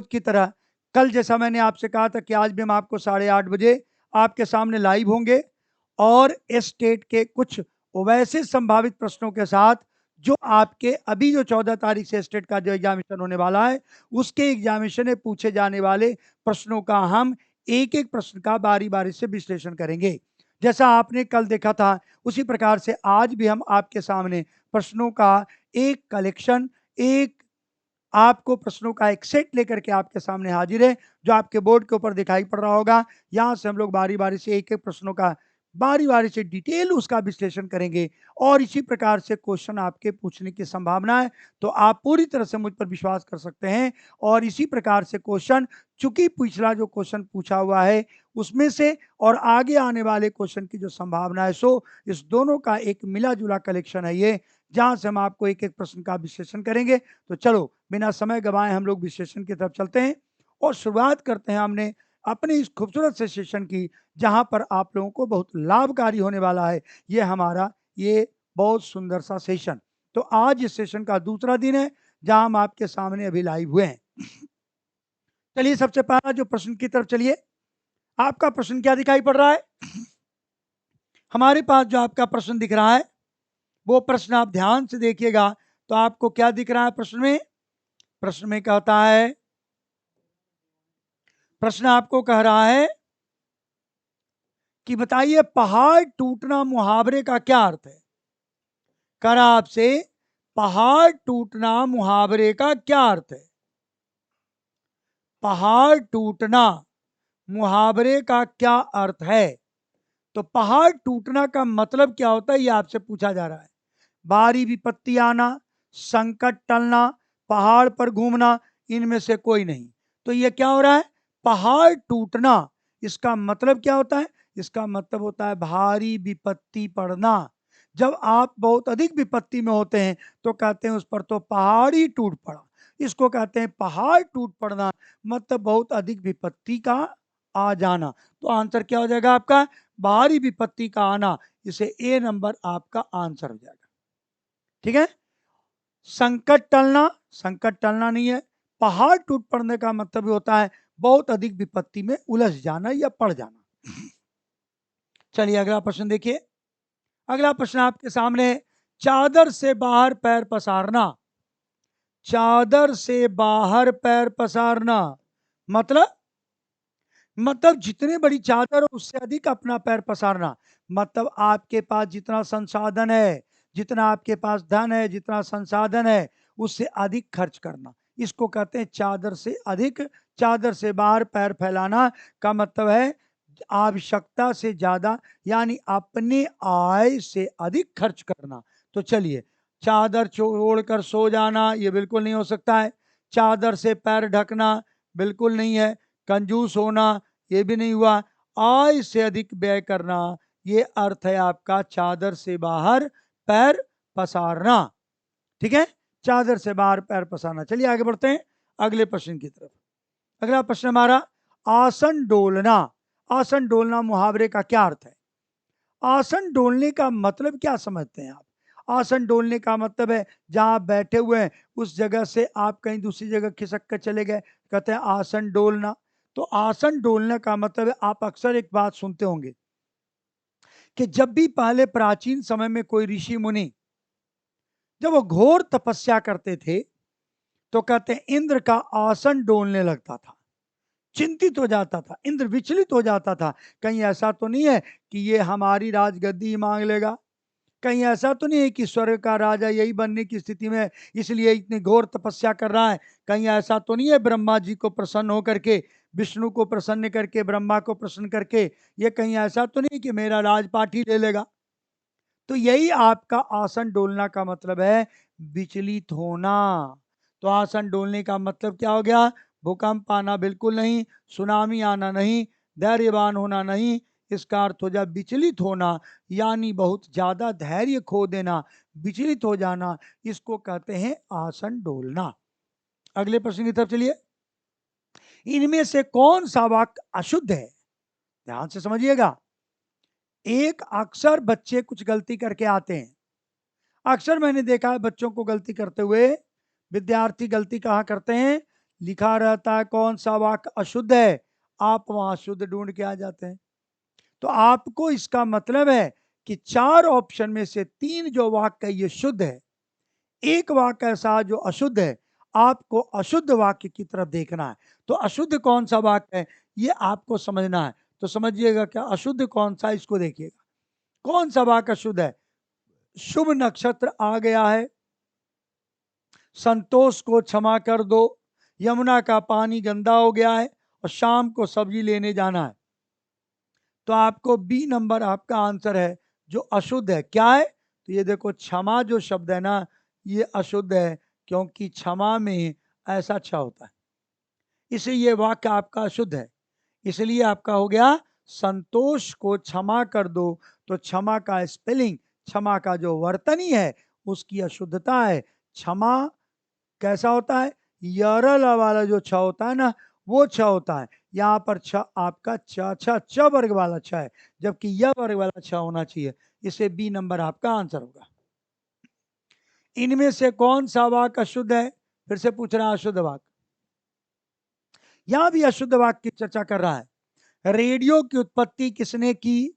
की तरह कल जैसा मैंने आपसे कहा था कि आज भी हम आपको 8:30 बजे आपके सामने लाइव होंगे और स्टेट के कुछ वैसे संभावित प्रश्नों के साथ जो आपके अभी जो 14 तारीख से स्टेट का जो एग्जामिनेशन होने वाला है उसके एग्जामिनेशन में पूछे जाने वाले प्रश्नों का हम एक एक प्रश्न का बारी बारी से विश्लेषण करेंगे। जैसा आपने कल देखा था उसी प्रकार से आज भी हम आपके सामने प्रश्नों का एक कलेक्शन, एक आपको प्रश्नों का एक सेट लेकर के आपके सामने हाजिर है, जो आपके बोर्ड के ऊपर दिखाई पड़ रहा होगा। यहां से हम लोग बारी बारी से एक एक प्रश्नों का बारी बारी से डिटेल उसका विश्लेषण करेंगे और इसी प्रकार से क्वेश्चन आपके पूछने की संभावना है। तो आप पूरी तरह से मुझ पर विश्वास कर सकते हैं और इसी प्रकार से क्वेश्चन, चूंकि पिछला जो क्वेश्चन पूछा हुआ है उसमें से और आगे आने वाले क्वेश्चन की जो संभावना है, सो इस दोनों का एक मिला जुला कलेक्शन है ये, जहां से हम आपको एक एक प्रश्न का विश्लेषण करेंगे। तो चलो बिना समय गवाए हम लोग विश्लेषण की तरफ चलते हैं और शुरुआत करते हैं हमने अपने इस खूबसूरत से सेशन की, जहां पर आप लोगों को बहुत लाभकारी होने वाला है ये हमारा ये बहुत सुंदर सा सेशन। तो आज इस सेशन का दूसरा दिन है जहां हम आपके सामने अभी लाइव हुए हैं। चलिए सबसे पहला जो प्रश्न की तरफ चलिए, आपका प्रश्न क्या दिखाई पड़ रहा है? हमारे पास जो आपका प्रश्न दिख रहा है वो प्रश्न आप ध्यान से देखिएगा। तो आपको क्या दिख रहा है प्रश्न में? प्रश्न में कहता है, प्रश्न आपको कह रहा है कि बताइए पहाड़ टूटना मुहावरे का क्या अर्थ है। कह रहा आपसे पहाड़ टूटना मुहावरे का क्या अर्थ है। पहाड़ टूटना मुहावरे का क्या अर्थ है? तो पहाड़ टूटना का मतलब क्या होता है ये आपसे पूछा जा रहा है। भारी विपत्ति आना, संकट टलना, पहाड़ पर घूमना, इनमें से कोई नहीं। तो ये क्या हो रहा है? पहाड़ टूटना। इसका मतलब क्या होता है? इसका मतलब होता है भारी विपत्ति पड़ना। जब आप बहुत अधिक विपत्ति में होते हैं तो कहते हैं उस पर तो पहाड़ ही टूट पड़ा। इसको कहते हैं पहाड़ टूट पड़ना, मतलब बहुत अधिक विपत्ति का आ जाना। तो आंसर क्या हो जाएगा आपका? भारी विपत्ति का आना। इसे ए नंबर आपका आंसर हो जाएगा। ठीक है। संकट टलना, संकट टलना नहीं है। पहाड़ टूट पड़ने का मतलब होता है बहुत अधिक विपत्ति में उलझ जाना या पड़ जाना। चलिए अगला प्रश्न देखिए। अगला प्रश्न आपके सामने है, चादर से बाहर पैर पसारना। चादर से बाहर पैर पसारना मतलब जितने बड़ी चादर हो उससे अधिक अपना पैर पसारना। मतलब आपके पास जितना संसाधन है, जितना आपके पास धन है, जितना संसाधन है, उससे अधिक खर्च करना, इसको कहते हैं चादर से अधिक। चादर से बाहर पैर फैलाना का मतलब है आवश्यकता से ज्यादा, यानी अपने आय से अधिक खर्च करना। तो चलिए, चादर छोड़कर सो जाना ये बिल्कुल नहीं हो सकता है। चादर से पैर ढकना बिल्कुल नहीं है। कंजूस होना ये भी नहीं हुआ। आय से अधिक व्यय करना, ये अर्थ है आपका चादर से बाहर पैर पसारना। ठीक है, चादर से बाहर पैर पसारना। चलिए आगे बढ़ते हैं अगले प्रश्न की तरफ। अगला प्रश्न हमारा, आसन डोलना। आसन डोलना मुहावरे का क्या अर्थ है? आसन डोलने का मतलब क्या समझते हैं आप? आसन डोलने का मतलब है जहां आप बैठे हुए हैं उस जगह से आप कहीं दूसरी जगह खिसक कर चले गए, कहते हैं आसन डोलना। तो आसन डोलने का मतलब है, आप अक्सर एक बात सुनते होंगे कि जब भी पहले प्राचीन समय में कोई ऋषि मुनि जब वो घोर तपस्या करते थे तो कहते हैं इंद्र का आसन डोलने लगता था, चिंतित हो जाता था, इंद्र विचलित हो जाता था। कहीं ऐसा तो नहीं है कि ये हमारी राजगद्दी मांग लेगा? कहीं ऐसा तो नहीं है कि स्वर्ग का राजा यही बनने की स्थिति में इसलिए इतनी घोर तपस्या कर रहा है? कहीं ऐसा तो नहीं है ब्रह्मा जी को प्रसन्न होकर के, विष्णु को प्रसन्न करके, ब्रह्मा को प्रसन्न करके, ये कहीं ऐसा तो नहीं कि मेरा राजपाट ही ले लेगा? तो यही आपका आसन डोलना का मतलब है, विचलित होना। तो आसन डोलने का मतलब क्या हो गया? भूकंप आना बिल्कुल नहीं, सुनामी आना नहीं, धैर्यवान होना नहीं। इसका अर्थ हो जाए विचलित होना, यानी बहुत ज्यादा धैर्य खो देना, विचलित हो जाना, इसको कहते हैं आसन डोलना। अगले प्रश्न की तरफ चलिए। इनमें से कौन सा वाक्य अशुद्ध है? ध्यान से समझिएगा। एक, अक्सर बच्चे कुछ गलती करके आते हैं। अक्सर मैंने देखा है बच्चों को गलती करते हुए। विद्यार्थी गलती कहाँ करते हैं लिखा रहता है कौन सा वाक्य अशुद्ध है, आप वहां शुद्ध ढूंढ के आ जाते हैं। तो आपको इसका मतलब है कि 4 ऑप्शन में से 3 जो वाक्य है ये शुद्ध है, एक वाक्य ऐसा जो अशुद्ध है, आपको अशुद्ध वाक्य की तरफ देखना है। तो अशुद्ध कौन सा वाक्य है ये आपको समझना है। तो समझिएगा क्या अशुद्ध कौन सा, इसको देखिएगा कौन सा वाक्य अशुद्ध है। शुभ नक्षत्र आ गया है, संतोष को क्षमा कर दो, यमुना का पानी गंदा हो गया है और शाम को सब्जी लेने जाना है। तो आपको बी नंबर आपका आंसर है जो अशुद्ध है। क्या है, तो ये देखो क्षमा जो शब्द है ना ये अशुद्ध है, क्योंकि क्षमा में ऐसा छ होता है, इसलिए ये वाक्य आपका अशुद्ध है। इसलिए आपका हो गया संतोष को क्षमा कर दो, तो क्षमा का स्पेलिंग, क्षमा का जो वर्तनी है उसकी अशुद्धता है। क्षमा कैसा होता है, यरल वाला जो छ होता है ना वो छ होता है। यहाँ पर छ आपका छ वर्ग वाला छ है, जबकि यह वर्ग वाला छ होना चाहिए। इसे बी नंबर आपका आंसर होगा। इनमें से कौन सा वाक्य अशुद्ध है, फिर से पूछ रहा है अशुद्ध वाक्य। यहां भी अशुद्ध वाक्य की चर्चा कर रहा है। रेडियो की उत्पत्ति किसने की,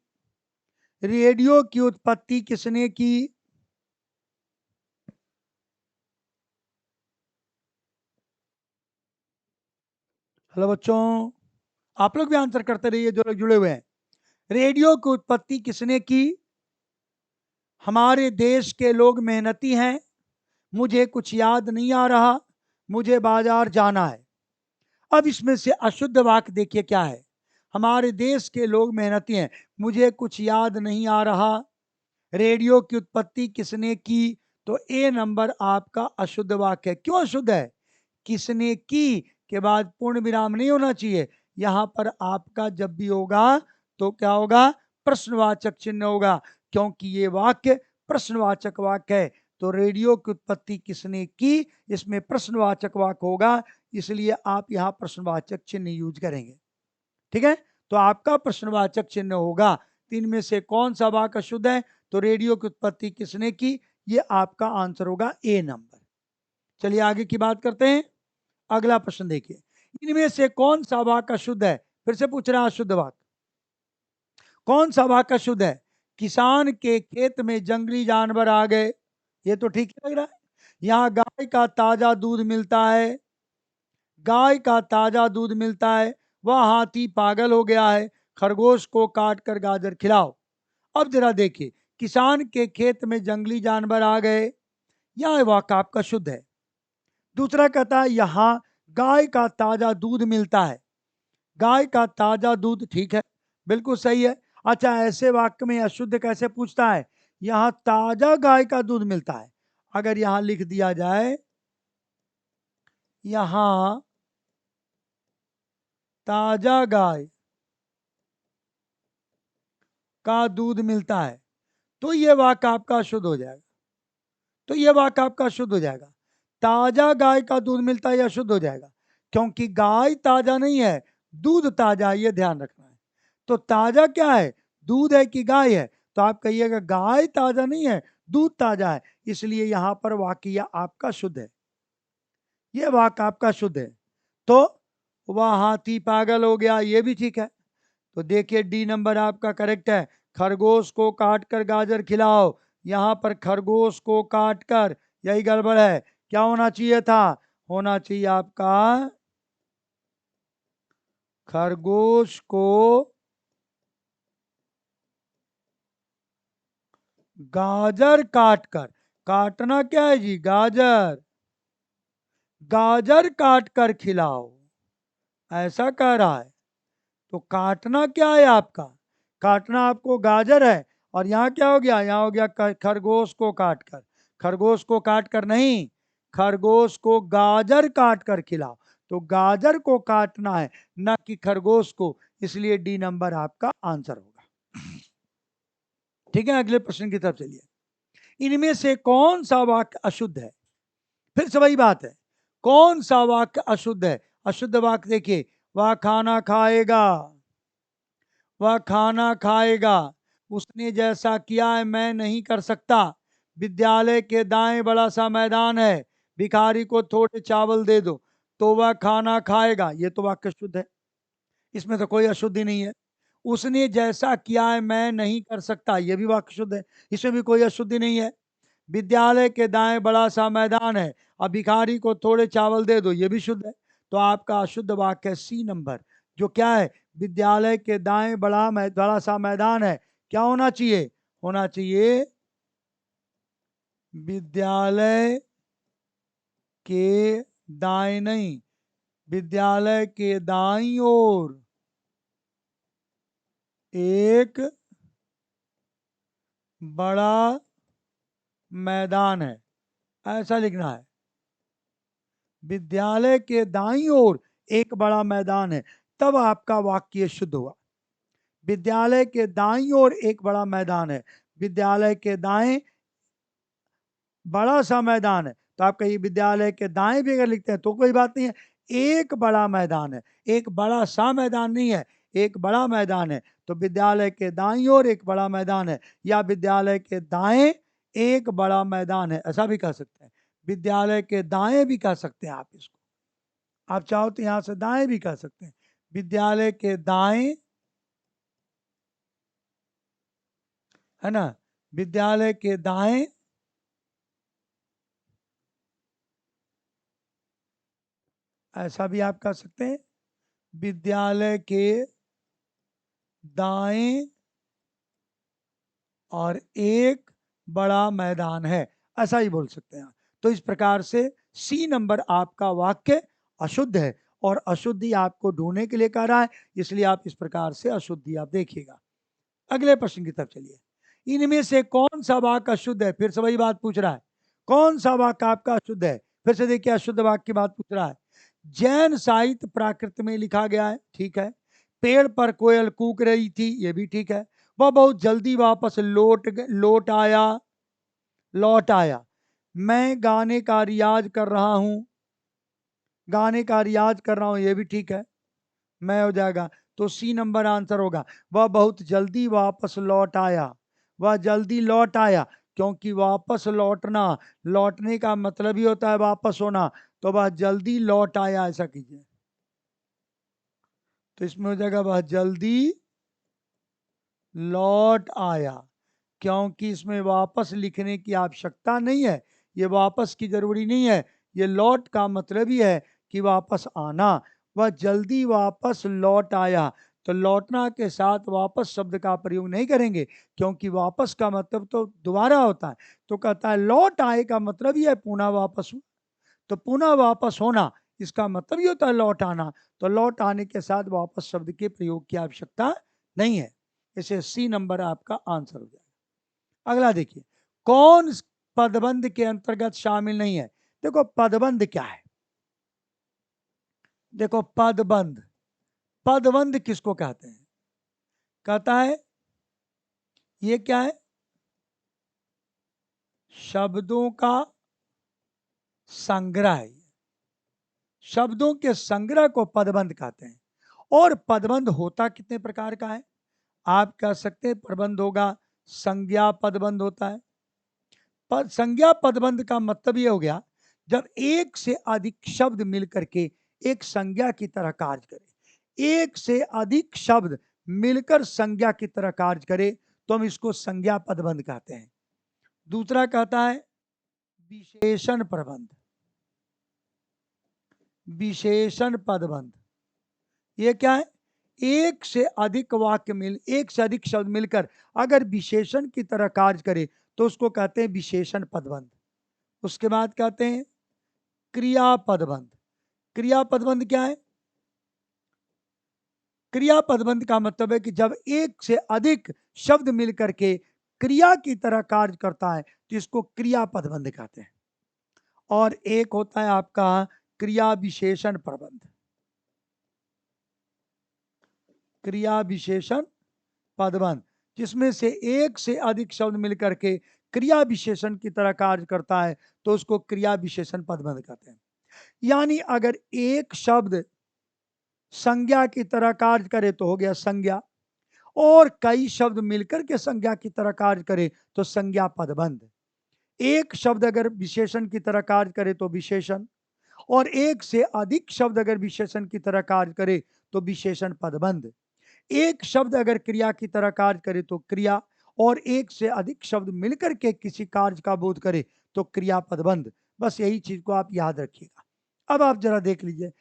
रेडियो की उत्पत्ति किसने की, हेलो बच्चों, आप लोग भी आंसर करते रहिए जो लोग जुड़े हुए हैं। रेडियो की उत्पत्ति किसने की, हमारे देश के लोग मेहनती हैं, मुझे कुछ याद नहीं आ रहा, मुझे बाजार जाना है। अब इसमें से अशुद्ध वाक्य देखिए क्या है, हमारे देश के लोग मेहनती हैं, मुझे कुछ याद नहीं आ रहा, रेडियो की उत्पत्ति किसने की, तो ए नंबर आपका अशुद्ध वाक्य है। क्यों अशुद्ध है, किसने की के बाद पूर्ण विराम नहीं होना चाहिए। यहां पर आपका जब भी होगा तो क्या होगा, प्रश्नवाचक चिन्ह होगा, क्योंकि ये वाक्य प्रश्नवाचक वाक्य है। तो रेडियो की उत्पत्ति किसने की, इसमें प्रश्नवाचक वाक्य होगा, इसलिए आप यहां प्रश्नवाचक चिन्ह यूज करेंगे। ठीक है, तो आपका प्रश्नवाचक चिन्ह होगा। तीन में से कौन सा वाक्य अशुद्ध है, तो रेडियो की उत्पत्ति किसने की, ये आपका आंसर होगा ए नंबर। चलिए आगे की बात करते हैं। अगला प्रश्न देखिए, इनमें से कौन सा वाक्य अशुद्ध है, फिर से पूछ रहा है अशुद्ध वाक्य कौन सा वाक्य अशुद्ध है। किसान के खेत में जंगली जानवर आ गए, ये तो ठीक लग रहा है। यहाँ गाय का ताजा दूध मिलता है, गाय का ताजा दूध मिलता है, वह हाथी पागल हो गया है, खरगोश को काट कर गाजर खिलाओ। अब जरा देखिए, किसान के खेत में जंगली जानवर आ गए, यह वाक्य आपका शुद्ध है। दूसरा कहता है यहां गाय का ताजा दूध मिलता है, गाय का ताजा दूध, ठीक है बिल्कुल सही है। अच्छा, ऐसे वाक्य में अशुद्ध कैसे पूछता है, यहां ताजा गाय का दूध मिलता है, अगर यहां लिख दिया जाए यहां ताजा गाय का दूध मिलता है, तो यह वाक्य आपका अशुद्ध हो जाएगा। तो यह वाक्य आपका अशुद्ध हो जाएगा। ताजा गाय का दूध मिलता है यह अशुद्ध हो जाएगा, क्योंकि गाय ताजा नहीं है, दूध ताजा, ये ध्यान रखना है। तो ताजा क्या है, दूध है कि गाय है, तो आप कहिएगा गाय ताजा नहीं है, दूध ताजा है, इसलिए यहां पर वाक्य आपका शुद्ध है, यह वाक्य आपका शुद्ध है। तो वह हाथी पागल हो गया, ये भी ठीक है। तो देखिए डी नंबर आपका करेक्ट है, खरगोश को काट कर गाजर खिलाओ, यहां पर खरगोश को काट कर, यही गड़बड़ है। क्या होना चाहिए था, होना चाहिए आपका खरगोश को गाजर काट कर, काटना क्या है जी, गाजर, गाजर काट कर खिलाओ, ऐसा कह रहा है। तो काटना क्या है आपका, काटना आपको गाजर है, और यहां क्या हो गया, यहां हो गया खरगोश को काट कर, खरगोश को काट कर नहीं, खरगोश को गाजर काट कर खिलाओ। तो गाजर को काटना है, ना कि खरगोश को, इसलिए डी नंबर आपका आंसर होगा। ठीक है, अगले प्रश्न की तरफ चलिए। इनमें से कौन सा वाक्य अशुद्ध है, फिर से वही बात है, कौन सा वाक्य अशुद्ध है। अशुद्ध वाक्य देखिए, वह खाना खाएगा, वह खाना खाएगा, उसने जैसा किया है मैं नहीं कर सकता, विद्यालय के दाएं बड़ा सा मैदान है, भिखारी को थोड़े चावल दे दो। तो वह खाना खाएगा, ये तो वाक्य शुद्ध है, इसमें तो कोई अशुद्धि नहीं है। उसने जैसा किया है मैं नहीं कर सकता, ये भी वाक्य शुद्ध है, इसमें भी कोई अशुद्धि नहीं है। विद्यालय के दाएं बड़ा सा मैदान है, अब भिखारी को थोड़े चावल दे दो, ये भी शुद्ध है। तो आपका अशुद्ध वाक्य है सी नंबर, जो क्या है, विद्यालय के दाएं बड़ा सा मैदान है, क्या होना चाहिए, होना चाहिए विद्यालय के दाएं नहीं, विद्यालय के दाईं ओर एक बड़ा मैदान है, ऐसा लिखना है। विद्यालय के दाईं ओर एक बड़ा मैदान है, तब आपका वाक्य शुद्ध हुआ। विद्यालय के दाईं ओर एक बड़ा मैदान है, विद्यालय के दाएं बड़ा सा मैदान है, तो आप कहिए विद्यालय के दाएं भी अगर लिखते हैं तो कोई बात नहीं है, एक बड़ा मैदान है, एक बड़ा सा मैदान नहीं है, एक बड़ा मैदान है। तो विद्यालय के दाईं ओर एक बड़ा मैदान है, या विद्यालय के दाएं एक बड़ा मैदान है, ऐसा भी कह सकते हैं। विद्यालय के दाएं भी कह सकते हैं आप इसको, आप चाहो तो यहां से दाएं भी कह सकते हैं। विद्यालय के दाएं, है ना, विद्यालय के दाएं, ऐसा भी आप कह सकते हैं। विद्यालय के दाएं और एक बड़ा मैदान है, ऐसा ही बोल सकते हैं। तो इस प्रकार से सी नंबर आपका वाक्य अशुद्ध है, और अशुद्धि आपको ढूंढने के लिए कह रहा है, इसलिए आप इस प्रकार से अशुद्धि आप देखिएगा। अगले प्रश्न की तरफ चलिए। इनमें से कौन सा वाक्य अशुद्ध है, फिर से वही बात पूछ रहा है, कौन सा वाक्य आपका अशुद्ध है, फिर से देखिए अशुद्ध वाक्य की बात पूछ रहा है। जैन साहित्य प्राकृत में लिखा गया है, ठीक है। पेड़ पर कोयल कूक रही थी, ये भी ठीक है। वह बहुत जल्दी वापस लौट आया। मैं गाने का रियाज कर रहा हूं, गाने का रियाज कर रहा हूं, ये भी ठीक है, मैं हो जाएगा। तो सी नंबर आंसर होगा। वह बहुत जल्दी वापस लौट आया, वह जल्दी लौट आया, क्योंकि वापस लौटना, लौटने का मतलब ही होता है वापस होना, तो वह जल्दी लौट आया, ऐसा कीजिए। तो इसमें हो जाएगा वह जल्दी लौट आया, क्योंकि इसमें वापस लिखने की आवश्यकता नहीं है, ये वापस की जरूरी नहीं है, ये लौट का मतलब ही है कि वापस आना। वह जल्दी वापस लौट आया, तो लौटना के साथ वापस शब्द का प्रयोग नहीं करेंगे, क्योंकि वापस का मतलब तो दोबारा होता है। तो कहता है लौट आए का मतलब ही है पुनः वापस, तो पुनः वापस होना इसका मतलब ही होता है लौट आना, तो लौट आने के साथ वापस शब्द के प्रयोग की आवश्यकता नहीं है। इसे सी नंबर आपका आंसर हो जाएगा। अगला देखिए, कौन पदबंध के अंतर्गत शामिल नहीं है। देखो पदबंध क्या है, देखो पदबंध, पदबंध किसको कहते हैं, कहता है ये क्या है, शब्दों का संग्रह है, शब्दों के संग्रह को पदबंध कहते हैं। और पदबंध होता कितने प्रकार का है, आप कह सकते हैं पदबंध होगा, संज्ञा पदबंध होता है। संज्ञा पदबंध का मतलब ये हो गया, जब एक से अधिक शब्द मिलकर के एक संज्ञा की तरह कार्य करे, एक से अधिक शब्द मिलकर संज्ञा की तरह कार्य करे, तो हम इसको संज्ञा पदबंध कहते हैं। दूसरा कहता है विशेषण प्रबंध, विशेषण पदबंध, ये क्या है, एक से अधिक एक से अधिक शब्द मिलकर अगर विशेषण की तरह कार्य करे तो उसको कहते हैं विशेषण पदबंध। उसके बाद कहते हैं क्रिया पदबंध। क्रिया पदबंध क्या है, क्रिया पदबंध का मतलब है कि जब एक से अधिक शब्द मिलकर के क्रिया की तरह कार्य करता है तो इसको क्रिया पदबंध कहते हैं। और एक होता है आपका क्रिया विशेषण प्रबंध, क्रिया विशेषण पदबंध, जिसमें से एक से अधिक शब्द मिलकर के क्रिया विशेषण की तरह कार्य करता है तो उसको क्रिया विशेषण पदबंध कहते हैं। यानी अगर एक शब्द संज्ञा की तरह कार्य करे तो हो गया संज्ञा, और कई शब्द मिलकर के संज्ञा की तरह कार्य करे तो संज्ञा पदबंध। एक शब्द अगर विशेषण की तरह कार्य करे तो विशेषण, और एक से अधिक शब्द अगर विशेषण की तरह कार्य करे तो विशेषण पदबंध। एक शब्द अगर क्रिया की तरह कार्य करे तो क्रिया, और एक से अधिक शब्द मिलकर के किसी कार्य का बोध करे तो क्रिया पदबंध। बस यही चीज को आप याद रखिएगा। अब आप जरा देख लीजिए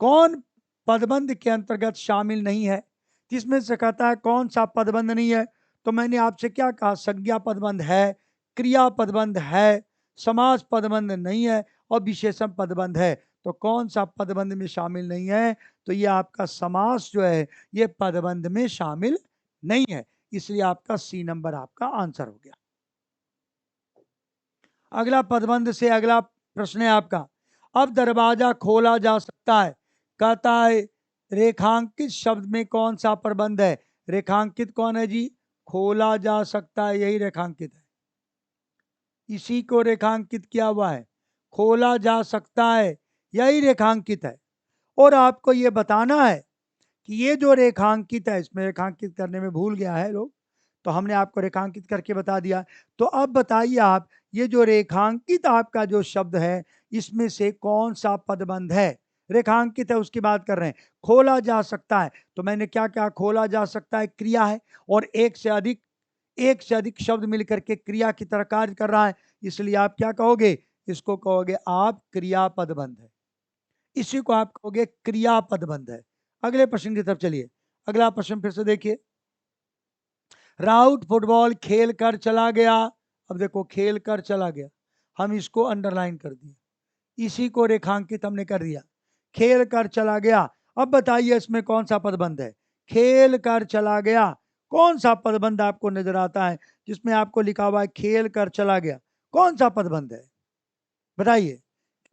कौन पदबंध के अंतर्गत शामिल नहीं है। जिसमें से कहता है कौन सा पदबंध नहीं है, तो मैंने आपसे क्या कहा, संज्ञा पदबंध है, क्रिया पदबंध है, समास पदबंध नहीं है और विशेषण पदबंध है। तो कौन सा पदबंध में शामिल नहीं है, तो ये आपका समास जो है ये पदबंध में शामिल नहीं है, इसलिए आपका सी नंबर आपका आंसर हो गया। अगला पदबंध से अगला प्रश्न है आपका, अब दरवाजा खोला जा सकता है, कहता है रेखांकित शब्द में कौन सा प्रबंध है। रेखांकित कौन है जी, खोला जा सकता है, यही रेखांकित है, इसी को रेखांकित किया हुआ है, खोला जा सकता है यही रेखांकित है। और आपको ये बताना है कि ये जो रेखांकित है, इसमें रेखांकित करने में भूल गया है लोग, तो हमने आपको रेखांकित करके बता दिया। तो अब बताइए आप, ये जो रेखांकित आपका जो शब्द है इसमें से कौन सा पदबंध है। रेखांकित है उसकी बात कर रहे हैं। खोला जा सकता है, तो मैंने क्या कहा, खोला जा सकता है क्रिया है, और एक से अधिक शब्द मिलकर के क्रिया की तरह कार्य कर रहा है, इसलिए आप क्या कहोगे, इसको कहोगे आप क्रियापद बंध है, इसी को आप कहोगे क्रियापद बंध है। अगले प्रश्न की तरफ चलिए। अगला प्रश्न फिर से देखिए, राउत फुटबॉल खेल कर चला गया। अब देखो खेल कर चला गया, हम इसको अंडरलाइन कर दिए, इसी को रेखांकित हमने कर दिया, खेल कर चला गया। अब बताइए इसमें कौन सा पदबंध है। खेल कर चला गया, कौन सा पदबंध आपको नजर आता है जिसमें आपको लिखा हुआ है खेल कर चला गया, कौन सा पदबंध है बताइए।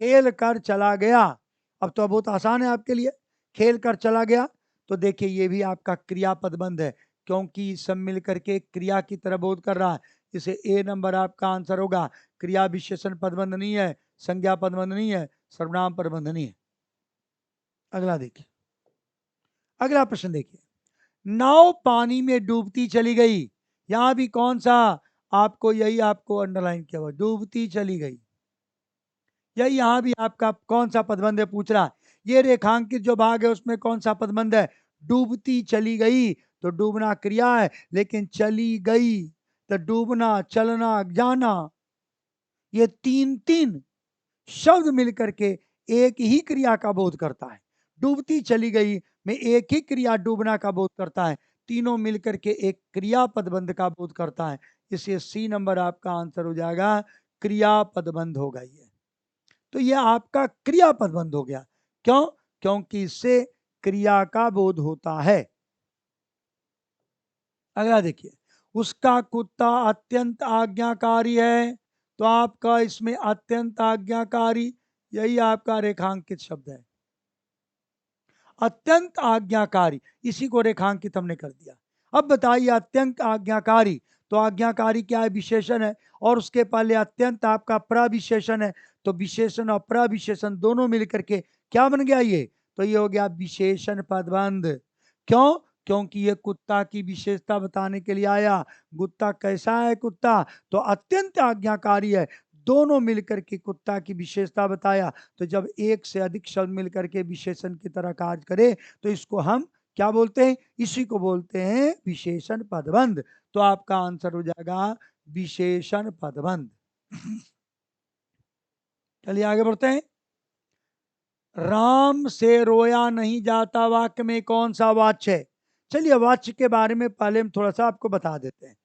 खेल कर चला गया, अब तो बहुत आसान है आपके लिए, खेल कर चला गया, तो देखिए ये भी आपका क्रिया पदबंध है, क्योंकि सब मिल करके क्रिया की तरह बोध कर रहा है, इसे ए नंबर आपका आंसर होगा। क्रिया विशेषण पदबंध नहीं है, संज्ञा पदबंध नहीं है, सर्वनाम पदबंध नहीं है। अगला देखिए, अगला प्रश्न देखिए, नाव पानी में डूबती चली गई, यहां भी कौन सा, आपको यही आपको अंडरलाइन किया हुआ, डूबती चली गई, यही यहां भी आपका कौन सा पदबंध है पूछ रहा है। ये रेखांकित जो भाग है उसमें कौन सा पदबंध है, डूबती चली गई, तो डूबना क्रिया है, लेकिन चली गई तो डूबना, चलना, जाना, ये तीन तीन शब्द मिलकर के एक ही क्रिया का बोध करता है। डूबती चली गई में एक ही क्रिया डूबना का बोध करता है, तीनों मिलकर के एक क्रिया पदबंध का बोध करता है, इसलिए सी नंबर आपका आंसर हो जाएगा, क्रिया पदबंध होगा ये। तो ये आपका क्रिया पदबंध हो गया, क्यों, क्योंकि इससे क्रिया का बोध होता है। अगला देखिए, उसका कुत्ता अत्यंत आज्ञाकारी है, तो आपका इसमें अत्यंत आज्ञाकारी यही आपका रेखांकित शब्द है, अत्यंत आज्ञाकारी, इसी को रेखांकित हमने कर दिया। अब बताइए अत्यंत आज्ञाकारी, तो आज्ञाकारी क्या है, विशेषण है, और उसके पहले अत्यंत आपका प्रविशेषण है, तो विशेषण और प्रविशेषण दोनों मिलकर के क्या बन गया ये, तो ये हो गया विशेषण पदबंध। क्यों, क्योंकि ये कुत्ता की विशेषता बताने के लिए आया, कुत्ता कैसा है कुत्ता, तो अत्यंत आज्ञाकारी है, दोनों मिलकर के कुत्ता की विशेषता बताया। तो जब एक से अधिक शब्द मिलकर के विशेषण की तरह कार्य करे तो इसको हम क्या बोलते हैं, इसी को बोलते हैं विशेषण पदबंध। तो आपका आंसर हो जाएगा विशेषण पदबंध। चलिए आगे बढ़ते हैं। राम से रोया नहीं जाता वाक्य में कौन सा वाच्य है। चलिए वाच्य के बारे में पहले हम थोड़ा सा आपको बता देते हैं,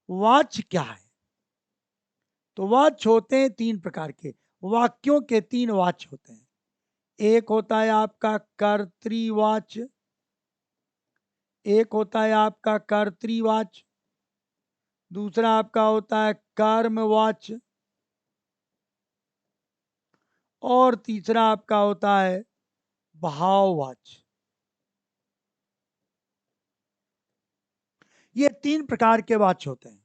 वाच्य क्या है। तो वाच्य होते हैं तीन प्रकार के, वाक्यों के तीन वाच्य होते हैं। एक होता है आपका कर्तृवाच्य, एक होता है आपका कर्तृवाच्य, दूसरा आपका होता है कर्मवाच्य, और तीसरा आपका होता है भाववाच्य। ये तीन प्रकार के वाच्य होते हैं।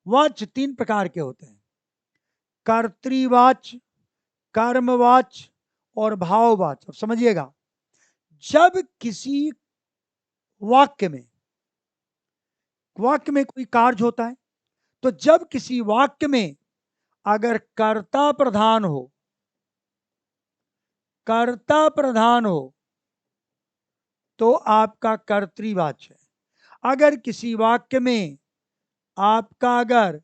वाच्य तीन प्रकार के होते हैं, कर्तृवाच्य, कर्मवाच्य और भाववाच्य। अब समझिएगा, जब किसी वाक्य में कोई कार्य होता है, तो जब किसी वाक्य में अगर कर्ता प्रधान हो कर्ता प्रधान हो तो आपका कर्तृवाच्य है। अगर किसी वाक्य में आपका अगर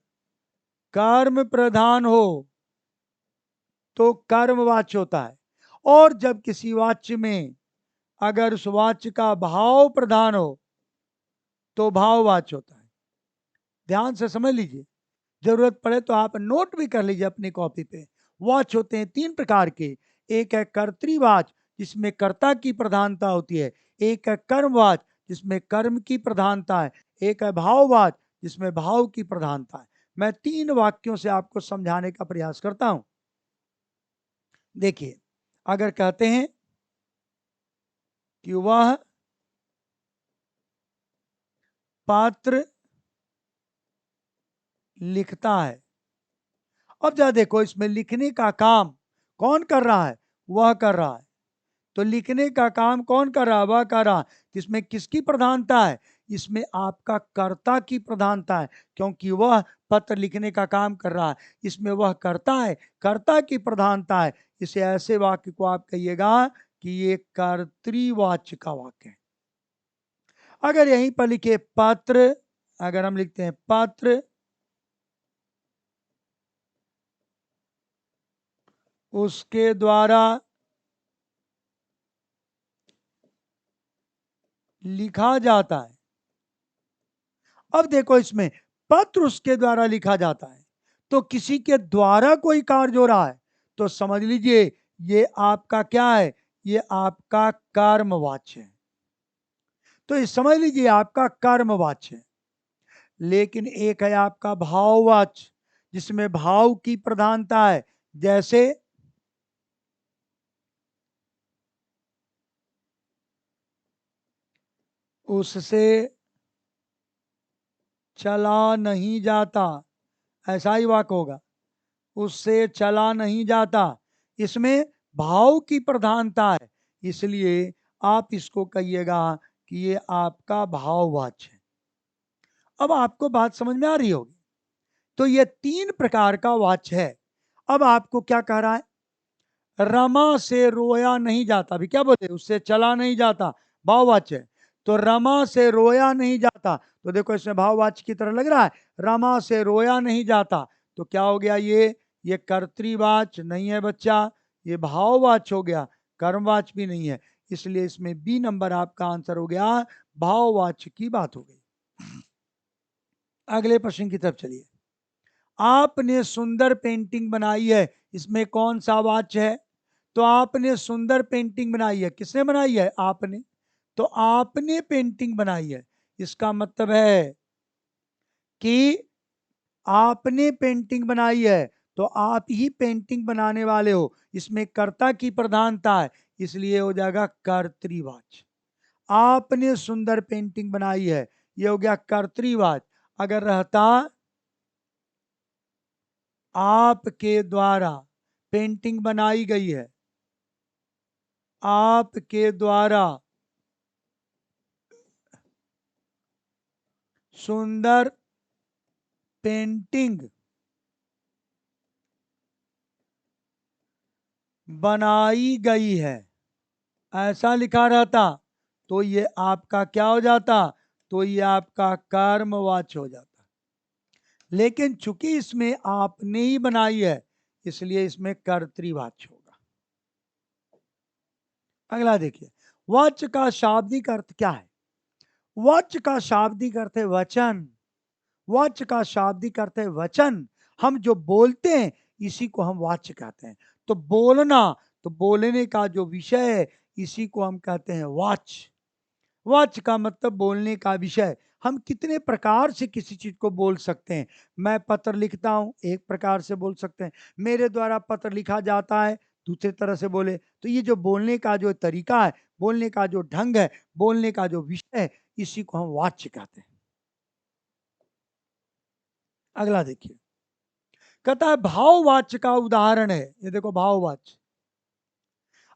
कर्म प्रधान हो तो कर्मवाच्य होता है, और जब किसी वाच्य में अगर उस वाच्य का भाव प्रधान हो तो भाववाच्य होता है। ध्यान से समझ लीजिए, जरूरत पड़े तो आप नोट भी कर लीजिए अपनी कॉपी पे। वाच्य होते हैं तीन प्रकार के, एक है कर्तृवाच्य जिसमें कर्ता की प्रधानता होती है, एक है कर्मवाच्य जिसमें कर्म की प्रधानता है, एक है भाववाच्य जिसमें भाव की प्रधानता है। मैं तीन वाक्यों से आपको समझाने का प्रयास करता हूं। देखिए, अगर कहते हैं कि वह पात्र लिखता है, अब जरा देखो इसमें लिखने का काम कौन कर रहा है, वह कर रहा है। तो लिखने का काम कौन कर रहा है, वह कर रहा है। इसमें किसकी प्रधानता है, इसमें आपका कर्ता की प्रधानता है, क्योंकि वह पत्र लिखने का काम कर रहा है, इसमें वह करता है, कर्ता की प्रधानता है। इसे ऐसे वाक्य को आप कहिएगा कि ये कर्तृवाच्य का वाक्य है। अगर यहीं पर लिखे पत्र, अगर हम लिखते हैं पत्र उसके द्वारा लिखा जाता है। अब देखो इसमें पत्र उसके द्वारा लिखा जाता है, तो किसी के द्वारा कोई कार्य हो रहा है, तो समझ लीजिए ये आपका क्या है, ये आपका कर्मवाच्य है। तो ये समझ लीजिए आपका कर्मवाच्य है। लेकिन एक है आपका भाववाच्य जिसमें भाव की प्रधानता है, जैसे उससे चला नहीं जाता, ऐसा ही वाक्य होगा, उससे चला नहीं जाता। इसमें भाव की प्रधानता है, इसलिए आप इसको कहिएगा कि ये आपका भाववाच्य है। अब आपको बात समझ में आ रही होगी। तो ये तीन प्रकार का वाच्य है। अब आपको क्या कह रहा है, रमा से रोया नहीं जाता, अभी क्या बोले, उससे चला नहीं जाता, भाववाच्य है। तो रमा से रोया नहीं जाता, तो देखो इसमें भाववाच्य की तरह लग रहा है, रमा से रोया नहीं जाता, तो क्या हो गया, ये कर्तृवाच्य नहीं है बच्चा, ये भाववाच्य हो गया, कर्मवाच्य भी नहीं है। इसलिए इसमें बी नंबर आपका आंसर हो गया, भाववाच्य की बात हो गई। अगले प्रश्न की तरफ चलिए। आपने सुंदर पेंटिंग बनाई है, इसमें कौन सा वाच्य है, तो आपने सुंदर पेंटिंग बनाई है, किसने बनाई है, आपने। तो आपने पेंटिंग बनाई है, इसका मतलब है कि आपने पेंटिंग बनाई है, तो आप ही पेंटिंग बनाने वाले हो, इसमें कर्ता की प्रधानता है, इसलिए हो जाएगा कर्तृवाच्य। आपने सुंदर पेंटिंग बनाई है, ये हो गया कर्तृवाच्य। अगर रहता आपके द्वारा पेंटिंग बनाई गई है, आपके द्वारा सुंदर पेंटिंग बनाई गई है, ऐसा लिखा रहता, तो ये आपका क्या हो जाता, तो ये आपका कर्मवाच्य हो जाता। लेकिन चूंकि इसमें आपने ही बनाई है, इसलिए इसमें कर्तृवाच्य होगा। अगला देखिए, वाच्य का शाब्दिक अर्थ क्या है, वाच्य का शाब्दिक अर्थ है वचन, वाच्य का शाब्दिक अर्थ है वचन। हम जो बोलते हैं इसी को हम वाच्य कहते हैं। तो बोलना, तो बोलने का जो विषय है इसी को हम कहते हैं वाच्य। वाच्य का मतलब बोलने का विषय। हम कितने प्रकार से किसी चीज को बोल सकते हैं। मैं पत्र लिखता हूं, एक प्रकार से बोल सकते हैं, मेरे द्वारा पत्र लिखा जाता है, दूसरे तरह से बोले। तो ये जो बोलने का जो तरीका है, बोलने का जो ढंग है, बोलने का जो विषय है, इसी को हम वाच्य कहते हैं। अगला देखिए, कहता है भाववाच्य का उदाहरण है, ये देखो भाववाच्य।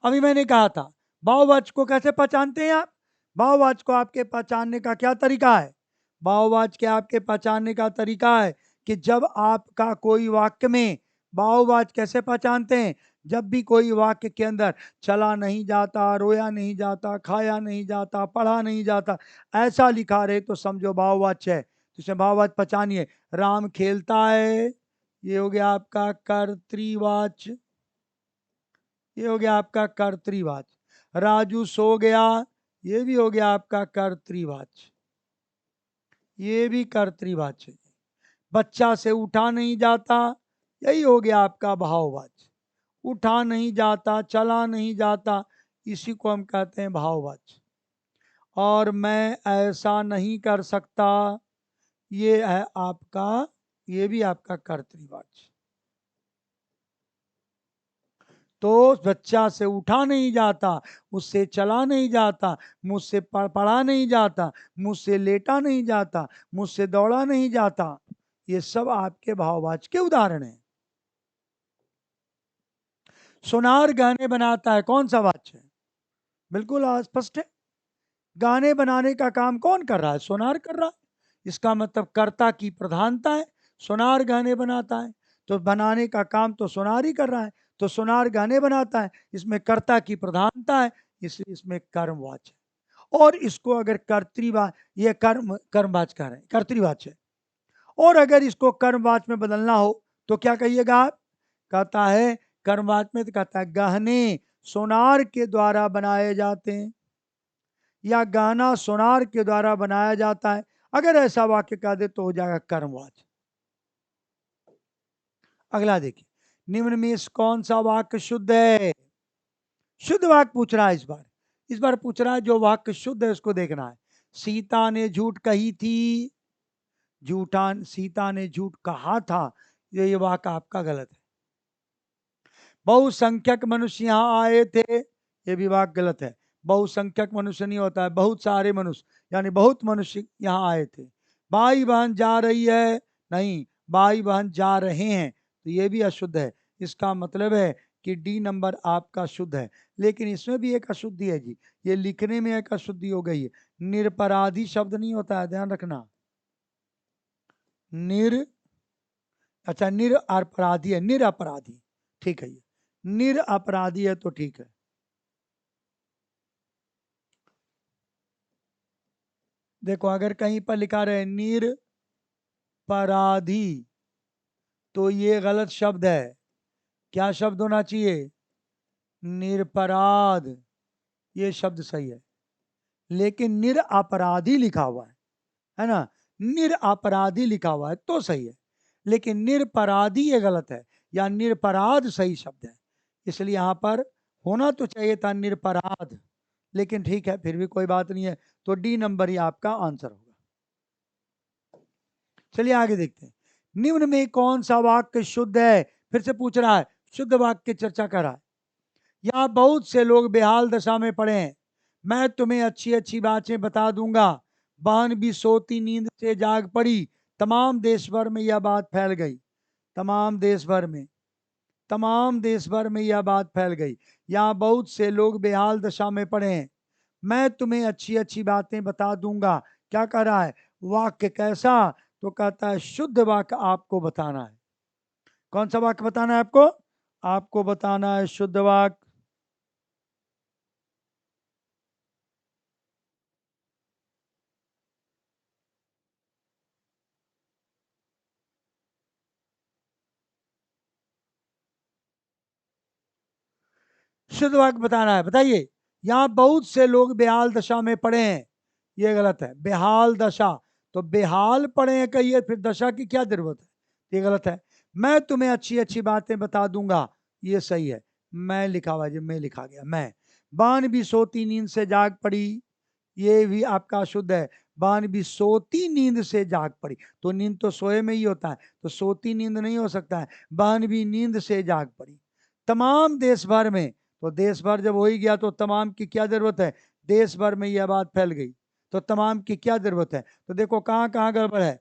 अभी मैंने कहा था भाववाच्य को कैसे पहचानते हैं आप, भाववाच्य को आपके पहचानने का क्या तरीका है, भाववाच्य के आपके पहचानने का तरीका है कि जब आपका कोई वाक्य में भाववाच्य कैसे पहचानते हैं, जब भी कोई वाक्य के अंदर चला नहीं जाता, रोया नहीं जाता, खाया नहीं जाता, पढ़ा नहीं जाता, ऐसा लिखा रहे तो समझो भाववाच्य है। तो इसमें भाववाच्य पहचानिए। राम खेलता है, ये हो गया आपका कर्तृवाच्य, ये हो गया आपका कर्तृवाच्य। राजू सो गया, ये भी हो गया आपका कर्तृवाच्य, ये भी कर्तृवाच्य। बच्चा से उठा नहीं जाता, यही हो गया आपका भाववाच्य। उठा नहीं जाता, चला नहीं जाता, इसी को हम कहते हैं भाववाच्य। और मैं ऐसा नहीं कर सकता, ये है आपका, ये भी आपका कर्तृवाच्य। तो बच्चा से उठा नहीं जाता, उससे चला नहीं जाता, मुझसे पढ़ा नहीं जाता, मुझसे लेटा नहीं जाता, मुझसे दौड़ा नहीं जाता, ये सब आपके भाववाच्य के उदाहरण हैं। सोनार गाने बनाता है, कौन सा वाच्य है? बिल्कुल स्पष्ट है। गाने बनाने का काम कौन कर रहा है? सोनार कर रहा है। इसका मतलब कर्ता की प्रधानता है, सोनार गाने बनाता है, तो बनाने का काम तो सोनार ही कर रहा है, तो सोनार गाने बनाता है, इसमें कर्ता की प्रधानता है, इसलिए इसमें कर्मवाच्य। और इसको अगर ये कर्मवाच्य कह रहे हैं, कर्तृवाच्य। और अगर इसको कर्मवाच्य में बदलना हो तो क्या कहिएगा आप? कहता है कर्मवाच्य में, तो कहता है गहने सोनार के द्वारा बनाए जाते हैं, या गहना सोनार के द्वारा बनाया जाता है। अगर ऐसा वाक्य कह दे तो हो जाएगा कर्मवाच्य। अगला देखिए, निम्न में कौन सा वाक्य शुद्ध है? शुद्ध वाक्य पूछ रहा है इस बार पूछ रहा है जो वाक्य शुद्ध है उसको देखना है। सीता ने झूठ कही थी, सीता ने झूठ कहा था, ये वाक्य आपका गलत है। बहुसंख्यक मनुष्य यहाँ आए थे, ये भी वाक्य गलत है। बहुसंख्यक मनुष्य नहीं होता है, बहुत सारे मनुष्य, यानी बहुत मनुष्य यहाँ आए थे। भाई बहन जा रही है, नहीं, भाई बहन जा रहे हैं, तो ये भी अशुद्ध है। इसका मतलब है कि डी नंबर आपका शुद्ध है। लेकिन इसमें भी एक अशुद्धि है जी, ये लिखने में एक अशुद्धि हो गई है। निरपराधी शब्द नहीं होता है, ध्यान रखना। अच्छा निरपराधी है, निरपराधी, ठीक है, ये निरपराधी है तो ठीक है। देखो अगर कहीं पर लिखा रहे निरपराधी तो ये गलत शब्द है। क्या शब्द होना चाहिए? निरपराध, ये शब्द सही है। लेकिन निरपराधी लिखा हुआ है ना, निरपराधी लिखा हुआ है तो सही है, लेकिन निरपराधी ये गलत है, या निरपराध सही शब्द है। इसलिए यहां पर होना तो चाहिए था निरपराध, लेकिन ठीक है, फिर भी कोई बात नहीं है। तो डी नंबर ही आपका आंसर होगा। चलिए आगे देखते हैं, निम्न में कौन सा वाक्य शुद्ध है? फिर से पूछ रहा है, शुद्ध वाक्य की चर्चा कर रहा है। यहाँ बहुत से लोग बेहाल दशा में पड़े हैं, मैं तुम्हें अच्छी अच्छी बातें बता दूंगा। बहन भी सोती नींद से जाग पड़ी, तमाम देश भर में यह बात फैल गई। तमाम देश भर में, तमाम देश भर में यह बात फैल गई। यहाँ बहुत से लोग बेहाल दशा में पड़े हैं, मैं तुम्हें अच्छी अच्छी बातें बता दूंगा। क्या कह रहा है? वाक्य कैसा? तो कहता है शुद्ध वाक्य आपको बताना है। कौन सा वाक्य बताना है आपको? आपको बताना है शुद्ध वाक्य। शुद्ध वाक्य बताना है, बताइए। यहाँ बहुत से लोग बेहाल दशा में पड़े हैं, ये गलत है। बेहाल दशा, तो बेहाल पड़े हैं कहिए, फिर दशा की क्या जरूरत है? ये गलत है। मैं तुम्हें अच्छी अच्छी बातें बता दूंगा, ये सही है। मैं लिखा हुआ, जो मैं लिखा गया मैं। बान भी सोती नींद से जाग पड़ी, ये भी आपका शुद्ध है। बान भी सोती नींद से जाग पड़ी, तो नींद तो सोए में ही होता है, तो सोती नींद नहीं हो सकता है। बान भी नींद से जाग पड़ी। तमाम देश भर में, तो देश भर जब हो ही गया तो तमाम की क्या जरूरत है? देश भर में यह बात फैल गई, तो तमाम की क्या जरूरत है? तो देखो कहाँ कहाँ गड़बड़ है।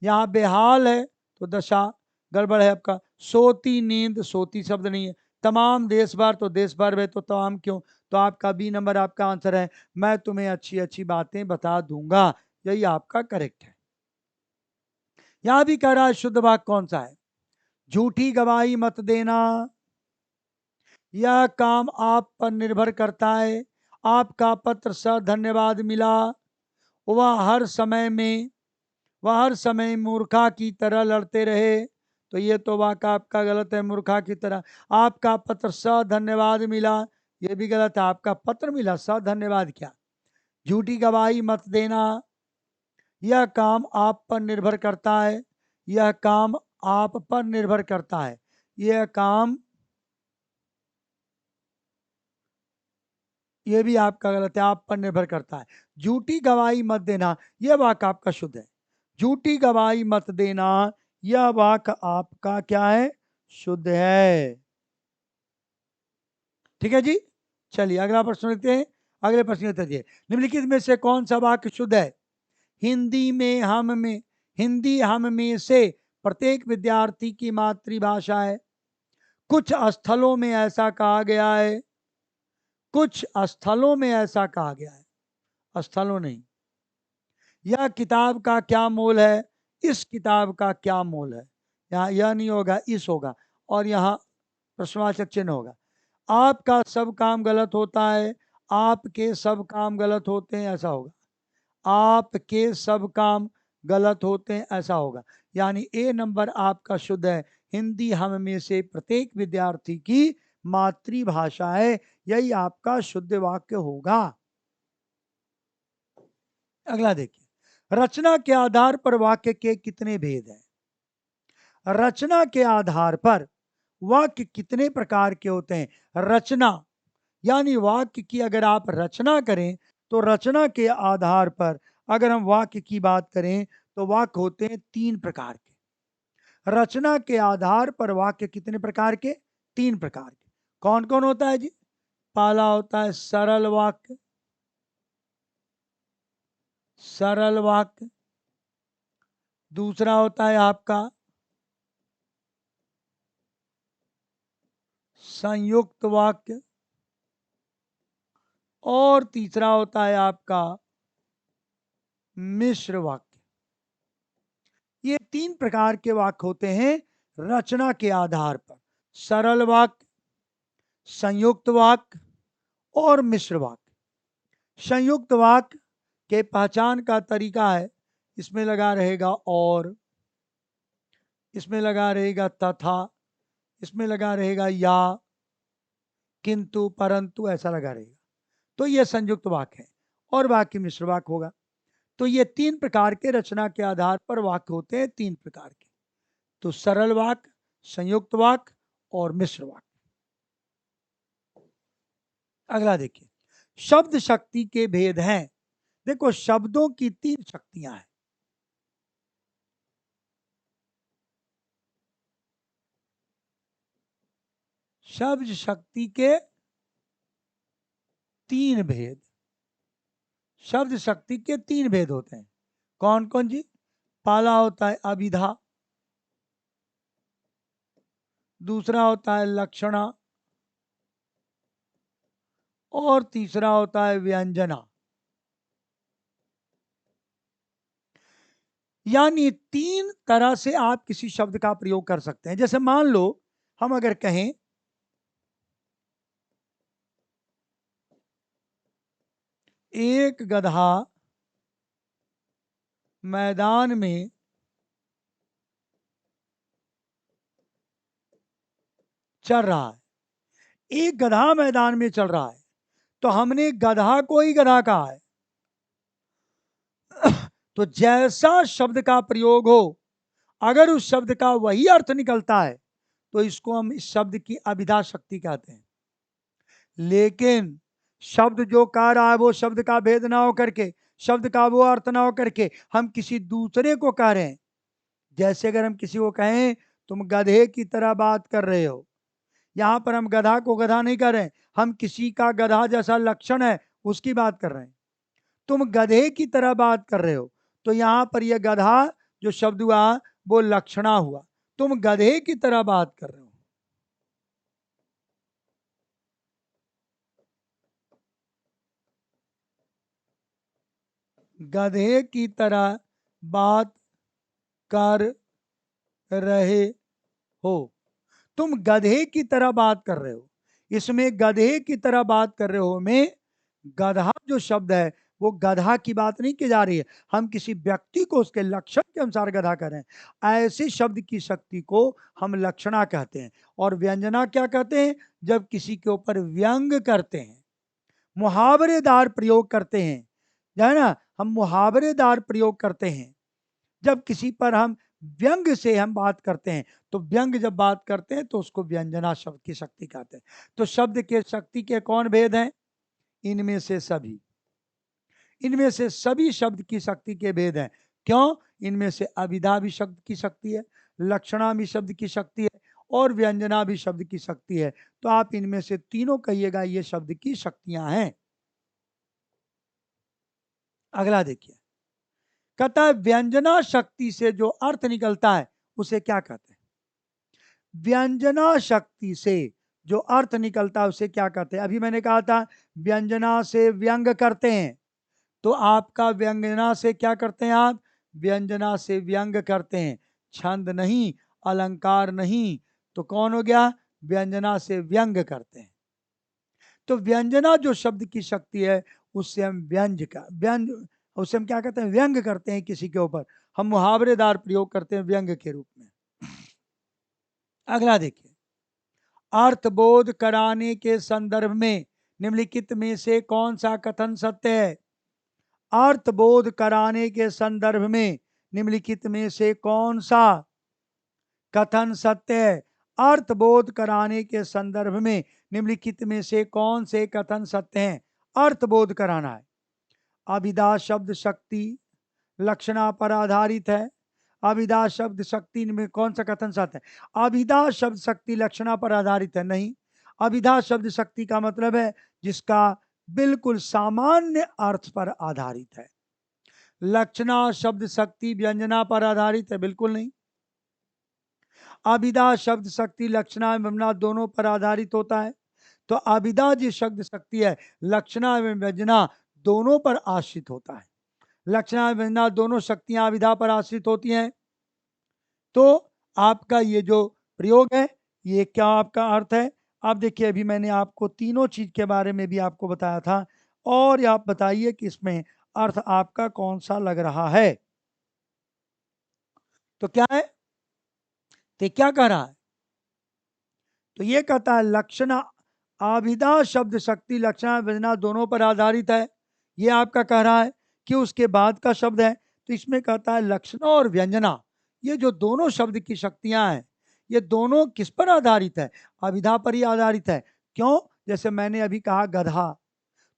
यहाँ बेहाल है तो दशा गड़बड़ है आपका। सोती नींद, सोती शब्द नहीं है। तमाम देश भर, तो देश भर में तो तमाम क्यों? तो आपका बी नंबर आपका आंसर है। मैं तुम्हें अच्छी अच्छी बातें बता दूंगा, यही आपका करेक्ट है। यहां भी कह रहा है शुद्ध वाक्य कौन सा है? झूठी गवाही मत देना, यह काम आप पर निर्भर करता है। आपका पत्र धन्यवाद मिला। वह हर समय मूर्खा की तरह लड़ते रहे। तो ये तो वाक्य आपका गलत है, मूर्खा की तरह। आपका पत्र धन्यवाद मिला, ये भी गलत है। आपका पत्र मिला, धन्यवाद क्या। झूठी गवाही मत देना। यह काम आप पर निर्भर करता है। यह काम आप पर निर्भर करता है। यह काम, यह भी आपका गलत है, आप पर निर्भर करता है। झूठी गवाही मत देना, यह वाक्य आपका शुद्ध है। झूठी गवाही मत देना, यह वाक्य आपका क्या है, शुद्ध है। ठीक है जी। चलिए अगला प्रश्न लेते हैं। अगले प्रश्न के निम्नलिखित में से कौन सा वाक्य शुद्ध है। हिंदी हम में से प्रत्येक विद्यार्थी की मातृभाषा है। कुछ स्थलों में ऐसा कहा गया है। कुछ स्थलों में ऐसा कहा गया है, स्थलों नहीं। यह किताब का क्या मोल है। इस किताब का क्या मोल है। यहाँ यह नहीं होगा, इस होगा, और यहाँ प्रश्नवाचक चिन्ह होगा। आपका सब काम गलत होता है। आपके सब काम गलत होते हैं, ऐसा होगा। आपके सब काम गलत होते हैं, ऐसा होगा। यानी ए नंबर आपका शुद्ध है। हिंदी हम में से प्रत्येक विद्यार्थी की मातृभाषा है, यही आपका शुद्ध वाक्य होगा। अगला देखिए, रचना के आधार पर वाक्य के कितने भेद हैं। रचना के आधार पर वाक्य कितने प्रकार के होते हैं। रचना यानी वाक्य की अगर आप रचना करें, तो रचना के आधार पर अगर हम वाक्य की बात करें तो वाक्य होते हैं 3 प्रकार के। रचना के आधार पर वाक्य कितने प्रकार के, 3 प्रकार के। कौन कौन होता है जी। पहला होता है सरल वाक्य। सरल वाक्य। दूसरा होता है आपका संयुक्त वाक्य। और तीसरा होता है आपका मिश्र वाक्य। ये 3 प्रकार के वाक्य होते हैं रचना के आधार पर। सरल वाक्य, संयुक्त वाक्य और मिश्र वाक्य। संयुक्त वाक्य के पहचान का तरीका है, इसमें लगा रहेगा और, इसमें लगा रहेगा तथा, इसमें लगा रहेगा या, किंतु, परंतु, ऐसा लगा रहेगा। तो यह संयुक्त वाक्य है और बाकी मिश्र वाक्य होगा। तो ये 3 प्रकार के रचना के आधार पर वाक्य होते हैं, 3 प्रकार के। तो सरल वाक्य, संयुक्त वाक्य और मिश्र वाक्य। अगला देखिए, शब्द शक्ति के भेद हैं। देखो, शब्दों की 3 शक्तियां हैं। शब्द शक्ति के 3 भेद। शब्द शक्ति के 3 भेद होते हैं। कौन कौन जी। पहला होता है अभिधा, दूसरा होता है लक्षणा और तीसरा होता है व्यंजना। यानी 3 तरह से आप किसी शब्द का प्रयोग कर सकते हैं। जैसे मान लो हम अगर कहें एक गधा मैदान में चल रहा है। एक गधा मैदान में चल रहा है, तो हमने गधा को ही गधा कहा है। तो जैसा शब्द का प्रयोग हो, अगर उस शब्द का वही अर्थ निकलता है, तो इसको हम इस शब्द की अभिधा शक्ति कहते हैं। लेकिन शब्द जो कह रहा है वो शब्द का भेद ना हो करके, शब्द का वो अर्थ ना हो करके हम किसी दूसरे को कह रहे हैं। जैसे अगर हम किसी को कहें तुम गधे की तरह बात कर रहे हो, यहां पर हम गधा को गधा नहीं कर रहे हैं, हम किसी का गधा जैसा लक्षण है उसकी बात कर रहे हैं। तुम गधे की तरह बात कर रहे हो, तो यहां पर यह गधा जो शब्द हुआ वो लक्षणा हुआ। तुम गधे की तरह बात कर रहे हो। गधे की तरह बात कर रहे हो। तुम गधे की तरह बात कर रहे हो, इसमें गधे की तरह बात कर रहे हो में गधा जो शब्द है वो गधा की बात नहीं की जा रही है। हम किसी व्यक्ति को उसके लक्षण के अनुसार गधा करें, ऐसे शब्द की शक्ति को हम लक्षणा कहते हैं। और व्यंजना क्या कहते हैं? जब किसी के ऊपर व्यंग करते हैं, मुहावरेदार प्रयोग करते हैं, है ना, हम मुहावरेदार प्रयोग करते हैं। जब किसी पर हम व्यंग से हम बात करते हैं, तो व्यंग जब बात करते हैं तो उसको व्यंजना शब्द की शक्ति कहते हैं। तो शब्द के शक्ति के कौन भेद हैं? इनमें से सभी, इनमें से सभी शब्द की शक्ति के भेद हैं। क्यों? इनमें से अभिधा भी शब्द की शक्ति है, लक्षणा भी शब्द की शक्ति है, और व्यंजना भी शब्द की शक्ति है। तो आप इनमें से तीनों कहिएगा ये शब्द की शक्तियां हैं। अगला देखिए, कहता है व्यंजना शक्ति से जो अर्थ निकलता है उसे क्या कहते हैं? व्यंजना शक्ति से जो अर्थ निकलता है उसे क्या कहते हैं? अभी मैंने कहा था व्यंजना से व्यंग करते हैं, तो आपका व्यंजना से क्या करते हैं? आप व्यंजना से व्यंग करते हैं, छंद नहीं, अलंकार नहीं, तो कौन हो गया? व्यंजना से व्यंग करते हैं। तो व्यंजना जो शब्द की शक्ति है उससे हम व्यंज उससे हम क्या कहते हैं? व्यंग करते हैं किसी के ऊपर, हम मुहावरेदार प्रयोग करते हैं व्यंग के रूप में। अगला देखिए, अर्थबोध कराने के संदर्भ में निम्नलिखित में से कौन सा कथन सत्य है? अर्थबोध कराने के संदर्भ में निम्नलिखित में से कौन सा कथन सत्य है? अर्थबोध कराने के संदर्भ में निम्नलिखित में से कौन से कथन सत्य हैं? अर्थबोध कराना है। अभिधा शब्द शक्ति लक्षणा पर आधारित है। अभिधा शब्द शक्ति में कौन सा कथन सत्य है? अभिधा शब्द शक्ति लक्षणा पर आधारित है? नहीं। अभिधा शब्द शक्ति का मतलब है जिसका बिल्कुल सामान्य अर्थ पर आधारित है। लक्षणा शब्द शक्ति व्यंजना पर आधारित है? बिल्कुल नहीं। अभिधा शब्द शक्ति लक्षणा एवं व्यंजना दोनों पर आधारित होता है। तो अभिधा जो शब्द शक्ति है लक्षणा एवं व्यंजना दोनों पर आश्रित होता है। लक्षणा एवं व्यंजना दोनों शक्तियां अभिधा पर आश्रित होती हैं। तो आपका ये जो प्रयोग है ये क्या आपका अर्थ है? आप देखिए, अभी मैंने आपको तीनों चीज के बारे में भी आपको बताया था, और आप बताइए कि इसमें अर्थ आपका कौन सा लग रहा है? तो क्या है? तो क्या कह रहा है? तो ये कहता है लक्षण अभिधा शब्द शक्ति लक्षणा व्यंजना दोनों पर आधारित है। ये आपका कह रहा है कि उसके बाद का शब्द है। तो इसमें कहता है लक्षणा और व्यंजना ये जो दोनों शब्द की शक्तियां हैं ये दोनों किस पर आधारित है? अभिधा पर ही आधारित है। क्यों? जैसे मैंने अभी कहा गधा,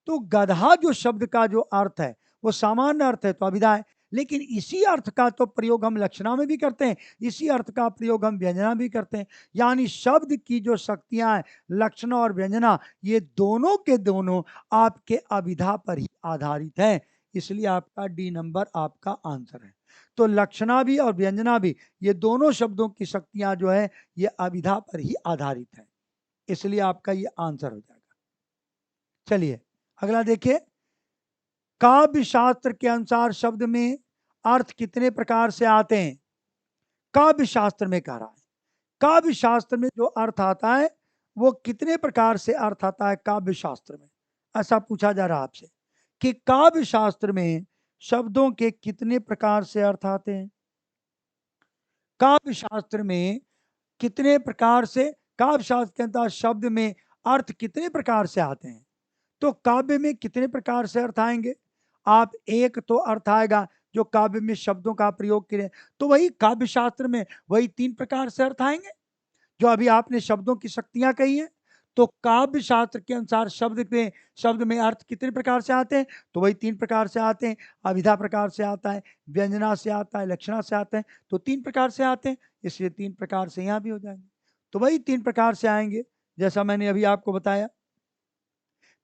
तो गधा जो शब्द का जो अर्थ है वो सामान्य अर्थ है तो अभिधा है, लेकिन इसी अर्थ का तो प्रयोग हम लक्षणा में भी करते हैं, इसी अर्थ का प्रयोग हम व्यंजना भी करते हैं। यानी शब्द की जो शक्तियां हैं लक्षणा और व्यंजना ये दोनों के दोनों आपके अभिधा पर ही आधारित हैं। इसलिए आपका डी नंबर आपका आंसर है। तो लक्षणा भी और व्यंजना भी ये दोनों शब्दों की शक्तियां जो है ये अभिधा पर ही आधारित है, इसलिए आपका ये आंसर हो जाएगा। चलिए अगला देखिए, काव्य शास्त्र के अनुसार शब्द में अर्थ कितने प्रकार से आते हैं? काव्य शास्त्र में कह रहा है काव्य शास्त्र में जो अर्थ आता है वो कितने प्रकार से अर्थ आता है काव्य शास्त्र में? ऐसा पूछा जा रहा है आपसे कि काव्य शास्त्र में शब्दों के कितने प्रकार से अर्थ आते हैं? काव्य शास्त्र में कितने प्रकार से, काव्य शास्त्र के अंतर्गत शब्द में अर्थ कितने प्रकार से आते हैं? तो काव्य में कितने प्रकार से अर्थ आएंगे? आप एक तो अर्थ आएगा जो काव्य में शब्दों का प्रयोग करें, तो वही काव्य शास्त्र में वही 3 प्रकार से अर्थ आएंगे जो अभी आपने शब्दों की शक्तियां कही हैं। तो काव्य शास्त्र के अनुसार शब्द में अर्थ कितने प्रकार से आते हैं? तो वही 3 प्रकार से आते हैं। अभिधा प्रकार से आता है, व्यंजना से आता है, लक्षणा से आते हैं, तो 3 प्रकार से आते हैं, इसलिए 3 प्रकार से यहाँ भी हो जाएंगे। तो वही 3 प्रकार से आएंगे जैसा मैंने अभी आपको बताया।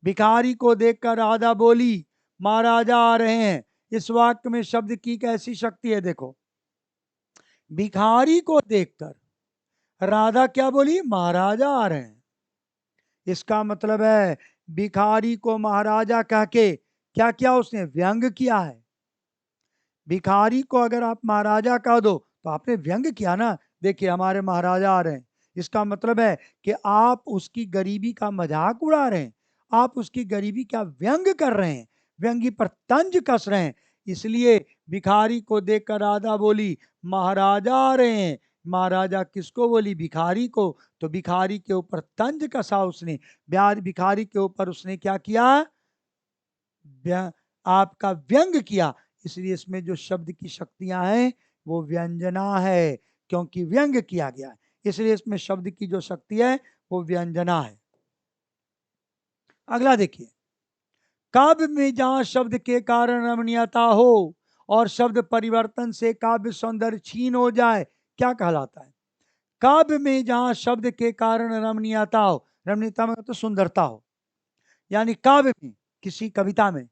भिखारी को देखकर राधा बोली महाराजा आ रहे हैं। इस वाक्य में शब्द की कैसी शक्ति है? देखो, भिखारी को देखकर राधा क्या बोली? महाराजा आ रहे हैं। इसका मतलब है भिखारी को महाराजा कह के क्या किया उसने? व्यंग किया है। भिखारी को अगर आप महाराजा कह दो तो आपने व्यंग किया ना। देखिए हमारे महाराजा आ रहे हैं, इसका मतलब है कि आप उसकी गरीबी का मजाक उड़ा रहे हैं, आप उसकी गरीबी का व्यंग कर रहे हैं, व्यंगी पर तंज कस रहे हैं। इसलिए भिखारी को देखकर राधा बोली महाराजा आ रहे हैं। महाराजा किसको बोली? भिखारी को। तो भिखारी के ऊपर तंज कसा उसने, भिखारी के ऊपर उसने क्या किया? आपका व्यंग किया। इसलिए इसमें जो शब्द की शक्तियां हैं वो व्यंजना है, क्योंकि व्यंग किया गया है, इसलिए इसमें शब्द की जो शक्ति है वो व्यंजना है। अगला देखिए, काव्य में जहां शब्द के कारण रमणीयता हो और शब्द परिवर्तन से काव्य सौंदर्य क्षीण हो जाए, क्या कहलाता है? काव्य में जहां शब्द के कारण रमणीयता हो, रमणीयता में तो सुंदरता हो, यानी काव्य में, किसी कविता में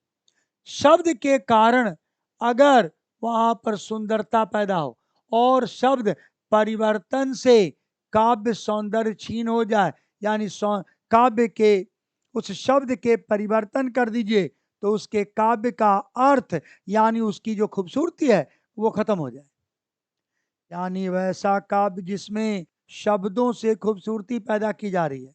शब्द के कारण अगर वहां पर सुंदरता पैदा हो और शब्द परिवर्तन से काव्य सौंदर्य क्षीण हो जाए, यानी काव्य के उस शब्द के परिवर्तन कर दीजिए, तो उसके काव्य का अर्थ यानी उसकी जो खूबसूरती है वो खत्म हो जाए। यानी वैसा काव्य जिसमें शब्दों से खूबसूरती पैदा की जा रही है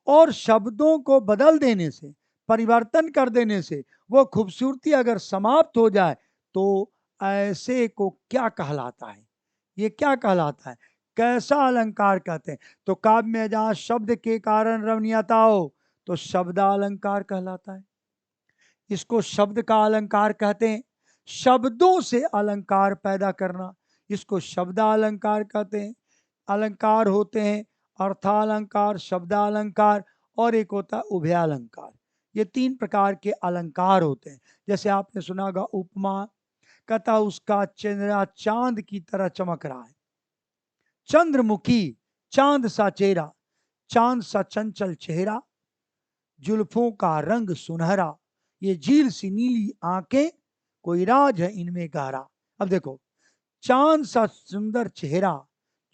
और शब्दों को बदल देने से, परिवर्तन कर देने से वो खूबसूरती अगर समाप्त हो जाए, तो ऐसे को क्या कहलाता है? ये क्या कहलाता है? कैसा अलंकार कहते हैं? तो काव्य में जहां शब्द के कारण रमणीयता हो तो शब्दालंकार कहलाता है। इसको शब्द का अलंकार कहते हैं, शब्दों से अलंकार पैदा करना, इसको शब्दालंकार कहते हैं। अलंकार होते हैं अर्थालंकार, शब्दालंकार और एक होता है उभयालंकार। ये तीन प्रकार के अलंकार होते हैं। जैसे आपने सुना होगा उपमा, कहता उसका चेहरा चांद की तरह चमक रहा है, चंद्रमुखी चांद सा चेहरा, चांद सा चंचल चेहरा, जुल्फों का रंग सुनहरा, ये झील सी नीली आंखें, कोई राज है इनमें गहरा। अब देखो, चांद सा सुंदर चेहरा,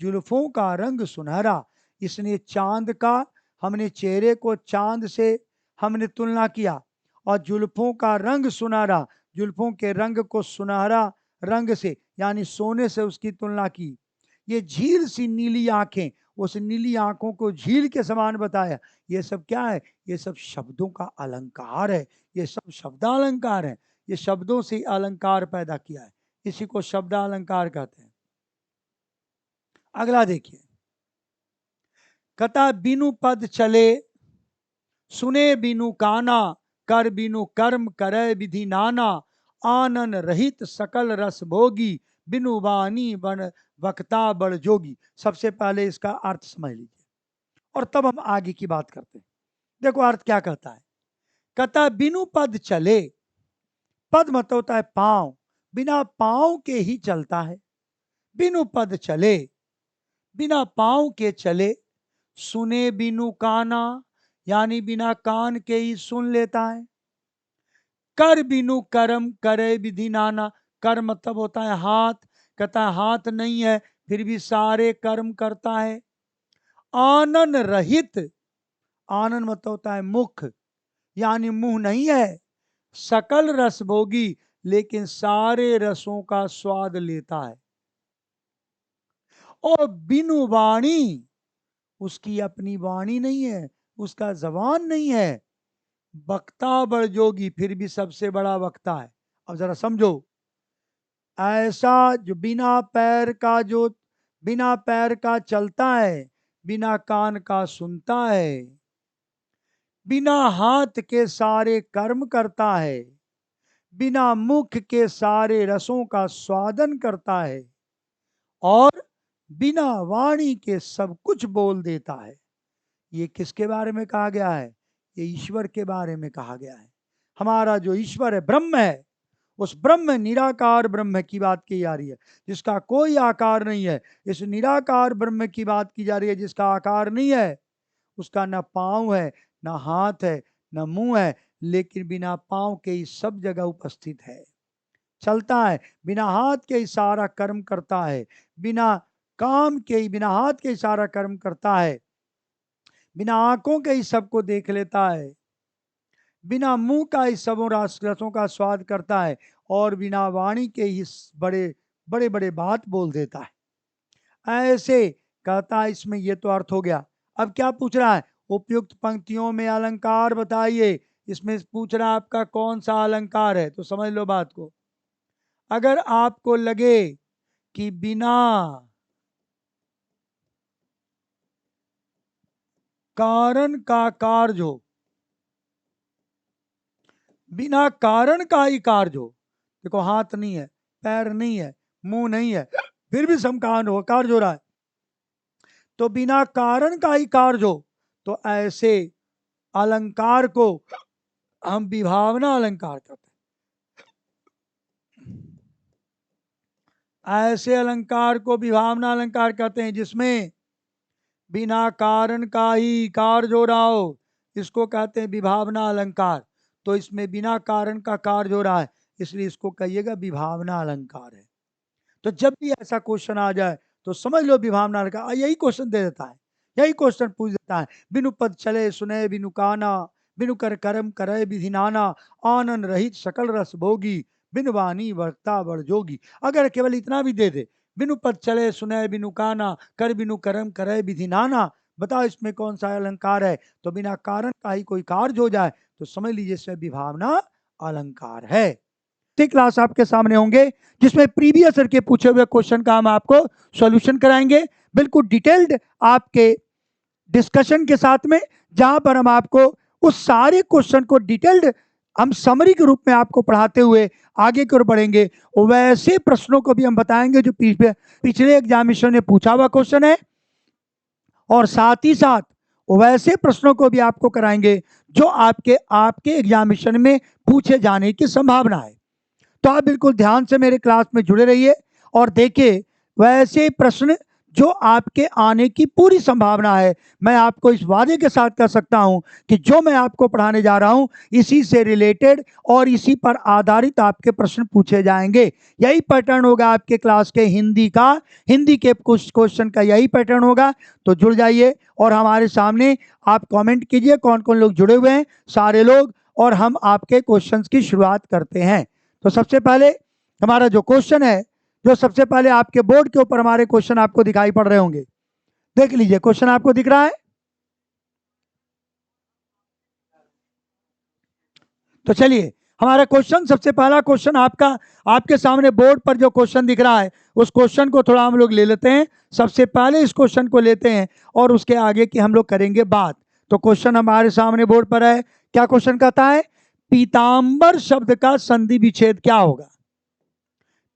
जुल्फों का रंग सुनहरा, इसने चांद का, हमने चेहरे को चांद से हमने तुलना किया, और जुल्फों का रंग सुनहरा, जुल्फों के रंग को सुनहरा रंग से यानी सोने से उसकी तुलना की। ये झील सी नीली आंखें, उस नीली आंखों को झील के समान बताया। ये सब क्या है? ये सब शब्दों का अलंकार है, ये सब शब्दालंकार है, ये शब्दों से अलंकार पैदा किया है, इसी को शब्दालंकार कहते हैं। अगला देखिए, कथा बिनु पद चले, सुने बिनु काना, कर बिनु कर्म करे विधि नाना, आनन रहित सकल रस भोगी, बिनु वाणी बन वक्ता बड़ जोगी। सबसे पहले इसका अर्थ समझ लीजिए और तब हम आगे की बात करते हैं। देखो अर्थ क्या कहता है, कहता बिनु पद चले, पद मतलब होता है पांव, बिना पांव के ही चलता है, बिनु पद चले, बिना पांव के चले, सुने बिनु काना, यानी बिना कान के ही सुन लेता है, कर बिनु कर्म करे विधि नाना, कर मतलब होता है हाथ, कहता है हाथ नहीं है फिर भी सारे कर्म करता है, आनन रहित, आनन मतलब होता है मुख, यानी मुंह नहीं है, सकल रस भोगी, लेकिन सारे रसों का स्वाद लेता है, और बिनु वाणी, उसकी अपनी वाणी नहीं है, उसका जबान नहीं है, वक्ता बड़ जोगी, फिर भी सबसे बड़ा वक्ता है। अब जरा समझो, ऐसा जो बिना पैर का, जो बिना पैर का चलता है, बिना कान का सुनता है, बिना हाथ के सारे कर्म करता है, बिना मुख के सारे रसों का स्वादन करता है, और बिना वाणी के सब कुछ बोल देता है। ये किसके बारे में कहा गया है? ये ईश्वर के बारे में कहा गया है। हमारा जो ईश्वर है, ब्रह्म है, उस ब्रह्म निराकार ब्रह्म की बात की जा रही है, जिसका कोई आकार नहीं है। इस निराकार ब्रह्म की बात की जा रही है जिसका आकार नहीं है, उसका न पांव है, न हाथ है, न मुंह है, लेकिन बिना पांव के ही सब जगह उपस्थित है, चलता है, बिना हाथ के ही सारा कर्म करता है, बिना काम के ही, बिना हाथ के ही सारा कर्म करता है, बिना आंखों के ही सबको देख लेता है, बिना मुंह का ही सबों रसों का स्वाद करता है, और बिना वाणी के ही बड़े बड़े बड़े बात बोल देता है। ऐसे कहता है इसमें ये तो अर्थ हो गया। अब क्या पूछ रहा है, उपयुक्त पंक्तियों में अलंकार बताइए। इसमें पूछ रहा है आपका कौन सा अलंकार है, तो समझ लो बात को। अगर आपको लगे कि बिना कारण का कार्य हो, बिना कारण का ही कार्य हो, देखो हाथ नहीं है, पैर नहीं है, मुंह नहीं है, फिर भी समकान हो, कार्य हो रहा है, तो बिना कारण का ही कार्य हो, तो ऐसे अलंकार को हम विभावना अलंकार कहते हैं। ऐसे अलंकार को विभावना अलंकार कहते हैं जिसमें बिना कारण का ही कार्य हो रहा हो, इसको कहते हैं विभावना अलंकार। तो इसमें बिना कारण का कार्य हो रहा है, इसलिए इसको कहिएगा विभावना अलंकार है। तो जब भी ऐसा क्वेश्चन आ जाए तो समझ लो विभावना अलंकार। यही क्वेश्चन दे देता है, यही क्वेश्चन पूछ देता है। बिनु पद चले सुने बिनु काना, बिनु कर कर्म करे विधि नाना, आनंद रहित सकल रस भोगी, बिनु वाणी वर्ता बड़ जोगी। अगर केवल इतना भी दे दे, बिनु पद चले सुने बिनु काना, कर बिनु कर्म करे विधि नाना, बताओ इसमें कौन सा अलंकार है, तो बिना कारण का ही कोई कार्य हो जाए तो समझ लीजिए इसमें विभावना अलंकार है। क्लास आपके सामने होंगे जिसमें प्रीवियस ईयर के पूछे हुए क्वेश्चन का हम आपको सॉल्यूशन कराएंगे, बिल्कुल डिटेल्ड आपके डिस्कशन के साथ में, जहां पर हम आपको उस सारे क्वेश्चन को डिटेल्ड हम समरी के रूप में आपको पढ़ाते हुए आगे की ओर बढ़ेंगे। वैसे प्रश्नों को भी हम बताएंगे जो पिछले एग्जामिनेशन ने पूछा हुआ क्वेश्चन है, और साथ ही साथ वैसे प्रश्नों को भी आपको कराएंगे जो आपके एग्जामिनेशन में पूछे जाने की संभावना है। तो आप बिल्कुल ध्यान से मेरे क्लास में जुड़े रहिए और देखिए वैसे प्रश्न जो आपके आने की पूरी संभावना है। मैं आपको इस वादे के साथ कह सकता हूं कि जो मैं आपको पढ़ाने जा रहा हूं इसी से रिलेटेड और इसी पर आधारित आपके प्रश्न पूछे जाएंगे। यही पैटर्न होगा आपके क्लास के हिंदी का, हिंदी के कुछ क्वेश्चन का यही पैटर्न होगा। तो जुड़ जाइए और हमारे सामने आप कमेंट कीजिए कौन कौन लोग जुड़े हुए हैं, सारे लोग, और हम आपके क्वेश्चंस की शुरुआत करते हैं। तो सबसे पहले हमारा जो क्वेश्चन है, जो सबसे पहले आपके बोर्ड के ऊपर हमारे क्वेश्चन आपको दिखाई पड़ रहे होंगे, देख लीजिए क्वेश्चन आपको दिख रहा है। तो चलिए हमारा क्वेश्चन, सबसे पहला क्वेश्चन आपके सामने बोर्ड पर जो क्वेश्चन दिख रहा है उस क्वेश्चन को थोड़ा हम लोग ले लेते हैं। सबसे पहले इस क्वेश्चन को लेते हैं और उसके आगे की हम लोग करेंगे बात। तो क्वेश्चन हमारे सामने बोर्ड पर है। क्या क्वेश्चन कहता है, पीतांबर शब्द का संधि विच्छेद क्या होगा?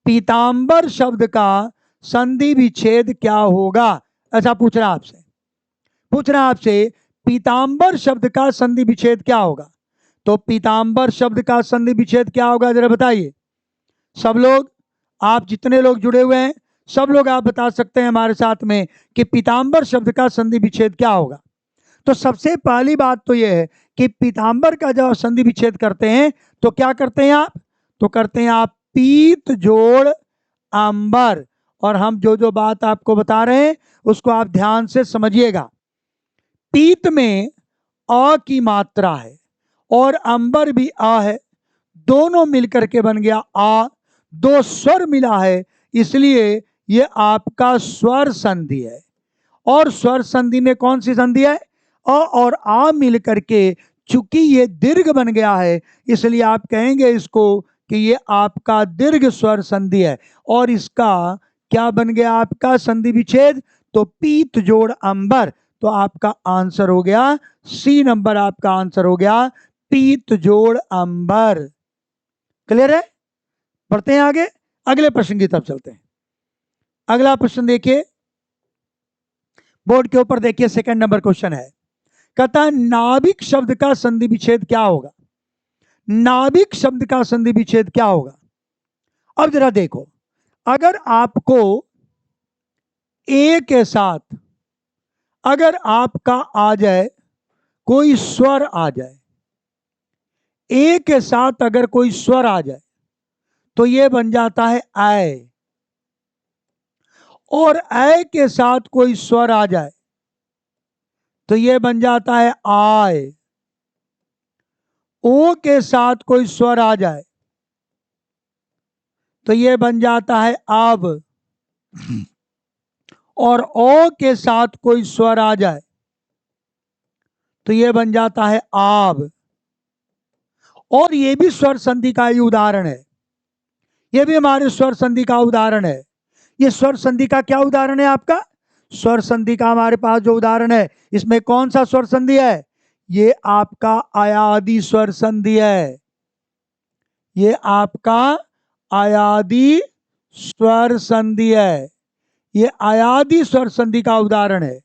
पीतांबर शब्द का संधि विच्छेद क्या होगा, ऐसा पूछ रहा आपसे पीतांबर शब्द का संधि विच्छेद क्या होगा? तो पीतांबर शब्द का संधि विच्छेद क्या होगा, जरा बताइए सब लोग। आप जितने लोग जुड़े हुए हैं सब लोग आप बता सकते हैं हमारे साथ में कि पीतांबर शब्द का संधि विच्छेद क्या होगा। तो सबसे पहली बात तो यह है कि पीतांबर का जब संधि विच्छेद करते हैं तो क्या करते हैं आप, तो करते हैं आप पीत जोड़ अंबर। और हम जो जो बात आपको बता रहे हैं उसको आप ध्यान से समझिएगा। पीत में अ की मात्रा है और अंबर भी आ है, दोनों मिलकर के बन गया आ, दो स्वर मिला है, इसलिए ये आपका स्वर संधि है। और स्वर संधि में कौन सी संधि है, अ और आ मिलकर के, चूंकि ये दीर्घ बन गया है इसलिए आप कहेंगे इसको कि ये आपका दीर्घ स्वर संधि है। और इसका क्या बन गया आपका संधि विच्छेद, तो पीत जोड़ अंबर। तो आपका आंसर हो गया सी नंबर, आपका आंसर हो गया पीत जोड़ अंबर। क्लियर है? बढ़ते हैं आगे, अगले प्रश्न की तरफ चलते हैं। अगला प्रश्न देखिए बोर्ड के ऊपर, देखिए सेकंड नंबर क्वेश्चन है। कहता है नाभिक शब्द का संधि विच्छेद क्या होगा? नाभिक शब्द का संधि विच्छेद क्या होगा? अब जरा देखो, अगर आपको ए के साथ अगर आपका आ जाए कोई स्वर आ जाए, ए के साथ अगर कोई स्वर आ जाए तो यह बन जाता है ऐ, और ऐ के साथ कोई स्वर आ जाए तो यह बन जाता है आय। ओ के साथ कोई स्वर आ जाए तो यह बन जाता है अब। और ओ के साथ कोई स्वर आ जाए तो ये बन जाता है आब। और ये भी स्वर संधि का ही उदाहरण है, ये भी हमारे स्वर संधि का उदाहरण है। ये स्वर संधि का क्या उदाहरण है आपका? स्वर संधि का हमारे पास जो उदाहरण है, इसमें कौन सा स्वर संधि है? ये आपका अयादि स्वर संधि है। ये आपका अयादि स्वर संधि है। ये अयादि स्वर संधि का उदाहरण है।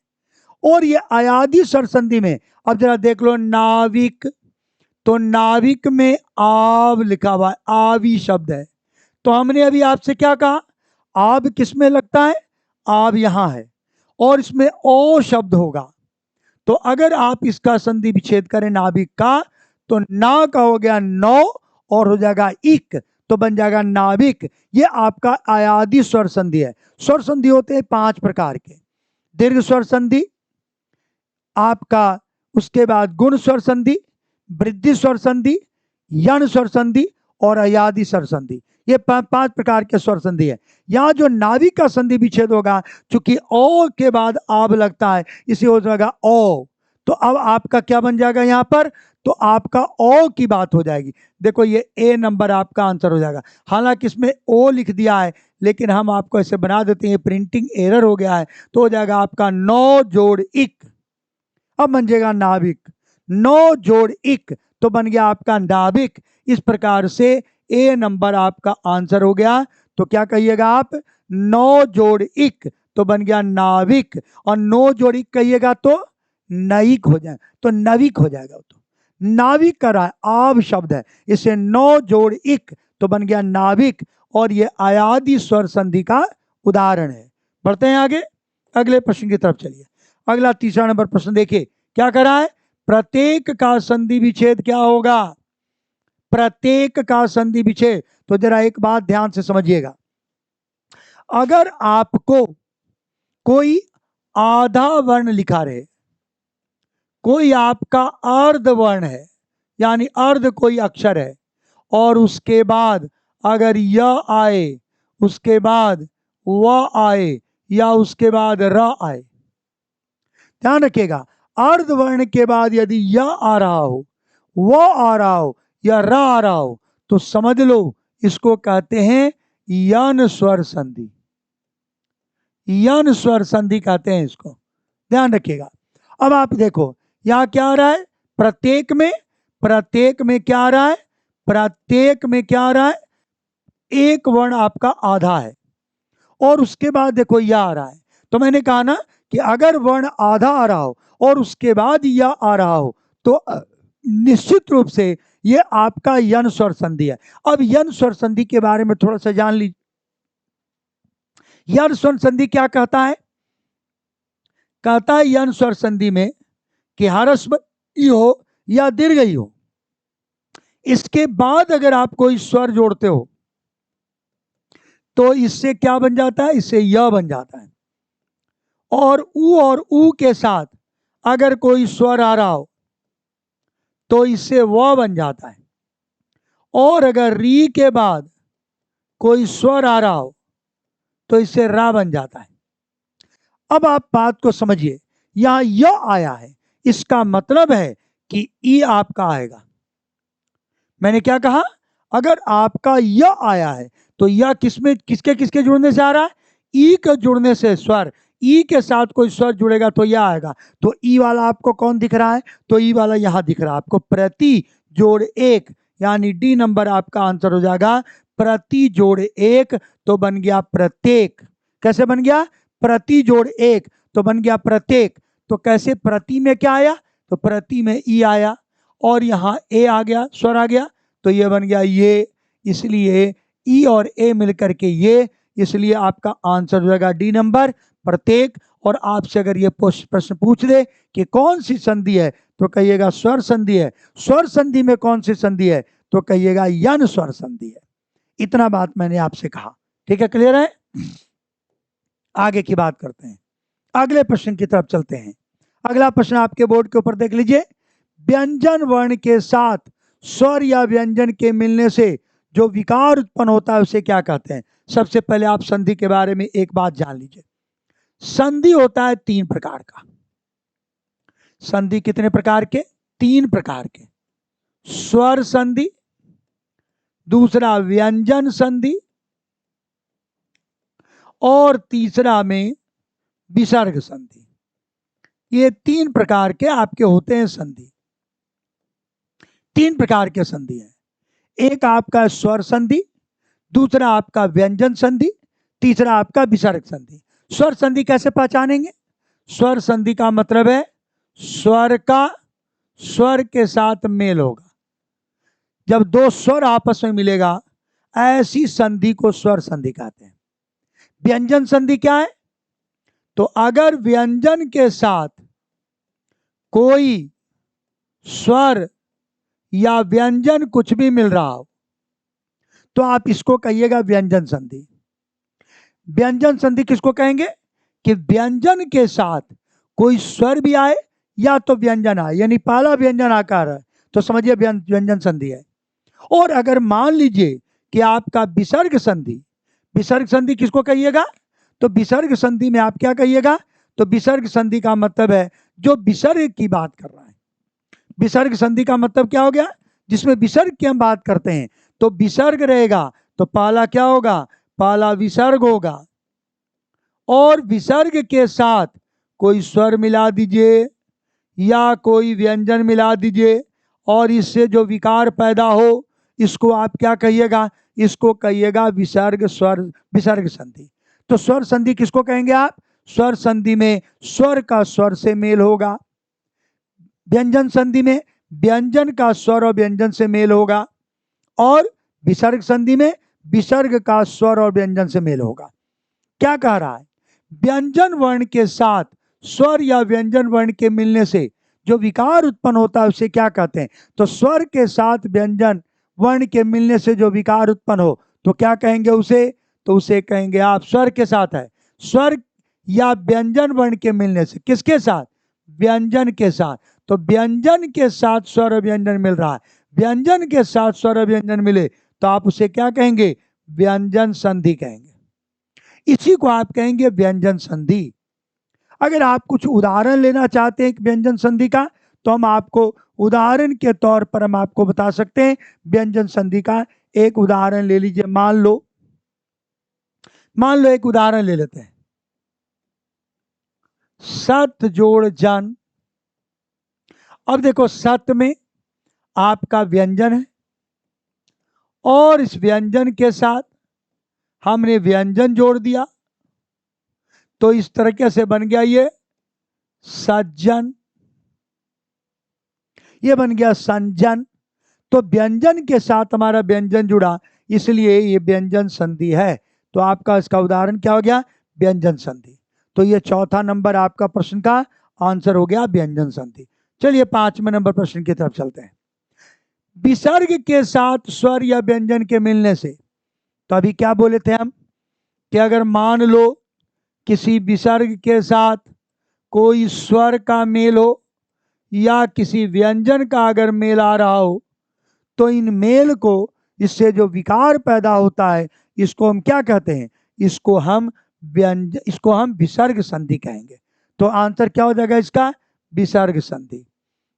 और ये अयादि स्वर संधि में अब जरा देख लो, नाविक, तो नाविक में आव लिखा हुआ है, आवी शब्द है। तो हमने अभी आपसे क्या कहा? आब किस में लगता है? आब यहां है और इसमें ओ शब्द होगा। तो अगर आप इसका संधि विच्छेद करें नाविक का, तो ना का हो गया नौ और हो जाएगा इक, तो बन जाएगा नाविक। ये आपका अयादि स्वर संधि है। स्वर संधि होते हैं 5 प्रकार के। दीर्घ स्वर संधि आपका, उसके बाद गुण स्वर संधि, वृद्धि स्वर संधि, यण स्वर संधि और अयादि स्वर संधि। ये 5 प्रकार के स्वर संधि है। यहाँ जो नाविक का संधि विच्छेद होगा, चूंकि ओ के बाद आब लगता है, इसे हो जाएगा ओ। तो अब आपका क्या बन जाएगा यहाँ पर? तो आपका ओ की बात हो जाएगी। देखो ये ए नंबर आपका आंसर हो जाएगा। हालांकि इसमें ओ लिख दिया है, लेकिन हम आपको ऐसे बना देते हैं, प्रिंटिंग एरर हो गया है, तो हो जाएगा आपका 9 जोड़ इक। अब बन जाएगा नाविक, 9 जोड़ इक तो बन गया आपका नाविक। इस प्रकार से ए नंबर आपका आंसर हो गया। तो क्या कहिएगा आप? 9 जोड़ इक तो बन गया नाविक, और 9 जोड़ इक कहिएगा तो नईक हो जाए, तो नविक हो जाएगा। तो नाविक कर रहा है, आव शब्द है, इसे 9 जोड़ इक तो बन गया नाविक। और ये अयादि स्वर संधि का उदाहरण है। बढ़ते हैं आगे, अगले प्रश्न की तरफ चलिए। अगला 3रा नंबर प्रश्न देखिए क्या करा है? प्रत्येक का संधि विच्छेद क्या होगा? प्रत्येक का संधि विच्छेद। तो जरा एक बात ध्यान से समझिएगा, अगर आपको कोई आधा वर्ण लिखा रहे, कोई आपका अर्ध वर्ण है, यानी अर्ध कोई अक्षर है, और उसके बाद अगर य आए, उसके बाद व आए, या उसके बाद र आए, ध्यान रखिएगा, अर्ध वर्ण के बाद यदि य आ रहा हो, व आ रहा हो, या र आ रहा हो, तो समझ लो इसको कहते हैं यन स्वर संधि। यन स्वर संधि कहते हैं इसको, ध्यान रखिएगा। अब आप देखो यहां क्या आ रहा है? प्रत्येक में, प्रत्येक में क्या आ रहा है? प्रत्येक में क्या आ रहा है? एक वर्ण आपका आधा है, और उसके बाद देखो यह आ रहा है। तो मैंने कहा ना कि अगर वर्ण आधा आ रहा हो और उसके बाद यह आ रहा हो, तो निश्चित रूप से यह आपका यन स्वर संधि है। अब यन स्वर संधि के बारे में थोड़ा सा जान लीजिए। यन स्वर संधि क्या कहता है? कहता है यन स्वर संधि में कि ह्रस्व ई हो या दीर्घ ई हो, इसके बाद अगर आप कोई स्वर जोड़ते हो तो इससे क्या बन जाता है? इससे य बन जाता है। और ऊ के साथ अगर कोई स्वर आ रहा हो तो इससे व बन जाता है। और अगर री के बाद कोई स्वर आ रहा हो तो इससे रा बन जाता है। अब आप बात को समझिए, यहां य आया है, इसका मतलब है कि ई आपका आएगा। मैंने क्या कहा? अगर आपका य आया है तो यह किसमें, किसके किसके जुड़ने से आ रहा है? ई के जुड़ने से स्वर, ई के साथ कोई स्वर जुड़ेगा तो यह आएगा। तो ई वाला आपको कौन दिख रहा है? तो ई वाला यहां दिख रहा है आपको, प्रति जोड़ एक, यानी डी नंबर आपका आंसर हो जाएगा प्रति जोड़ एक, तो बन गया प्रत्येक। कैसे बन गया? प्रति जोड़ एक तो बन गया प्रत्येक। तो कैसे? प्रति में क्या आया? तो प्रति में ई आया, और यहां ए आ गया, स्वर आ गया, तो ये बन गया ये, इसलिए ई और ए मिलकर के ये, इसलिए आपका आंसर हो जाएगा डी नंबर प्रत्येक। और आपसे अगर ये प्रश्न पूछ दे कि कौन सी संधि है, तो कहिएगा स्वर संधि है। स्वर संधि में कौन सी संधि है? तो कहिएगा यन स्वर संधि है। इतना बात मैंने आपसे कहा, ठीक है? क्लियर है? आगे की बात करते हैं, अगले प्रश्न की तरफ चलते हैं। अगला प्रश्न आपके बोर्ड के ऊपर देख लीजिए, व्यंजन वर्ण के साथ स्वर या व्यंजन के मिलने से जो विकार उत्पन्न होता है उसे क्या कहते हैं? सबसे पहले आप संधि के बारे में एक बात जान लीजिए। संधि होता है 3 प्रकार का। संधि कितने प्रकार के? 3 प्रकार के। स्वर संधि, दूसरा व्यंजन संधि, और तीसरा में विसर्ग संधि। ये 3 प्रकार के आपके होते हैं संधि। 3 प्रकार के संधि हैं। एक आपका स्वर संधि, दूसरा आपका व्यंजन संधि, तीसरा आपका विसर्ग संधि। स्वर संधि कैसे पहचानेंगे? स्वर संधि का मतलब है स्वर का स्वर के साथ मेल होगा। जब 2 स्वर आपस में मिलेगा, ऐसी संधि को स्वर संधि कहते हैं। व्यंजन संधि क्या है? तो अगर व्यंजन के साथ कोई स्वर या व्यंजन कुछ भी मिल रहा हो तो आप इसको कहिएगा व्यंजन संधि। व्यंजन संधि किसको कहेंगे? कि व्यंजन के साथ कोई स्वर भी आए या तो व्यंजन आए, यानी पहला व्यंजन आकार है तो समझिए व्यंजन संधि है। और अगर मान लीजिए कि आपका विसर्ग संधि, विसर्ग संधि किसको कहिएगा? तो विसर्ग संधि में आप क्या कहिएगा? तो विसर्ग संधि का मतलब है जो विसर्ग की बात कर रहा है। विसर्ग संधि का मतलब क्या हो गया? जिसमें विसर्ग की हम बात करते हैं तो विसर्ग रहेगा तो पहला क्या होगा? पहला विसर्ग होगा। और विसर्ग के साथ कोई स्वर मिला दीजिए या कोई व्यंजन मिला दीजिए और इससे जो विकार पैदा हो, इसको आप क्या कहिएगा? इसको कहिएगा विसर्ग स्वर विसर्ग संधि। तो स्वर संधि किसको कहेंगे आप? स्वर संधि में स्वर का स्वर से मेल होगा। व्यंजन संधि में व्यंजन का स्वर और व्यंजन से मेल होगा। और विसर्ग संधि में विसर्ग का स्वर और व्यंजन से मेल होगा। क्या कह रहा है? व्यंजन वर्ण के साथ स्वर या व्यंजन वर्ण के मिलने से जो विकार उत्पन्न होता है उसे क्या कहते हैं? तो स्वर के साथ व्यंजन वर्ण के मिलने से जो विकार उत्पन्न हो तो क्या कहेंगे उसे? तो उसे कहेंगे आप स्वर के साथ है। स्वर या व्यंजन वर्ण के मिलने से, किसके साथ? व्यंजन के साथ। तो व्यंजन के साथ स्वर व्यंजन मिल रहा है, व्यंजन के साथ स्वर व्यंजन मिले तो आप उसे क्या कहेंगे? व्यंजन संधि कहेंगे। इसी को आप कहेंगे व्यंजन संधि। अगर आप कुछ उदाहरण लेना चाहते हैं व्यंजन संधि का तो हम आपको उदाहरण के तौर पर हम आपको बता सकते हैं व्यंजन संधि का। एक उदाहरण ले लीजिए। मान लो एक उदाहरण ले लेते हैं। सत जोड़ जन। अब देखो, सत में आपका व्यंजन है और इस व्यंजन के साथ हमने व्यंजन जोड़ दिया तो इस तरीके से बन गया ये सज्जन, ये बन गया संजन। तो व्यंजन के साथ हमारा व्यंजन जुड़ा, इसलिए ये व्यंजन संधि है। तो आपका इसका उदाहरण क्या हो गया? व्यंजन संधि। तो ये चौथा नंबर आपका प्रश्न का आंसर हो गया व्यंजन संधि। चलिए 5वें नंबर प्रश्न की तरफ चलते हैं। विसर्ग के साथ स्वर या व्यंजन के मिलने से, तो अभी क्या बोले थे हम कि अगर मान लो किसी विसर्ग के साथ कोई स्वर का मेल हो या किसी व्यंजन का अगर मेल आ रहा हो तो इन मेल को, इससे जो विकार पैदा होता है, इसको हम क्या कहते हैं? इसको हम विसर्ग संधि कहेंगे। तो आंसर क्या हो जाएगा इसका? विसर्ग संधि।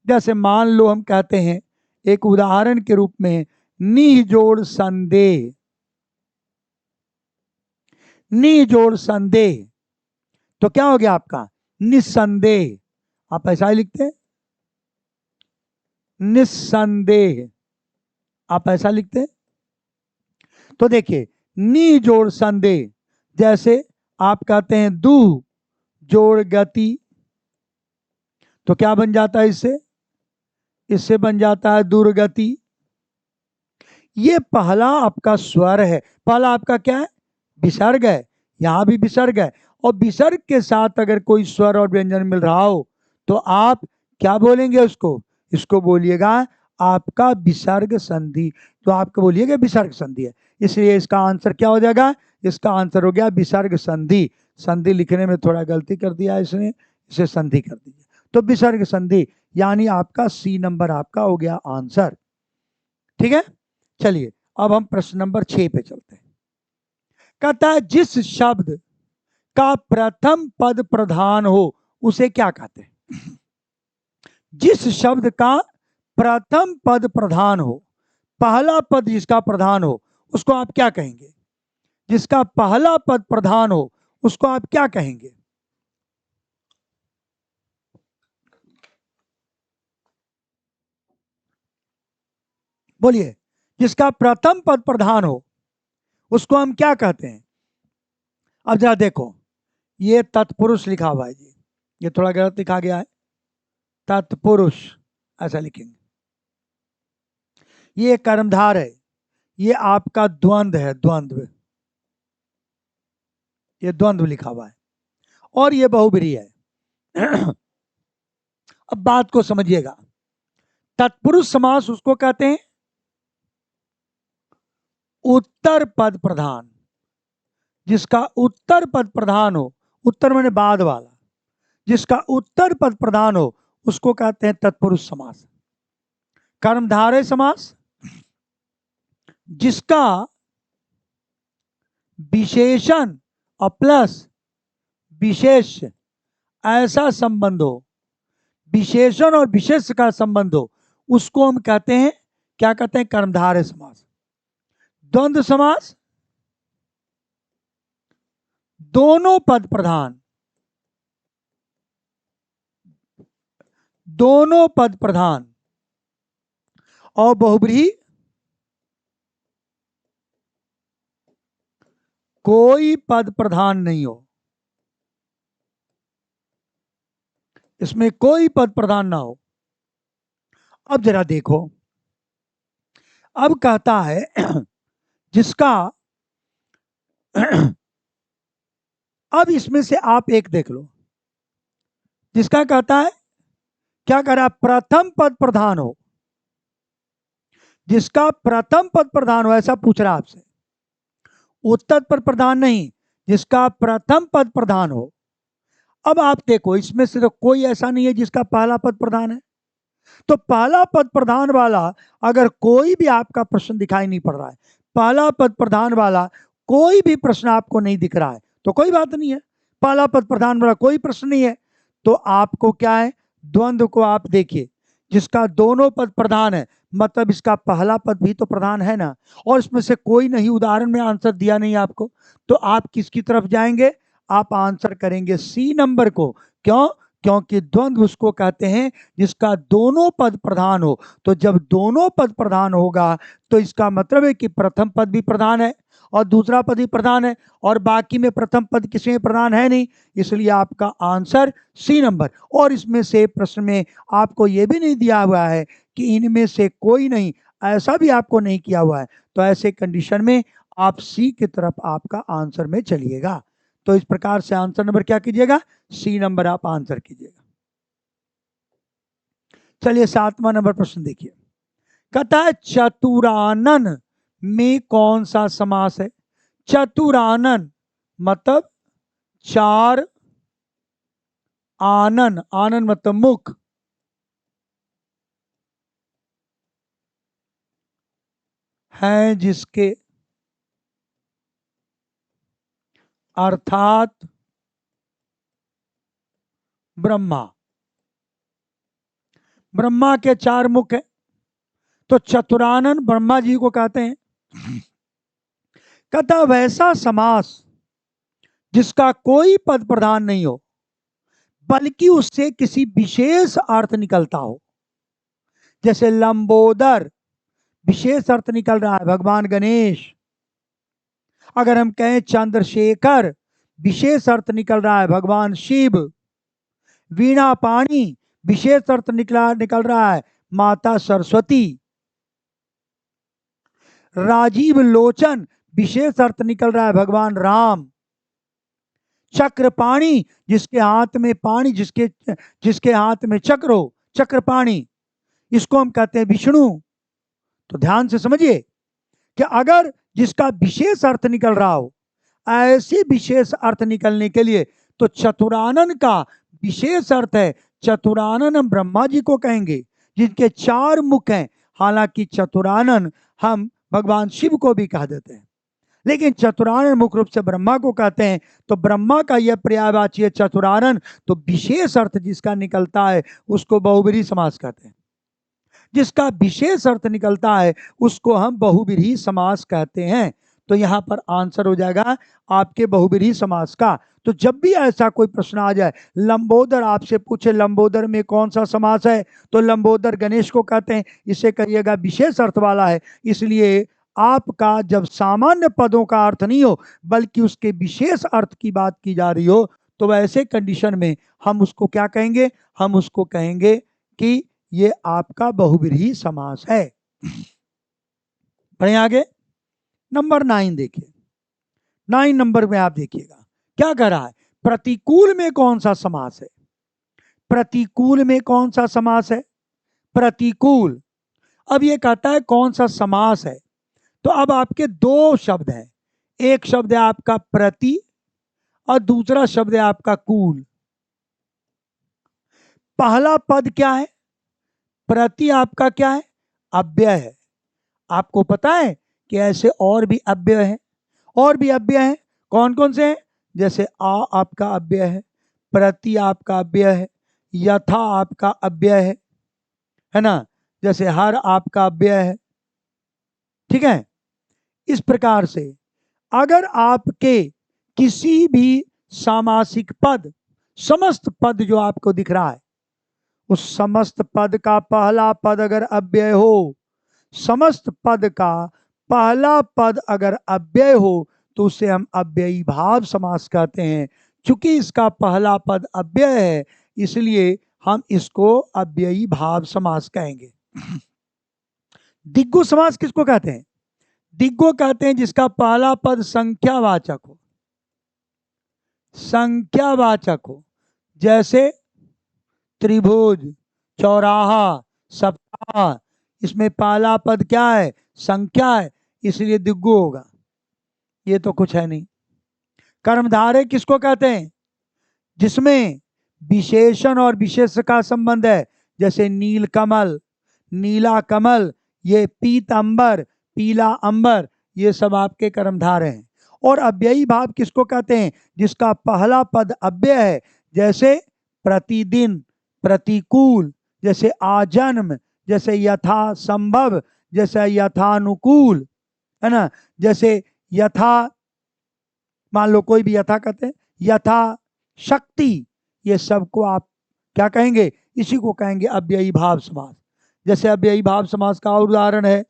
जैसे मान लो हम कहते हैं एक उदाहरण के रूप में नी जोड़ संदेह, नी जोड़ संदेह, तो क्या हो गया आपका? निस्संदेह। आप ऐसा ही लिखते हैं, निस्संदेह, आप ऐसा लिखते हैं। तो देखिए, नी जोड़ संदेह, जैसे आप कहते हैं दू जोड़ गति, तो क्या बन जाता है इससे? इससे बन जाता है दुर्गति। ये पहला आपका स्वर है, पहला आपका क्या है? विसर्ग है। यहां भी विसर्ग है और विसर्ग के साथ अगर कोई स्वर और व्यंजन मिल रहा हो तो आप क्या बोलेंगे उसको? इसको बोलिएगा आपका विसर्ग संधि। तो आपको बोलिएगा विसर्ग संधि है, इसलिए इसका आंसर क्या हो जाएगा? इसका आंसर हो गया विसर्ग संधि। संधि लिखने में थोड़ा गलती कर दिया इसने, इसे संधि कर दीजिए। तो विसर्ग संधि, यानी आपका सी नंबर आपका हो गया आंसर। ठीक है, चलिए अब हम प्रश्न नंबर 6 पे चलते हैं। कहता है जिस शब्द का प्रथम पद प्रधान हो उसे क्या कहते हैं? जिस शब्द का प्रथम पद प्रधान हो, पहला पद जिसका प्रधान हो, उसको आप क्या कहेंगे? जिसका पहला पद प्रधान हो उसको आप क्या कहेंगे? बोलिए। जिसका प्रथम पद प्रधान हो उसको हम क्या कहते हैं? अब जरा देखो, ये तत्पुरुष लिखा हुआ है जी, ये थोड़ा गलत लिखा गया है, तत्पुरुष ऐसा लिखेंगे। ये कर्मधार है, ये आपका द्वंद्व है, द्वंद्व, ये द्वंद्व लिखा हुआ है, और ये बहुब्रीहि है। अब बात को समझिएगा, तत्पुरुष समास उसको कहते हैं उत्तर पद प्रधान, जिसका उत्तर पद प्रधान हो, उत्तर माने बाद वाला, जिसका उत्तर पद प्रधान हो उसको कहते हैं तत्पुरुष समास। कर्मधारय समास, जिसका विशेषण और प्लस विशेष ऐसा संबंध हो, विशेषण और विशेष का संबंध हो, उसको हम कहते हैं, क्या कहते हैं? कर्मधारय समास। द्वंद्व समास, दोनों पद प्रधान, दोनों पद प्रधान, और बहुब्रीहि कोई पद प्रधान नहीं हो, इसमें कोई पद प्रधान ना हो। अब जरा देखो, अब कहता है जिसका अब इसमें से आप एक देख लो, जिसका कहता है, क्या कह रहा है? प्रथम पद प्रधान हो, जिसका प्रथम पद प्रधान हो, ऐसा पूछ रहा है आपसे, उत्तर पद प्रधान नहीं, जिसका प्रथम पद प्रधान हो। अब आप देखो, इसमें से तो कोई ऐसा नहीं है जिसका पहला पद प्रधान है, तो पहला पद प्रधान वाला अगर कोई भी आपका प्रश्न दिखाई नहीं पड़ रहा है, पहला पद प्रधान वाला कोई भी प्रश्न आपको नहीं दिख रहा है, तो कोई बात नहीं है, पहला पद प्रधान वाला कोई प्रश्न नहीं है, तो आपको क्या है? द्वंद्व को आप देखिए, जिसका दोनों पद प्रधान है, मतलब इसका पहला पद भी तो प्रधान है ना, और इसमें से कोई नहीं, उदाहरण में आंसर दिया नहीं आपको, तो आप किसकी तरफ जाएंगे? आप आंसर करेंगे सी नंबर को। क्यों? क्योंकि द्वंद्व उसको कहते हैं जिसका दोनों पद प्रधान हो। तो जब दोनों पद प्रधान होगा तो इसका मतलब है कि प्रथम पद भी प्रधान है और दूसरा पद भी प्रधान है, और बाकी में प्रथम पद किसी में प्रधान है नहीं, इसलिए आपका आंसर सी नंबर। और इसमें से प्रश्न में आपको यह भी नहीं दिया हुआ है कि इनमें से कोई नहीं, ऐसा भी आपको नहीं किया हुआ है, तो ऐसे कंडीशन में आप सी की तरफ आपका आंसर में चलिएगा। तो इस प्रकार से आंसर नंबर क्या कीजिएगा? सी नंबर आप आंसर कीजिएगा। चलिए 7वां नंबर प्रश्न देखिए, कहता है चतुरानन में कौन सा समास है? चतुरानन मतलब चार आनन, आनन मतलब मुख, हैं जिसके, अर्थात ब्रह्मा, ब्रह्मा के चार मुख हैं, तो चतुरानन ब्रह्मा जी को कहते हैं। कहता वैसा समास जिसका कोई पद प्रधान नहीं हो बल्कि उससे किसी विशेष अर्थ निकलता हो, जैसे लंबोदर विशेष अर्थ निकल रहा है भगवान गणेश, अगर हम कहें चंद्रशेखर विशेष अर्थ निकल रहा है भगवान शिव, वीणा पाणी विशेष अर्थ निकल रहा है माता सरस्वती, राजीव लोचन विशेष अर्थ निकल रहा है भगवान राम, चक्रपाणी जिसके हाथ में पानी, जिसके हाथ में चक्र हो, चक्रपाणी, इसको हम कहते हैं विष्णु। तो ध्यान से समझिए कि अगर जिसका विशेष अर्थ निकल रहा हो, ऐसे विशेष अर्थ निकलने के लिए तो चतुरानन का विशेष अर्थ है, चतुरानन हम ब्रह्मा जी को कहेंगे जिनके चार मुख हैं। हालांकि चतुरानन हम भगवान शिव को भी कह देते हैं, लेकिन चतुरानन मुख्य रूप से ब्रह्मा को कहते हैं। तो ब्रह्मा का यह पर्यायवाची है चतुरानन, तो विशेष अर्थ जिसका निकलता है उसको बहुब्रीहि समास कहते हैं। जिसका विशेष अर्थ निकलता है उसको हम बहुब्रीहि समास कहते हैं। तो यहां पर आंसर हो जाएगा आपके बहुब्रीहि समास का। तो जब भी ऐसा कोई प्रश्न आ जाए, लंबोदर आपसे पूछे लंबोदर में कौन सा समास है, तो लंबोदर गणेश को कहते हैं, इसे कहिएगा विशेष अर्थ वाला है। इसलिए आपका जब सामान्य पदों का अर्थ नहीं हो बल्कि उसके विशेष अर्थ की बात की जा रही हो, तो वैसे कंडीशन में हम उसको क्या कहेंगे, हम उसको कहेंगे कि ये आपका बहुब्रीहि समास है। बढ़े आगे, नंबर 9 देखिए। 9 नंबर में आप देखिएगा क्या कह रहा है, प्रतिकूल में कौन सा समास है। प्रतिकूल में कौन सा समास है, प्रतिकूल। अब ये कहता है कौन सा समास है, तो अब आपके दो शब्द हैं, एक शब्द है आपका प्रति और दूसरा शब्द है आपका कूल। पहला पद क्या है, प्रति आपका क्या है, अव्यय है। आपको पता है कि ऐसे और भी अव्यय हैं, और भी अव्यय हैं, कौन कौन से हैं, जैसे आ आपका अव्यय है, प्रति आपका अव्यय है, यथा आपका अव्यय है ना, जैसे हर आपका अव्यय है। ठीक है, इस प्रकार से अगर आपके किसी भी सामासिक पद, समस्त पद जो आपको दिख रहा है, उस समस्त पद का पहला पद अगर अव्यय हो, समस्त पद का पहला पद अगर अव्यय हो तो उसे हम अव्ययी भाव समास कहते हैं। चूंकि इसका पहला पद अव्यय है इसलिए हम इसको अव्ययी भाव समास कहेंगे। दिग्गु समास किसको कहते हैं, दिग्गु कहते हैं जिसका पहला पद संख्यावाचक हो, संख्यावाचक हो, जैसे त्रिभुज, चौराहा, सप्ताह, इसमें पहला पद क्या है, संख्या है, इसलिए दिग्गु होगा। ये तो कुछ है नहीं। कर्मधारय किसको कहते हैं, जिसमें विशेषण और विशेष का संबंध है, जैसे नील कमल, नीला कमल, ये पीतांबर, पीला अंबर, ये सब आपके कर्मधारय हैं। और अव्ययी भाव किसको कहते हैं, जिसका पहला पद अव्यय है, जैसे प्रतिदिन, प्रतिकूल, जैसे आजन्म, जैसे यथा संभव, जैसे यथानुकूल, है ना, जैसे यथा, मान लो कोई भी यथा कहते हैं, यथा शक्ति, ये सबको आप क्या कहेंगे, इसी को कहेंगे अव्ययी भाव समास। जैसे अव्ययी भाव समास का और उदाहरण है,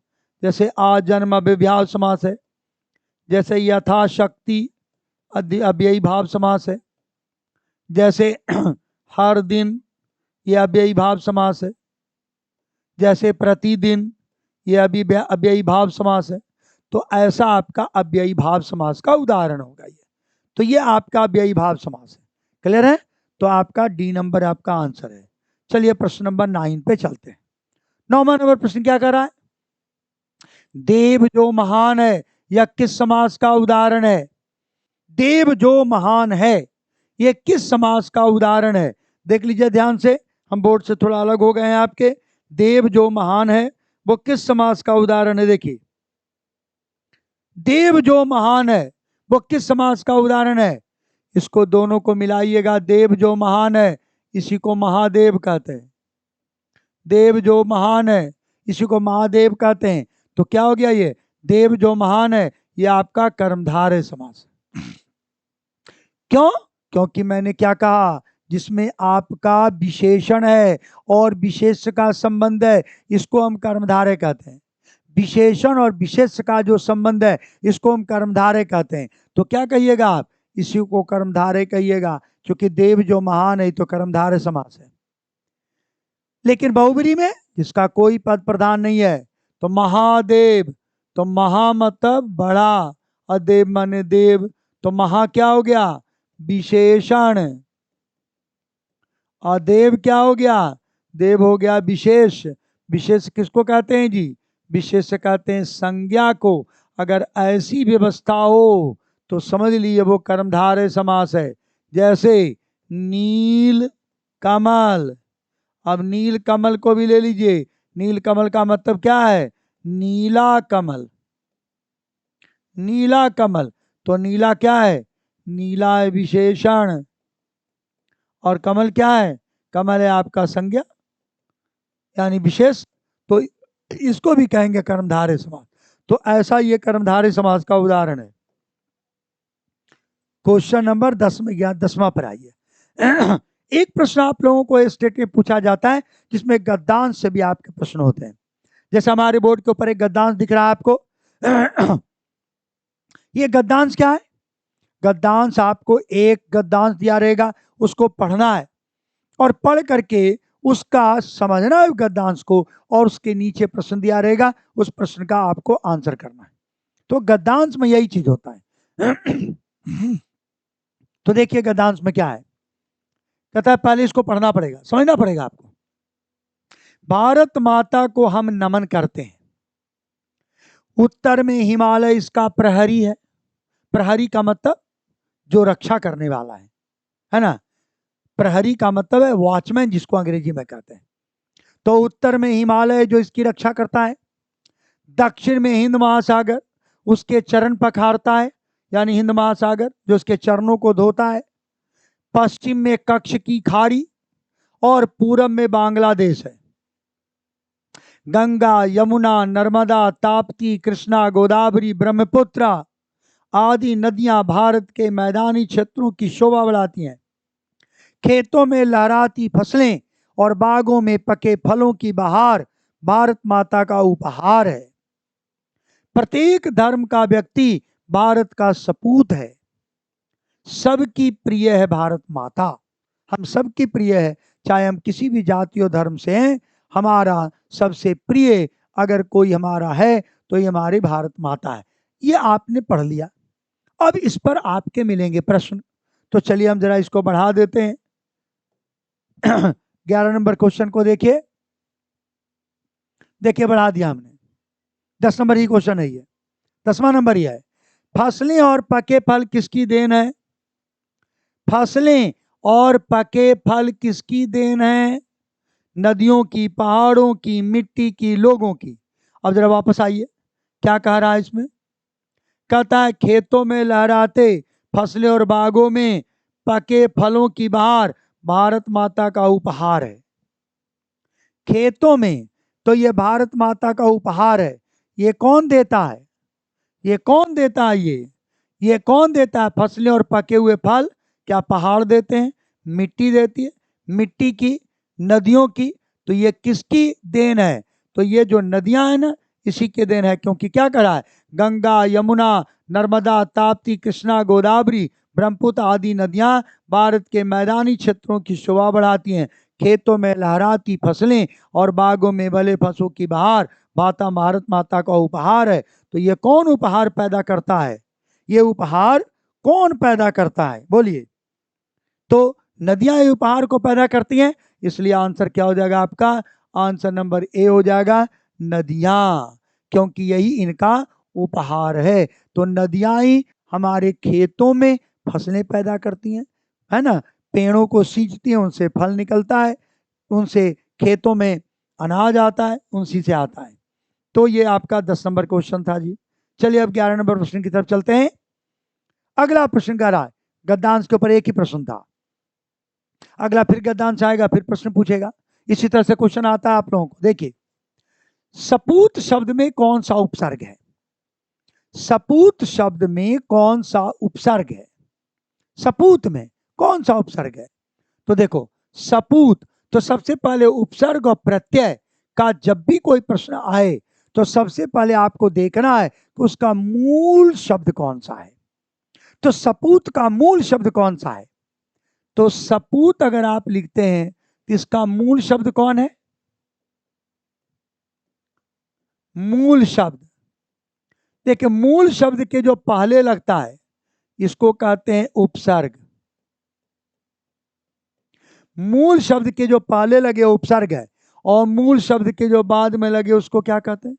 जैसे आजन्म अव्ययी समास है, जैसे यथा शक्ति अव्ययी भाव समास है, जैसे हर दिन ये अव्ययी भाव समास है, जैसे प्रतिदिन ये अव्ययी भाव समास है। तो ऐसा आपका अव्ययी भाव समास का उदाहरण होगा ये। तो ये आपका अव्ययी भाव समास है। क्लियर है, तो आपका डी नंबर आपका आंसर है। चलिए प्रश्न नंबर 9 पे चलते हैं। 9वां नंबर प्रश्न क्या कर रहा है, देव जो महान है यह किस समास का उदाहरण है। देव जो महान है ये किस समास का उदाहरण है, देख लीजिए ध्यान से, हम बोर्ड से थोड़ा अलग हो गए हैं आपके। देव जो महान है वो किस समास का उदाहरण है, देखिए देव जो महान है वो किस समास का उदाहरण है, इसको दोनों को मिलाइएगा। देव जो महान है इसी को महादेव कहते हैं, देव जो महान है इसी को महादेव कहते हैं। तो क्या हो गया, ये देव जो महान है ये आपका कर्मधारय समास है। क्यों, क्योंकि मैंने क्या कहा, जिसमें आपका विशेषण है और विशेष का संबंध है इसको हम कर्मधारय कहते हैं। विशेषण और विशेष का जो संबंध है इसको हम कर्मधारय कहते हैं। तो क्या कहिएगा आप, इसी को कर्मधारय कहिएगा, क्योंकि देव जो महान है तो कर्मधारय समास है। लेकिन बहुब्रीहि में जिसका कोई पद प्रधान नहीं है, तो महादेव, तो महा मतलब बड़ा, अदेव माने देव, तो महा क्या हो गया, विशेषण, और देव क्या हो गया, देव हो गया विशेष। विशेष किसको कहते हैं जी, विशेष कहते हैं संज्ञा को। अगर ऐसी व्यवस्था हो तो समझ लीजिए वो कर्मधारय समास है। जैसे नील कमल, अब नील कमल को भी ले लीजिए, नील कमल का मतलब क्या है, नीला कमल, नीला कमल, तो नीला क्या है? नीला है विशेषण, और कमल क्या है? कमल है आपका संज्ञा यानी विशेष। तो इसको भी कहेंगे कर्मधारय समास। तो ऐसा ये कर्मधारय समास का उदाहरण है। क्वेश्चन नंबर 10 में गया, 10वां पर आइए। एक प्रश्न आप लोगों को स्टेट में पूछा जाता है जिसमें गद्यांश से भी आपके प्रश्न होते हैं। जैसे हमारे बोर्ड के ऊपर एक गद्यांश दिख रहा है आपको। ये गद्यांश क्या है? गद्यांश आपको एक गद्यांश दिया रहेगा, उसको पढ़ना है और पढ़ करके उसका समझना है गद्यांश को, और उसके नीचे प्रश्न दिया रहेगा, उस प्रश्न का आपको आंसर करना है। तो गद्यांश में यही चीज होता है। तो देखिए गद्यांश में क्या है, कहता है पहले इसको पढ़ना पड़ेगा, समझना पड़ेगा आपको। भारत माता को हम नमन करते हैं, उत्तर में हिमालय इसका प्रहरी है। प्रहरी का मतलब जो रक्षा करने वाला है ना। प्रहरी का मतलब है वॉचमैन, जिसको अंग्रेजी में कहते हैं। तो उत्तर में हिमालय जो इसकी रक्षा करता है, दक्षिण में हिंद महासागर उसके चरण पखारता है, यानी हिंद महासागर जो उसके चरणों को धोता है, पश्चिम में कच्छ की खाड़ी, और पूरब में बांग्लादेश है। गंगा, यमुना, नर्मदा, ताप्ती, कृष्णा, गोदावरी, ब्रह्मपुत्र आदि नदियां भारत के मैदानी क्षेत्रों की शोभा बढ़ाती हैं। खेतों में लहराती फसलें और बागों में पके फलों की बहार भारत माता का उपहार है। प्रत्येक धर्म का व्यक्ति भारत का सपूत है। सबकी प्रिय है भारत माता, हम सबकी प्रिय है, चाहे हम किसी भी जाति और धर्म से हैं। हमारा सबसे प्रिय अगर कोई हमारा है तो ये हमारी भारत माता है। ये आपने पढ़ लिया। अब इस पर आपके मिलेंगे प्रश्न, तो चलिए हम जरा इसको बढ़ा देते हैं। 11 नंबर क्वेश्चन को देखिए, बढ़ा दिया हमने। 10 नंबर ही क्वेश्चन है ये, 10वां नंबर ही है। फसलें और पके फल किसकी देन है? फसलें और पके फल किसकी देन है? नदियों की, पहाड़ों की, मिट्टी की, लोगों की। अब जरा वापस आइए, क्या कह रहा है इसमें? कहता है खेतों में लहराते फसलें और बागों में पके फलों की बहार भारत माता का उपहार है। खेतों में तो ये भारत माता का उपहार है। ये कौन देता है? ये कौन देता है? ये कौन देता है? फसलें और पके हुए फल क्या पहाड़ देते हैं? मिट्टी देती है, मिट्टी की, नदियों की। तो ये किसकी देन है? तो ये जो नदियां हैं ना, इसी के देन है। क्योंकि क्या करा है? गंगा, यमुना, नर्मदा, ताप्ती, कृष्णा, गोदावरी, ब्रह्मपुत्र आदि नदियां भारत के मैदानी क्षेत्रों की शोभा बढ़ाती हैं। खेतों में लहराती फसलें और बागों में भले फसलों की बहार माता भारत माता का उपहार है। तो ये कौन उपहार पैदा करता है? ये उपहार कौन पैदा करता है? बोलिए। तो नदियां ये उपहार को पैदा करती हैं, इसलिए आंसर क्या हो जाएगा आपका? आंसर नंबर ए हो जाएगा, नदियां, क्योंकि यही इनका उपहार है। तो नदियां ही हमारे खेतों में फसलें पैदा करती हैं, है ना। पेड़ों को सींचती हैं, उनसे फल निकलता है, उनसे खेतों में अनाज आता है, उनसी से आता है। तो ये आपका 10 नंबर क्वेश्चन था जी। चलिए अब 11 नंबर प्रश्न की तरफ चलते हैं। अगला प्रश्न कह रहा है, गद्यांश के ऊपर एक ही प्रश्न था, अगला फिर गद्यांश आएगा, फिर प्रश्न पूछेगा। इसी तरह से क्वेश्चन आता है आप लोगों को। देखिए, सपूत शब्द में कौन सा उपसर्ग है? सपूत शब्द में कौन सा उपसर्ग है? सपूत में कौन सा उपसर्ग है? तो देखो, सपूत, तो सबसे पहले उपसर्ग और प्रत्यय का जब भी कोई प्रश्न आए तो सबसे पहले आपको देखना है कि उसका मूल शब्द कौन सा है। तो सपूत का मूल शब्द कौन सा है? तो सपूत अगर आप लिखते हैं तो इसका मूल शब्द कौन है? मूल शब्द, देखिए मूल शब्द के जो पहले लगता है इसको कहते हैं उपसर्ग। मूल शब्द के जो पहले लगे उपसर्ग है, और मूल शब्द के जो बाद में लगे उसको क्या कहते हैं?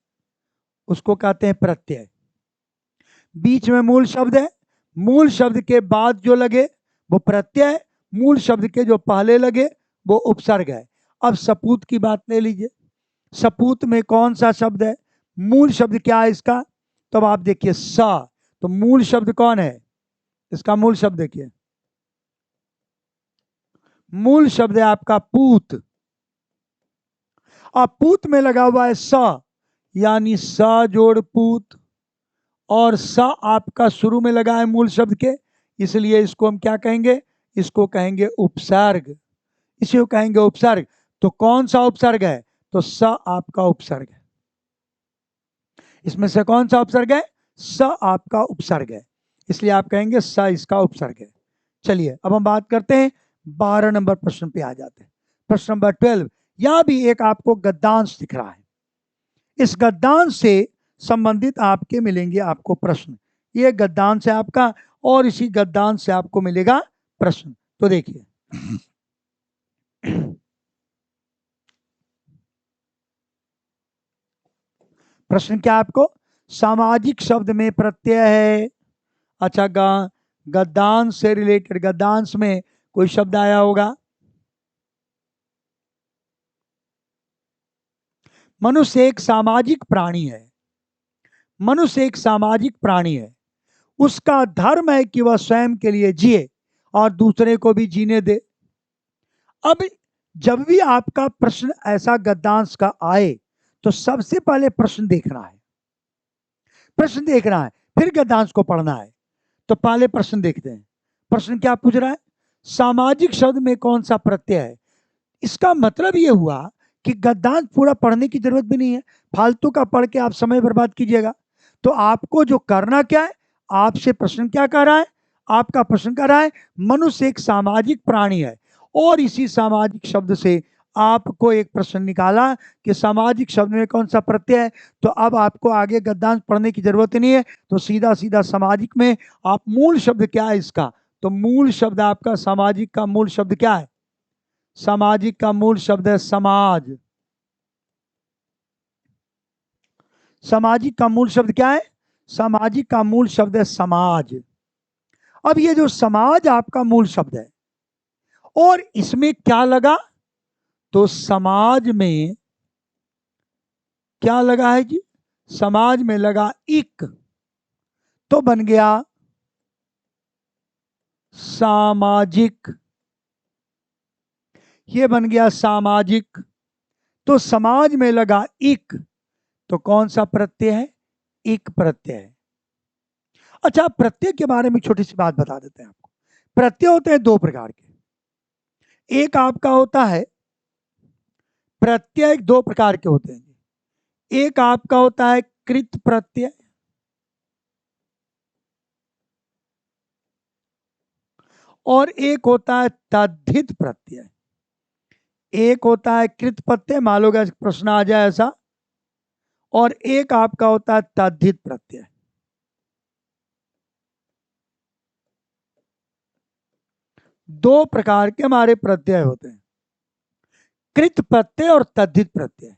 उसको कहते हैं प्रत्यय। बीच में मूल शब्द है, मूल शब्द के बाद जो लगे वो प्रत्यय, मूल शब्द के जो पहले लगे वो उपसर्ग है। अब सपूत की बात ले लीजिए, सपूत में कौन सा शब्द है? मूल शब्द क्या है इसका? तो अब आप देखिए सा, तो मूल शब्द कौन है? इसका मूल शब्द देखिए, मूल शब्द है आपका पूत। अब पूत में लगा हुआ है स, यानी स जोड़ पूत, और स आपका शुरू में लगा है मूल शब्द के, इसलिए इसको हम क्या कहेंगे? इसको कहेंगे उपसर्ग। इसे कहेंगे उपसर्ग। तो कौन सा उपसर्ग है? तो स आपका उपसर्ग है। इसमें से कौन सा उपसर्ग है? स आपका उपसर्ग है, इसलिए आप कहेंगे स इसका उपसर्ग है। चलिए अब हम बात करते हैं 12 नंबर प्रश्न पे आ जाते हैं। प्रश्न नंबर 12, यह भी एक आपको गद्यांश दिख रहा है। इस गद्यांश से संबंधित आपके मिलेंगे आपको प्रश्न। ये गद्यांश है आपका, और इसी गद्यांश से आपको मिलेगा प्रश्न। तो देखिए प्रश्न क्या आपको? सामाजिक शब्द में प्रत्यय है। अच्छा, गद्यांश से रिलेटेड, गद्यांश में कोई शब्द आया होगा। मनुष्य एक सामाजिक प्राणी है। मनुष्य एक सामाजिक प्राणी है। उसका धर्म है कि वह स्वयं के लिए जिए और दूसरे को भी जीने दे। अब जब भी आपका प्रश्न ऐसा गद्यांश का आए, तो सबसे पहले प्रश्न देखना है, प्रश्न देखना है, फिर गद्यांश को पढ़ना है। तो पहले प्रश्न देखते हैं। प्रश्न क्या पूछ रहा है? सामाजिक शब्द में कौन सा प्रत्यय है? इसका मतलब यह हुआ कि गद्यांश पूरा पढ़ने की जरूरत भी नहीं है, फालतू का पढ़ के आप समय बर्बाद कीजिएगा। तो आपको जो करना क्या है, आपसे प्रश्न क्या कह रहा है? आपका प्रश्न कह रहा है मनुष्य एक सामाजिक प्राणी है, और इसी सामाजिक शब्द से आपको एक प्रश्न निकाला कि सामाजिक शब्द में कौन सा प्रत्यय है। तो अब आपको आगे गद्यांश पढ़ने की जरूरत ही नहीं है, तो सीधा सीधा सामाजिक में आप मूल शब्द क्या है इसका? तो मूल शब्द आपका सामाजिक का मूल शब्द क्या है? सामाजिक का मूल शब्द है समाज। सामाजिक का मूल शब्द क्या है? सामाजिक का मूल शब्द है समाज। अब ये जो समाज आपका मूल शब्द है, और इसमें क्या लगा? तो समाज में क्या लगा है जी? समाज में लगा इक, तो बन गया सामाजिक। ये बन गया सामाजिक। तो समाज में लगा इक, तो कौन सा प्रत्यय है? इक प्रत्यय है। अच्छा, प्रत्यय के बारे में छोटी सी बात बता देते हैं आपको। प्रत्यय होते हैं दो प्रकार के। एक आपका होता है प्रत्यय, दो प्रकार के होते हैं। एक आपका होता है कृत प्रत्यय, और एक होता है तद्धित प्रत्यय। एक होता है कृत प्रत्यय, मान लो प्रश्न आ जाए ऐसा, और एक आपका होता है तद्धित प्रत्यय। दो प्रकार के हमारे प्रत्यय होते हैं, कृत प्रत्यय और तद्धित प्रत्यय।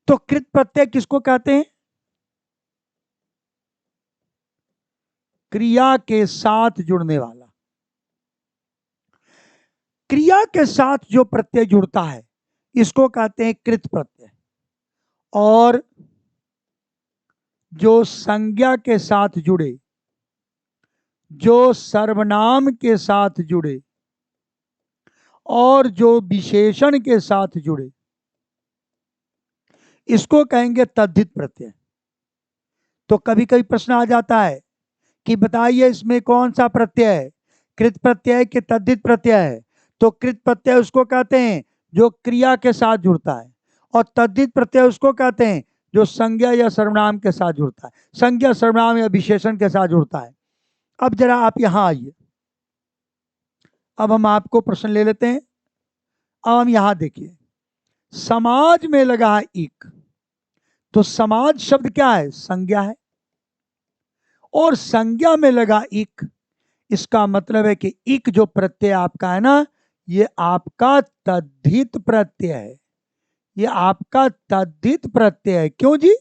तो कृत प्रत्यय किसको कहते हैं? क्रिया के साथ जुड़ने वाला। क्रिया के साथ जो प्रत्यय जुड़ता है इसको कहते हैं कृत प्रत्यय। और जो संज्ञा के साथ जुड़े, जो सर्वनाम के साथ जुड़े, और जो विशेषण के साथ जुड़े, इसको कहेंगे तद्धित प्रत्यय। तो कभी कभी प्रश्न आ जाता है कि बताइए इसमें कौन सा प्रत्यय है, कृत प्रत्यय कि तद्धित प्रत्यय है? तो कृत प्रत्यय उसको कहते हैं जो क्रिया के साथ जुड़ता है, और तद्धित प्रत्यय उसको कहते हैं जो संज्ञा या सर्वनाम के साथ जुड़ता है, संज्ञा सर्वनाम या विशेषण के साथ जुड़ता है। अब जरा आप यहां आइए, अब हम आपको प्रश्न ले लेते हैं। अब हम यहां देखिए, समाज में लगा है इक, तो समाज शब्द क्या है? संज्ञा है। और संज्ञा में लगा इक, इसका मतलब है कि इक जो प्रत्यय आपका है ना, ये आपका तद्धित प्रत्यय है। ये आपका तद्धित प्रत्यय है। क्यों जी?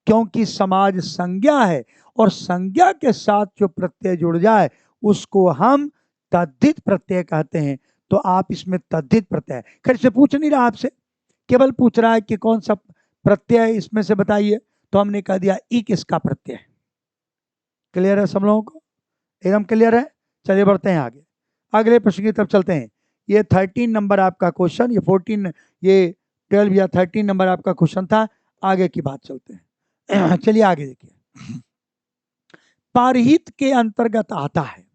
क्योंकि समाज संज्ञा है, और संज्ञा के साथ जो प्रत्यय जुड़ जाए उसको हम तद्धित प्रत्यय कहते हैं। तो आप इसमें तद्धित प्रत्यय, खैर से पूछ नहीं रहा आपसे, केवल पूछ रहा है कि कौन सा प्रत्यय इसमें से बताइए। तो हमने कह दिया इक इसका प्रत्यय है। क्लियर है सब लोगों को? एकदम क्लियर है। चलिए बढ़ते हैं आगे, अगले प्रश्न की तरफ चलते हैं। ये 13 नंबर आपका क्वेश्चन, ये 14, ये 12 या 13 नंबर आपका क्वेश्चन था। आगे की बात चलते हैं। चलिए आगे देखिए, पारहित के अंतर्गत आता है।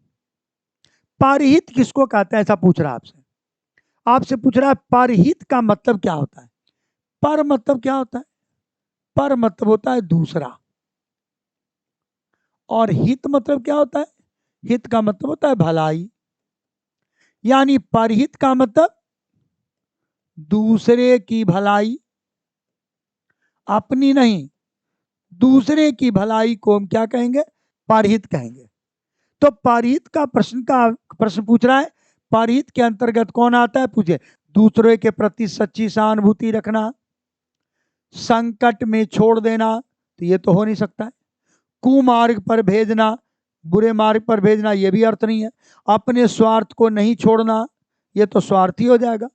पारहित किसको कहते हैं, ऐसा पूछ रहा है आपसे। आपसे पूछ रहा है पारहित का मतलब क्या होता है। पर मतलब क्या होता है? पर मतलब होता है दूसरा, और हित मतलब क्या होता है? हित का मतलब होता है भलाई। यानी परहित का मतलब दूसरे की भलाई, अपनी नहीं, दूसरे की भलाई को हम क्या कहेंगे? परहित कहेंगे। तो परहित का प्रश्न पूछ रहा है, परहित के अंतर्गत कौन आता है? पूछे, दूसरे के प्रति सच्ची सहानुभूति रखना, संकट में छोड़ देना, तो ये तो हो नहीं सकता है। कुमार्ग पर भेजना, बुरे मार्ग पर भेजना, ये भी अर्थ नहीं है। अपने स्वार्थ को नहीं छोड़ना, ये तो स्वार्थी हो जाएगा।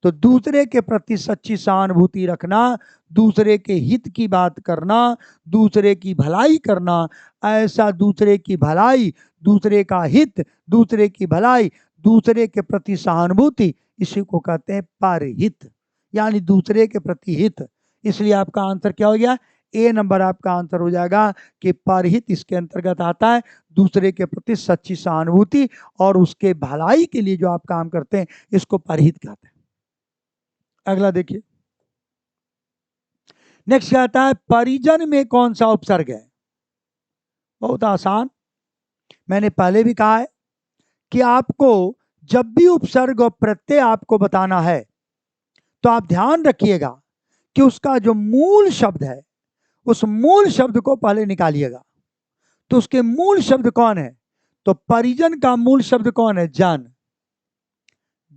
तो दूसरे के प्रति सच्ची सहानुभूति रखना, दूसरे के हित की बात करना, दूसरे की भलाई करना, ऐसा दूसरे की भलाई, दूसरे का हित, दूसरे की भलाई, दूसरे के प्रति सहानुभूति, इसी को कहते हैं परहित, यानी दूसरे के प्रति हित। इसलिए आपका आंसर क्या हो गया? ए नंबर आपका आंसर हो जाएगा कि परहित इसके अंतर्गत आता है, दूसरे के प्रति सच्ची सहानुभूति और उसके भलाई के लिए जो आप काम करते हैं, इसको परहित कहते हैं। अगला देखिए, नेक्स्ट क्या आता है? परिजन में कौन सा उपसर्ग है? बहुत आसान, मैंने पहले भी कहा है कि आपको जब भी उपसर्ग और प्रत्यय आपको बताना है तो आप ध्यान रखिएगा कि उसका जो मूल शब्द है, उस मूल शब्द को पहले निकालिएगा। तो उसके मूल शब्द कौन है? तो परिजन का मूल शब्द कौन है? जन।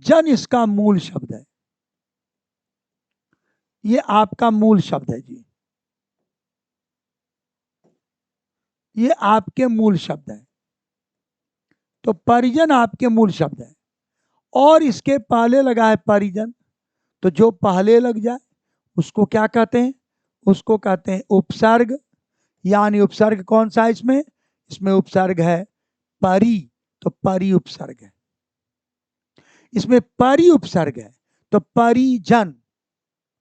जन इसका मूल शब्द है, ये आपका मूल शब्द है जी, ये आपके मूल शब्द है। तो परिजन आपके मूल शब्द है, और इसके पहले लगा है परिजन, तो जो पहले लग जाए उसको क्या कहते हैं? उसको कहते हैं उपसर्ग। यानी उपसर्ग कौन सा है इसमें? इसमें उपसर्ग है परि, तो परि उपसर्ग है। इसमें परि उपसर्ग है, तो परिजन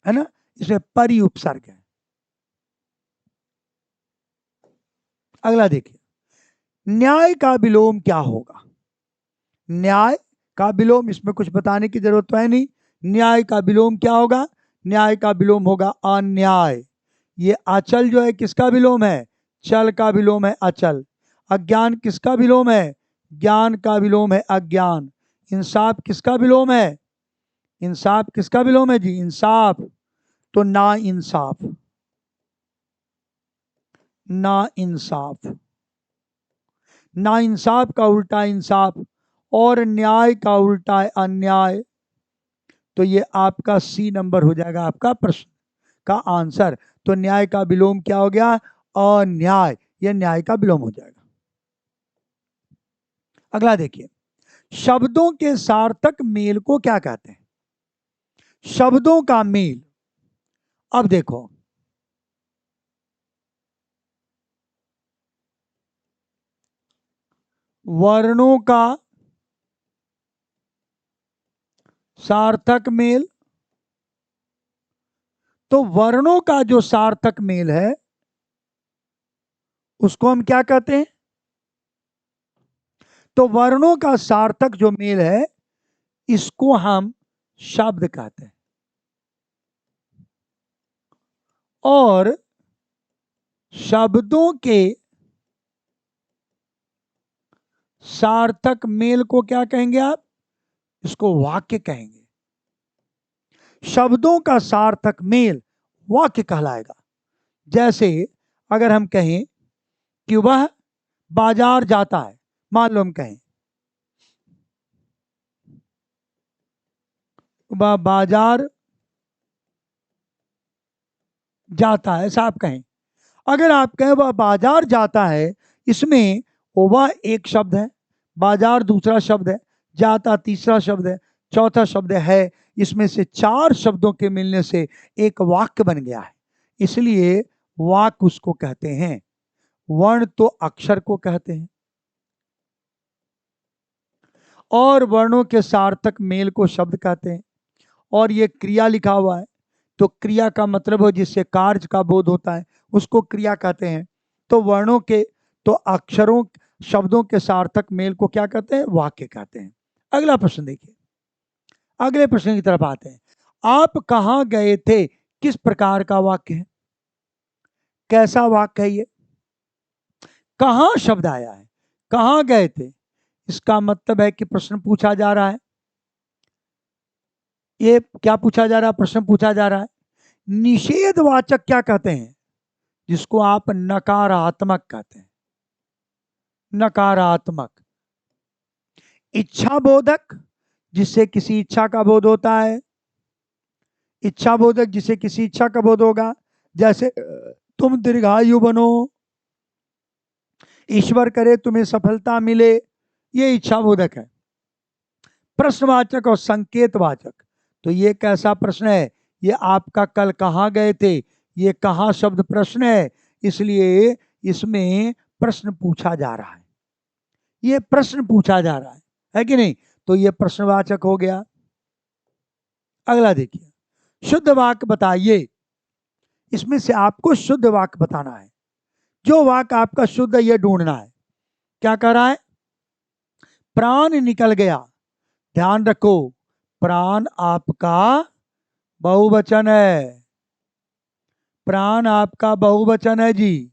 है ना, इसमें परि उपसर्ग है। अगला देखिए, न्याय का विलोम क्या होगा? न्याय का विलोम, इसमें कुछ बताने की जरूरत तो है नहीं। न्याय का विलोम क्या होगा? न्याय का विलोम होगा अन्याय। ये अचल जो है किसका विलोम है? चल का विलोम है अचल। अज्ञान किसका विलोम है? ज्ञान का विलोम है अज्ञान। इंसाफ किसका विलोम है? इंसाफ किसका विलोम है जी? इंसाफ। तो ना इंसाफ, ना इंसाफ, ना इंसाफ का उल्टा इंसाफ, और न्याय का उल्टा है अन्याय। तो ये आपका सी नंबर हो जाएगा आपका प्रश्न का आंसर। तो न्याय का विलोम क्या हो गया? अन्याय, ये न्याय का विलोम हो जाएगा। अगला देखिए, शब्दों के सार्थक मेल को क्या कहते हैं? शब्दों का मेल, अब देखो, वर्णों का सार्थक मेल, तो वर्णों का जो सार्थक मेल है उसको हम क्या कहते हैं? तो वर्णों का सार्थक जो मेल है इसको हम शब्द कहते हैं। और शब्दों के सार्थक मेल को क्या कहेंगे आप? इसको वाक्य कहेंगे। शब्दों का सार्थक मेल वाक्य कहलाएगा। जैसे अगर हम कहें कि वह बाजार जाता है, मान लो हम कहें वह बाजार जाता है, ऐसा आप कहें। अगर आप कहें वह बाजार जाता है, इसमें वह एक शब्द है, बाजार दूसरा शब्द है, जाता तीसरा शब्द है, चौथा शब्द है। इसमें से चार शब्दों के मिलने से एक वाक्य बन गया है, इसलिए वाक्य उसको कहते हैं। वर्ण तो अक्षर को कहते हैं, और वर्णों के सार्थक मेल को शब्द कहते हैं। और ये क्रिया लिखा हुआ है, तो क्रिया का मतलब हो जिससे कार्य का बोध होता है उसको क्रिया कहते हैं। तो वर्णों के, तो अक्षरों, शब्दों के सार्थक मेल को क्या कहते हैं? वाक्य कहते हैं। अगला प्रश्न देखिए, अगले प्रश्न की तरफ आते हैं। आप कहां गए थे किस प्रकार का वाक्य है? कैसा वाक्य है ये? कहां शब्द आया है, कहां गए थे, इसका मतलब है कि प्रश्न पूछा जा रहा है। ये क्या पूछा जा रहा है? प्रश्न पूछा जा रहा है। निषेधवाचक क्या कहते हैं? जिसको आप नकारात्मक कहते हैं, नकारात्मक। इच्छा बोधक, जिससे किसी इच्छा का बोध होता है, इच्छा बोधक जिससे किसी इच्छा का बोध होगा, जैसे तुम दीर्घायु बनो, ईश्वर करे तुम्हें सफलता मिले, ये इच्छा बोधक है। प्रश्नवाचक और संकेतवाचक, तो ये कैसा प्रश्न है? ये आपका कल कहाँ गए थे, ये कहाँ शब्द प्रश्न है, इसलिए इसमें प्रश्न पूछा जा रहा है, ये प्रश्न पूछा जा रहा है कि नहीं? तो ये प्रश्नवाचक हो गया। अगला देखिए, शुद्ध वाक्य बताइए। इसमें से आपको शुद्ध वाक्य बताना है, जो वाक्य आपका शुद्ध है ये ढूंढना है। क्या कर रहा है? प्राण निकल गया, ध्यान रखो, प्राण आपका बहुवचन है, प्राण आपका बहुवचन है जी।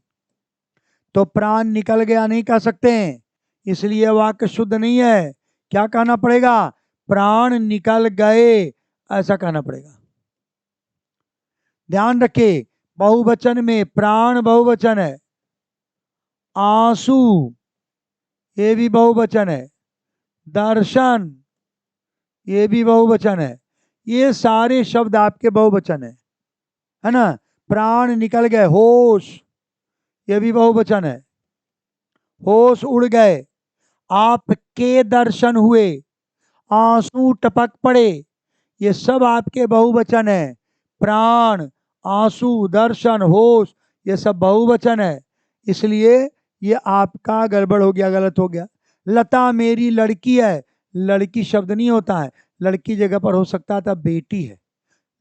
तो प्राण निकल गया नहीं कह सकते हैं, इसलिए वाक्य शुद्ध नहीं है। क्या कहना पड़ेगा? प्राण निकल गए, ऐसा कहना पड़ेगा। ध्यान रखिए, बहुवचन में प्राण बहुवचन है, आंसू ये भी बहुवचन है, दर्शन ये भी बहुवचन है, ये सारे शब्द आपके बहुवचन है ना? प्राण निकल गए, होश ये भी बहुवचन है, होश उड़ गए, आपके दर्शन हुए, आंसू टपक पड़े, ये सब आपके बहुवचन है। प्राण, आंसू, दर्शन, होश ये सब बहुवचन है, इसलिए ये आपका गड़बड़ हो गया, गलत हो गया। लता मेरी लड़की है, लड़की शब्द नहीं होता है, लड़की जगह पर हो सकता था बेटी है।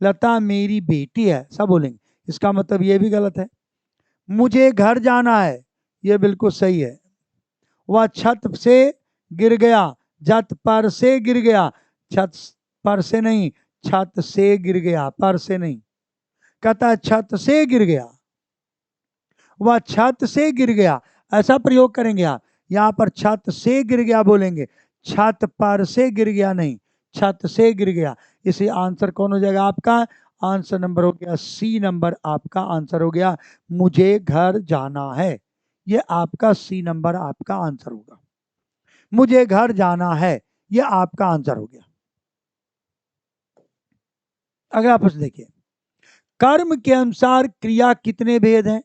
लता मेरी बेटी है सब बोलेंगे, इसका मतलब ये भी गलत है। मुझे घर जाना है, ये बिल्कुल सही है। वह छत से गिर गया, छत पर से गिर गया, छत पर से नहीं, छत से गिर गया, पर से नहीं। कहता है छत से गिर गया, वह छत से गिर गया, ऐसा प्रयोग करेंगे आप। यहां पर छत से गिर गया बोलेंगे, छत पर से गिर गया नहीं, छत से गिर गया। इसे आंसर कौन हो जाएगा आपका? आंसर नंबर हो गया सी नंबर, आपका आंसर हो गया मुझे घर जाना है। ये आपका सी नंबर आपका आंसर होगा, मुझे घर जाना है, ये आपका आंसर हो गया। अगला प्रश्न देखिए, कर्म के अनुसार क्रिया कितने भेद हैं?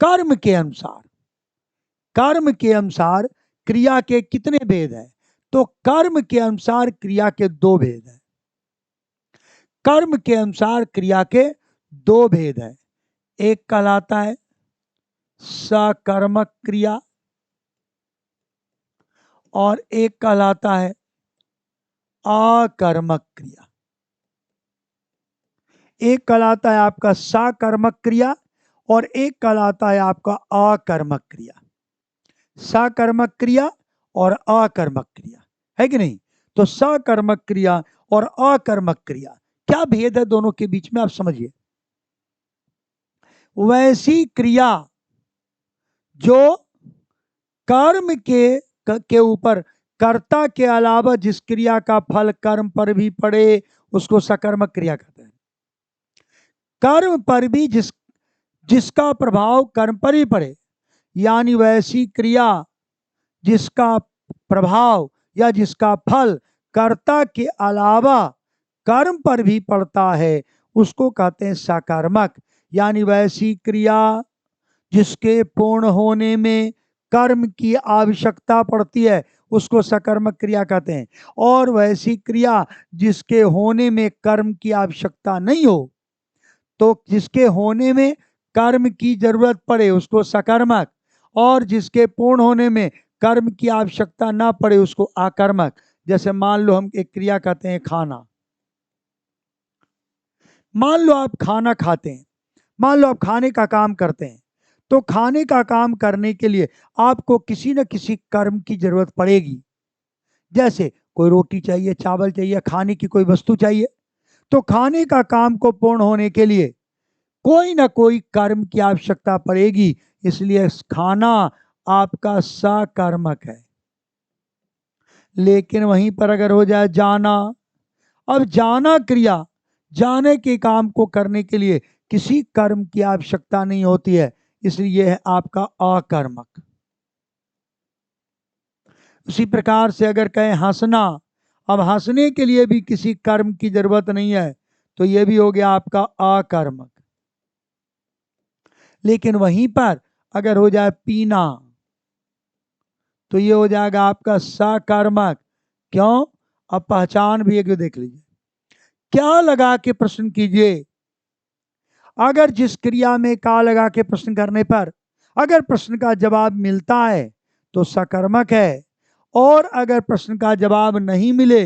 कर्म के अनुसार, कर्म के अनुसार क्रिया के कितने भेद हैं? तो कर्म के अनुसार क्रिया के दो भेद हैं, कर्म के अनुसार क्रिया के दो भेद हैं। एक कहलाता है सकर्मक क्रिया और एक कहलाता है अकर्मक क्रिया। एक कहलाता है आपका सकर्मक क्रिया और एक कहलाता है आपका अकर्मक क्रिया। सकर्मक क्रिया और अकर्मक क्रिया है कि नहीं? तो सकर्मक क्रिया और अकर्मक क्रिया, क्या भेद है दोनों के बीच में आप समझिए। वैसी क्रिया जो कर्म के ऊपर कर्ता के अलावा जिस क्रिया का फल कर्म पर भी पड़े उसको सकर्मक क्रिया कहते हैं। कर्म पर भी जिसका प्रभाव कर्म पर ही पड़े, यानी वैसी क्रिया जिसका प्रभाव या जिसका फल कर्ता के अलावा कर्म पर भी पड़ता है उसको कहते हैं सकर्मक। यानी वैसी क्रिया जिसके पूर्ण होने में कर्म की आवश्यकता पड़ती है उसको सकर्मक क्रिया कहते हैं, और वैसी क्रिया जिसके होने में कर्म की आवश्यकता नहीं हो, तो जिसके होने में कर्म की जरूरत पड़े उसको सकर्मक, और जिसके पूर्ण होने में कर्म की आवश्यकता ना पड़े उसको आकर्मक। जैसे मान लो हम एक क्रिया कहते हैं खाना, मान लो आप खाना खाते हैं, मान लो आप खाने का काम करते हैं, तो खाने का काम करने के लिए आपको किसी न किसी कर्म की जरूरत पड़ेगी। जैसे कोई रोटी चाहिए, चावल चाहिए, खाने की कोई वस्तु चाहिए, तो खाने का काम को पूर्ण होने के लिए कोई ना कोई कर्म की आवश्यकता पड़ेगी, इसलिए खाना आपका सकर्मक है। लेकिन वहीं पर अगर हो जाए जाना, अब जाना क्रिया, जाने के काम को करने के लिए किसी कर्म की आवश्यकता नहीं होती है, इसलिए यह है आपका अकर्मक। उसी प्रकार से अगर कहें हंसना, अब हंसने के लिए भी किसी कर्म की जरूरत नहीं है, तो यह भी हो गया आपका अकर्मक। लेकिन वहीं पर अगर हो जाए पीना, तो ये हो जाएगा आपका सकर्मक। क्यों? अब पहचान भी एक देख लीजिए, क्या लगा के प्रश्न कीजिए। अगर जिस क्रिया में का लगा के प्रश्न करने पर अगर प्रश्न का जवाब मिलता है तो सकर्मक है, और अगर प्रश्न का जवाब नहीं मिले,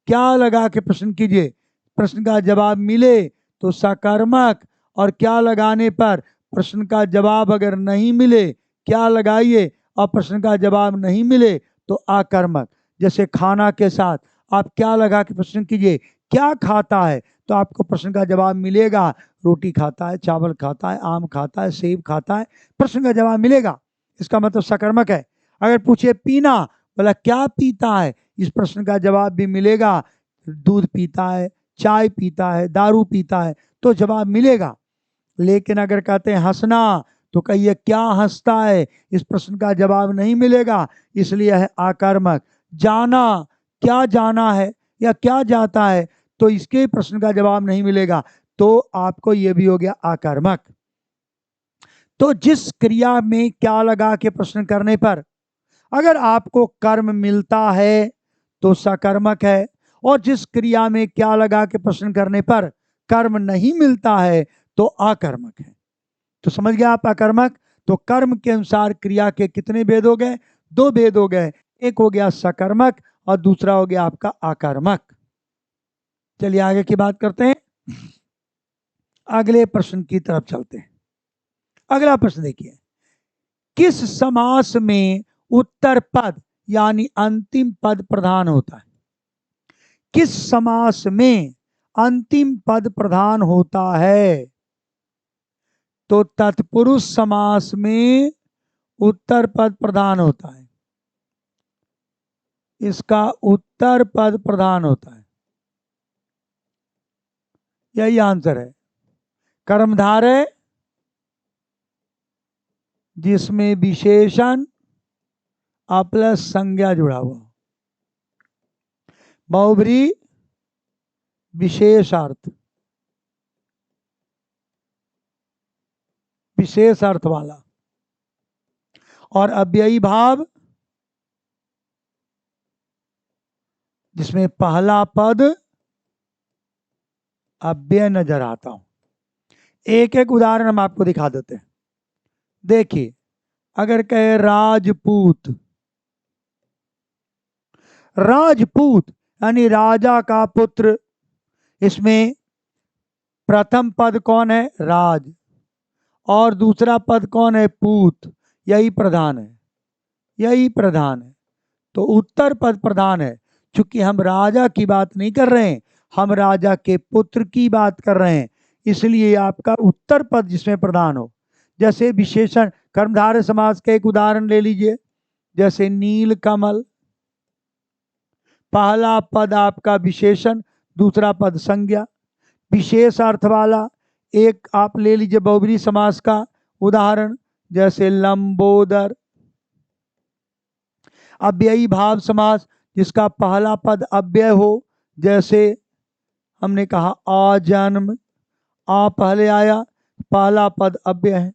क्या लगा के प्रश्न कीजिए, प्रश्न का जवाब मिले तो सकर्मक, और क्या लगाने पर प्रश्न का जवाब अगर नहीं मिले, क्या लगाइए, और प्रश्न का जवाब नहीं मिले तो आकर्मक। जैसे खाना के साथ आप क्या लगा के प्रश्न कीजिए, क्या खाता है, तो आपको प्रश्न का जवाब मिलेगा, रोटी खाता है, चावल खाता है, आम खाता है, सेब खाता है, प्रश्न का जवाब मिलेगा, इसका मतलब सकर्मक है। अगर पूछे पीना, बोला क्या पीता है, इस प्रश्न का जवाब भी मिलेगा, दूध पीता है, चाय पीता है, दारू पीता है, तो जवाब मिलेगा। लेकिन अगर कहते हैं हंसना, तो कहिए क्या हंसता है, इस प्रश्न का जवाब नहीं मिलेगा, इसलिए है आकर्मक। जाना, क्या जाना है या क्या जाता है, तो इसके प्रश्न का जवाब नहीं मिलेगा, तो आपको यह भी हो गया आकर्मक। तो जिस क्रिया में क्या लगा के प्रश्न करने पर अगर आपको कर्म मिलता है तो सकर्मक है, और जिस क्रिया में क्या लगा के प्रश्न करने पर कर्म नहीं मिलता है तो अकर्मक है। तो समझ गया आप अकर्मक। तो कर्म के अनुसार क्रिया के कितने भेद हो गए? दो भेद हो गए, एक हो गया सकर्मक और दूसरा हो गया आपका अकर्मक। चलिए आगे की बात करते हैं, अगले प्रश्न की तरफ चलते हैं। अगला प्रश्न देखिए, किस समास में उत्तर पद यानी अंतिम पद प्रधान होता है? किस समास में अंतिम पद प्रधान होता है? तो तत्पुरुष समास में उत्तर पद प्रधान होता है, इसका उत्तर पद प्रधान होता है, यही आंसर है। कर्मधारय जिसमें विशेषण प्लस संज्ञा जुड़ा हुआ, बहुब्री विशेषार्थ, विशेष अर्थ वाला, और अव्ययी भाव जिसमें पहला पद अव्यय नजर आता हूं। एक एक उदाहरण हम आपको दिखा देते हैं। देखिए, अगर कहे राजपूत, राजपूत यानी राजा का पुत्र, इसमें प्रथम पद कौन है? राज, और दूसरा पद कौन है? पूत, यही प्रधान है, यही प्रधान है। तो उत्तर पद प्रधान है। चूंकि हम राजा की बात नहीं कर रहे हैं, हम राजा के पुत्र की बात कर रहे हैं, इसलिए आपका उत्तर पद जिसमें प्रधान हो। जैसे विशेषण कर्मधारय समास का एक उदाहरण ले लीजिए, जैसे नील कमल, पहला पद आपका विशेषण, दूसरा पद संज्ञा। विशेष अर्थ वाला एक आप ले लीजिए बहुब्री समास का उदाहरण, जैसे लंबोदर। अव्ययी भाव समास जिसका पहला पद अव्यय हो, जैसे हमने कहा आजन्म, आ पहले आया, पहला पद अव्यय है।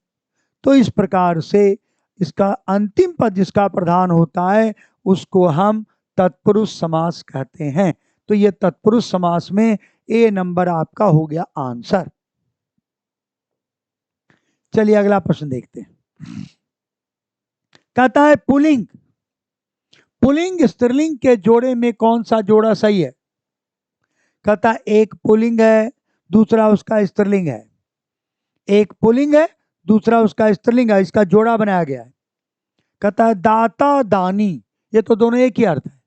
तो इस प्रकार से इसका अंतिम पद जिसका प्रधान होता है उसको हम तत्पुरुष समास कहते हैं। तो ये तत्पुरुष समास में ए नंबर आपका हो गया आंसर। चलिए अगला प्रश्न देखते हैं। कहता है पुलिंग पुलिंग स्त्रीलिंग के जोड़े में कौन सा जोड़ा सही है? कहता है एक पुलिंग है, दूसरा उसका स्त्रीलिंग है। एक पुलिंग है, दूसरा उसका स्त्रीलिंग है, इसका जोड़ा बनाया गया है। कहता है दाता दानी, ये तो दोनों एक ही अर्थ है।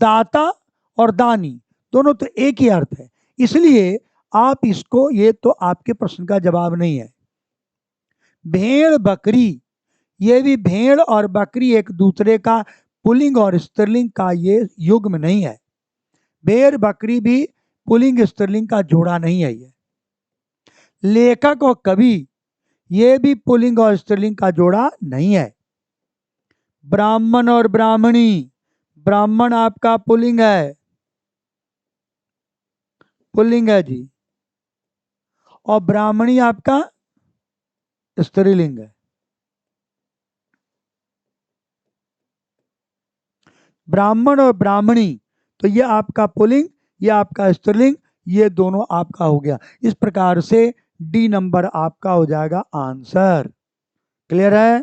दाता और दानी दोनों तो एक ही अर्थ है, इसलिए आप इसको, ये तो आपके प्रश्न का जवाब नहीं है। भेड़ बकरी, ये भी भेड़ और बकरी एक दूसरे का पुलिंग और स्त्रीलिंग का ये युग्म नहीं है। भेड़ बकरी भी पुलिंग स्त्रीलिंग का जोड़ा नहीं है। ये लेखक और कवि, ये भी पुलिंग और स्त्रीलिंग का जोड़ा नहीं है। ब्राह्मण और ब्राह्मणी, ब्राह्मण आपका पुलिंग है, पुल्लिंग है जी, और ब्राह्मणी आपका स्त्रीलिंग है। ब्राह्मण और ब्राह्मणी, तो ये आपका पुल्लिंग, ये आपका स्त्रीलिंग, ये दोनों आपका हो गया। इस प्रकार से डी नंबर आपका हो जाएगा आंसर। क्लियर है?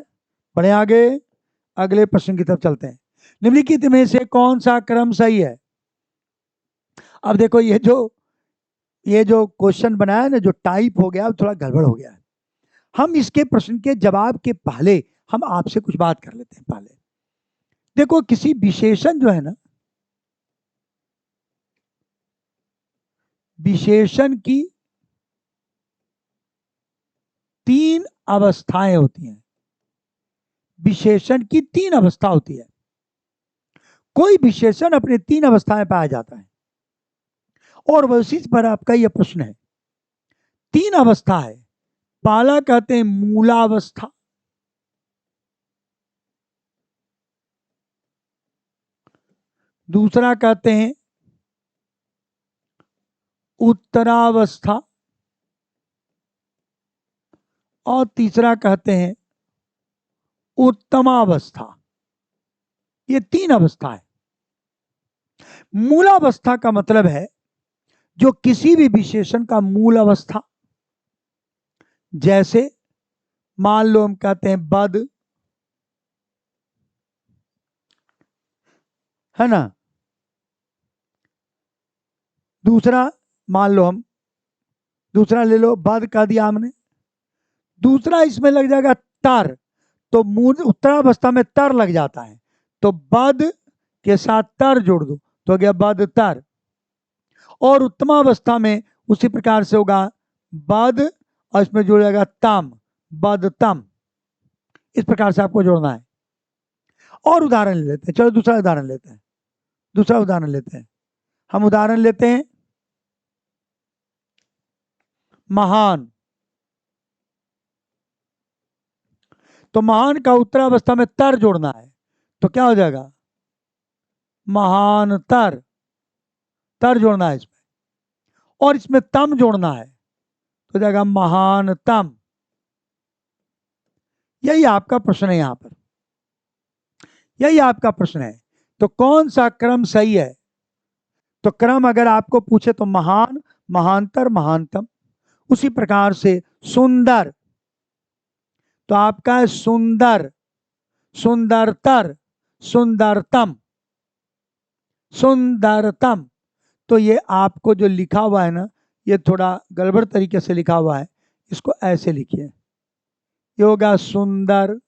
बढ़े आगे, अगले प्रश्न की तरफ चलते हैं। निम्नलिखित में से कौन सा क्रम सही है? अब देखो ये जो क्वेश्चन बनाया ना, जो टाइप हो गया, थोड़ा गड़बड़ हो गया है। हम इसके प्रश्न के जवाब के पहले हम आपसे कुछ बात कर लेते हैं। पहले देखो, किसी विशेषण जो है ना, विशेषण की 3 अवस्थाएं होती हैं। विशेषण की 3 अवस्था होती है। कोई विशेषण अपने 3 अवस्थाएं पाया जाता है, और वैसी पर आपका यह प्रश्न है। 3 अवस्था है। पहला कहते हैं मूलावस्था, दूसरा कहते हैं उत्तरावस्था, और तीसरा कहते हैं उत्तमावस्था। ये 3 अवस्था है। मूलावस्था का मतलब है जो किसी भी विशेषण का मूल अवस्था, जैसे मान लो हम कहते हैं बद, है ना। दूसरा मान लो हम, दूसरा ले लो, बद कह दिया हमने। दूसरा इसमें लग जाएगा तर, तो मूल उत्तरावस्था में तर लग जाता है, तो बद के साथ तर जोड़ दो तो हो गया बद तर। और उत्तमावस्था में उसी प्रकार से होगा बद, और इसमें जोड़ जाएगा तम, बद तम। इस प्रकार से आपको जोड़ना है। और उदाहरण ले लेते हैं, चलो दूसरा उदाहरण लेते हैं। दूसरा उदाहरण लेते हैं, हम उदाहरण लेते हैं महान। तो महान का उत्तरावस्था में तर जोड़ना है, तो क्या हो जाएगा महान तर, तर जोड़ना है इसमें, और इसमें तम जोड़ना है तो जाएगा महान तम। यही आपका प्रश्न है, यहां पर यही आपका प्रश्न है। तो कौन सा क्रम सही है? तो क्रम अगर आपको पूछे तो महान, महानतर, महानतम। उसी प्रकार से सुंदर, तो आपका है सुंदर, सुंदरतर, सुंदरतम, सुंदरतम। तो ये आपको जो लिखा हुआ है ना, ये थोड़ा गड़बड़ तरीके से लिखा हुआ है, इसको ऐसे लिखिए। ये होगा सुंदर,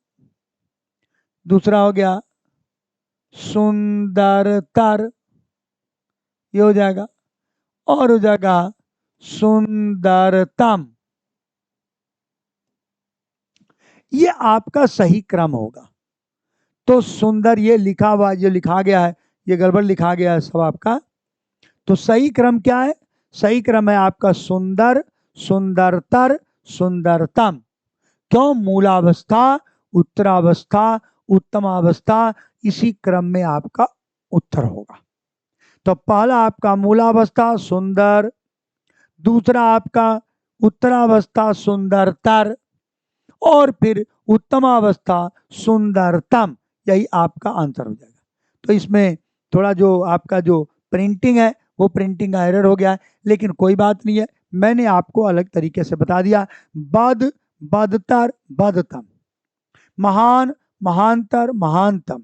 दूसरा हो गया सुंदरतर, ये हो जाएगा, और हो जाएगा सुंदरतम। ये आपका सही क्रम होगा। तो सुंदर, ये लिखा हुआ, जो लिखा गया है ये गड़बड़ लिखा गया है सब आपका। तो सही क्रम क्या है? सही क्रम है आपका सुंदर, सुंदरतर, सुंदरतम। क्यों? मूलावस्था, उत्तरावस्था, उत्तमावस्था, इसी क्रम में आपका उत्तर होगा। तो पहला आपका मूलावस्था सुंदर, दूसरा आपका उत्तरावस्था सुंदरतर, और फिर उत्तमावस्था सुंदरतम। यही आपका आंसर हो जाएगा। तो इसमें थोड़ा जो आपका जो प्रिंटिंग है वो प्रिंटिंग का एरर हो गया है, लेकिन कोई बात नहीं है, मैंने आपको अलग तरीके से बता दिया। बद बदतर बदतम, महान महानतर महानतम।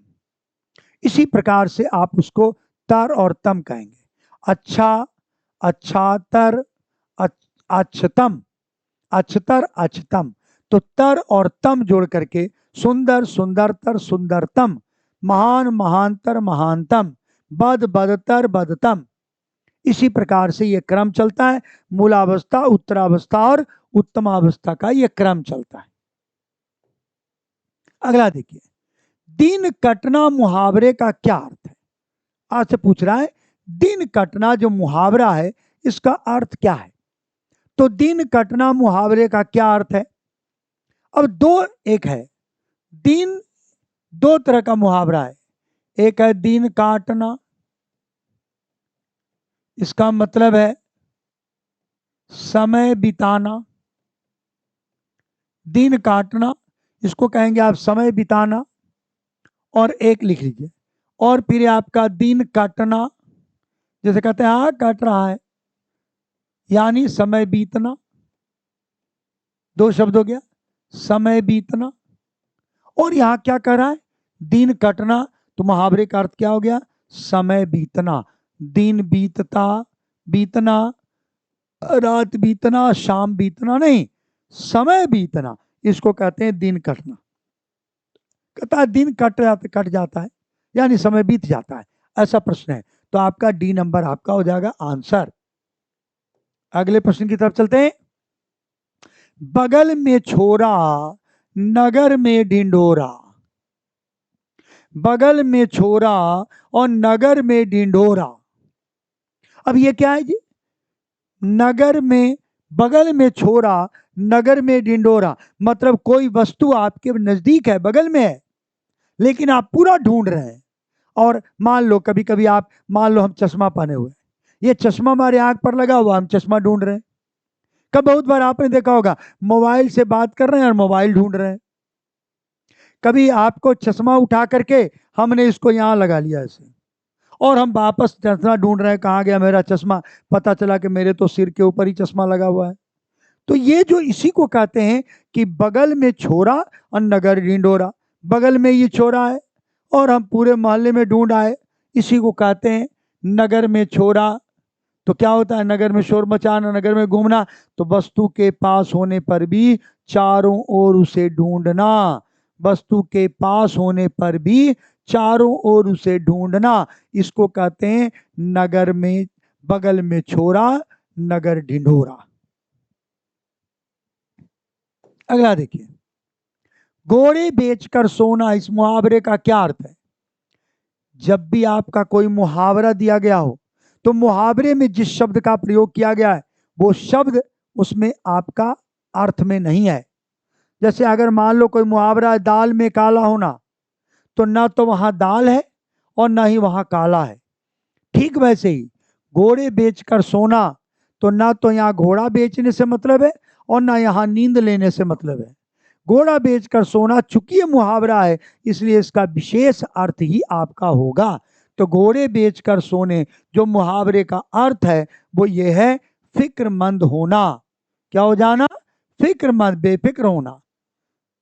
इसी प्रकार से आप उसको तर और तम कहेंगे। अच्छा अच्छातर, अच्छतम, अच्छतर अच्छतम। तो तर और तम जोड़ करके सुंदर सुंदरतर सुंदरतम, महान महानतर महानतम, बद बदतर बदतम। इसी प्रकार से यह क्रम चलता है। मूलावस्था, उत्तरावस्था और उत्तमावस्था का यह क्रम चलता है। अगला देखिए, दिन कटना मुहावरे का क्या अर्थ है? आपसे पूछ रहा है दिन कटना जो मुहावरा है इसका अर्थ क्या है। तो दिन कटना मुहावरे का क्या अर्थ है? अब दो, एक है दिन, दो तरह का मुहावरा है। एक है दिन काटना, इसका मतलब है समय बिताना। दिन काटना, इसको कहेंगे आप समय बिताना। और एक लिख लीजिए, और फिर आपका दिन कटना, जैसे कहते हैं हाँ कट रहा है, यानी समय बीतना। दो शब्द हो गया, समय बीतना। और यहां क्या कर रहा है? दिन कटना, तो मुहावरे का अर्थ क्या हो गया? समय बीतना। दिन बीतता, बीतना, रात बीतना, शाम बीतना नहीं, समय बीतना, इसको कहते हैं दिन कटना। कहता है दिन कट जाता है यानी समय बीत जाता है, ऐसा प्रश्न है। तो आपका डी नंबर आपका हो जाएगा आंसर। अगले प्रश्न की तरफ चलते हैं। बगल में छोरा, नगर में ढिंढोरा। बगल में छोरा और नगर में ढिंढोरा। अब ये क्या है जी? नगर में, बगल में छोरा, नगर में ढिंढोरा, मतलब कोई वस्तु आपके नजदीक है, बगल में है, लेकिन आप पूरा ढूंढ रहे हैं। और मान लो कभी कभी आप, मान लो हम चश्मा पहने हुए, ये चश्मा हमारे आंख पर लगा हुआ, हम चश्मा ढूंढ रहे हैं। कब बहुत बार आपने देखा होगा मोबाइल से बात कर रहे हैं और मोबाइल ढूंढ रहे हैं। कभी आपको चश्मा उठा करके हमने इसको यहां लगा लिया ऐसे, और हम वापस चश्मा ढूंढ रहे हैं, कहाँ गया मेरा चश्मा, पता चला कि मेरे तो सिर के ऊपर ही चश्मा लगा हुआ है। तो ये जो, इसी को कहते हैं कि बगल में छोरा और नगर ढिंढोरा। बगल में ये छोरा है और हम पूरे मोहल्ले में ढूंढ आए, इसी को कहते हैं नगर में छोरा। तो क्या होता है? नगर में शोर मचाना, नगर में घूमना, तो वस्तु के पास होने पर भी चारों ओर उसे ढूंढना। वस्तु के पास होने पर भी चारों ओर उसे ढूंढना, इसको कहते हैं नगर में, बगल में छोरा, नगर ढिंढोरा। अगला देखिए, घोड़े बेचकर सोना, इस मुहावरे का क्या अर्थ है? जब भी आपका कोई मुहावरा दिया गया हो, तो मुहावरे में जिस शब्द का प्रयोग किया गया है वो शब्द उसमें आपका अर्थ में नहीं है। जैसे अगर मान लो कोई मुहावरा है दाल में काला होना, तो ना तो वहां दाल है और ना ही वहां काला है। ठीक वैसे ही घोड़े बेचकर सोना, तो ना तो यहाँ घोड़ा बेचने से मतलब है और ना यहाँ नींद लेने से मतलब है। घोड़ा बेचकर सोना, चूंकि ये मुहावरा है इसलिए इसका विशेष अर्थ ही आपका होगा। तो घोड़े बेचकर सोने, जो मुहावरे का अर्थ है वो ये है फिक्रमंद होना। क्या हो जाना? फिक्रमंद, बेफिक्र होना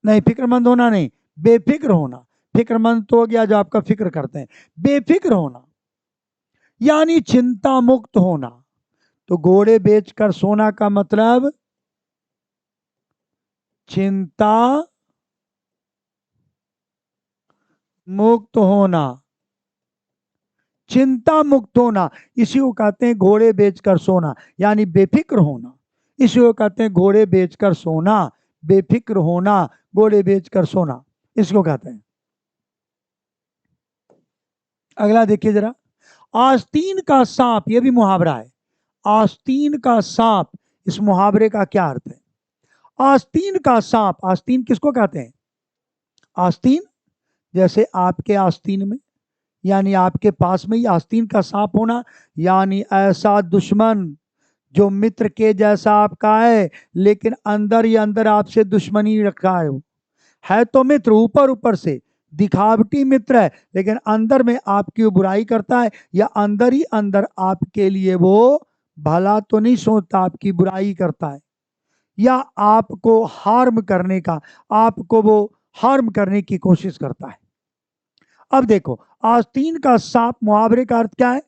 नहीं, फिक्रमंद होना नहीं, बेफिक्र होना। फिक्रमंद तो हो गया जो आपका फिक्र करते हैं, बेफिक्र होना यानी चिंता मुक्त होना। तो घोड़े बेचकर सोना का मतलब चिंता मुक्त होना, चिंता मुक्त होना, इसी को कहते हैं घोड़े बेचकर सोना, यानी बेफिक्र होना। इसी को कहते हैं घोड़े बेचकर सोना, बेफिक्र होना, घोड़े बेचकर सोना, इसको कहते हैं। अगला देखिए जरा, आस्तीन का सांप, यह भी मुहावरा है। आस्तीन का सांप, इस मुहावरे का क्या अर्थ है? आस्तीन का सांप, आस्तीन किसको कहते हैं? आस्तीन, जैसे आपके आस्तीन में, यानी आपके पास में ही आस्तीन का सांप होना, यानी ऐसा दुश्मन जो मित्र के जैसा आपका है लेकिन अंदर ही अंदर आपसे दुश्मनी रखा है तो मित्र ऊपर ऊपर से दिखावटी मित्र है, लेकिन अंदर में आपकी बुराई करता है, या अंदर ही अंदर आपके लिए वो भला तो नहीं सोचता, आपकी बुराई करता है। या आपको हार्म करने की कोशिश करता है। अब देखो, आस्तीन का सांप मुहावरे का अर्थ क्या है?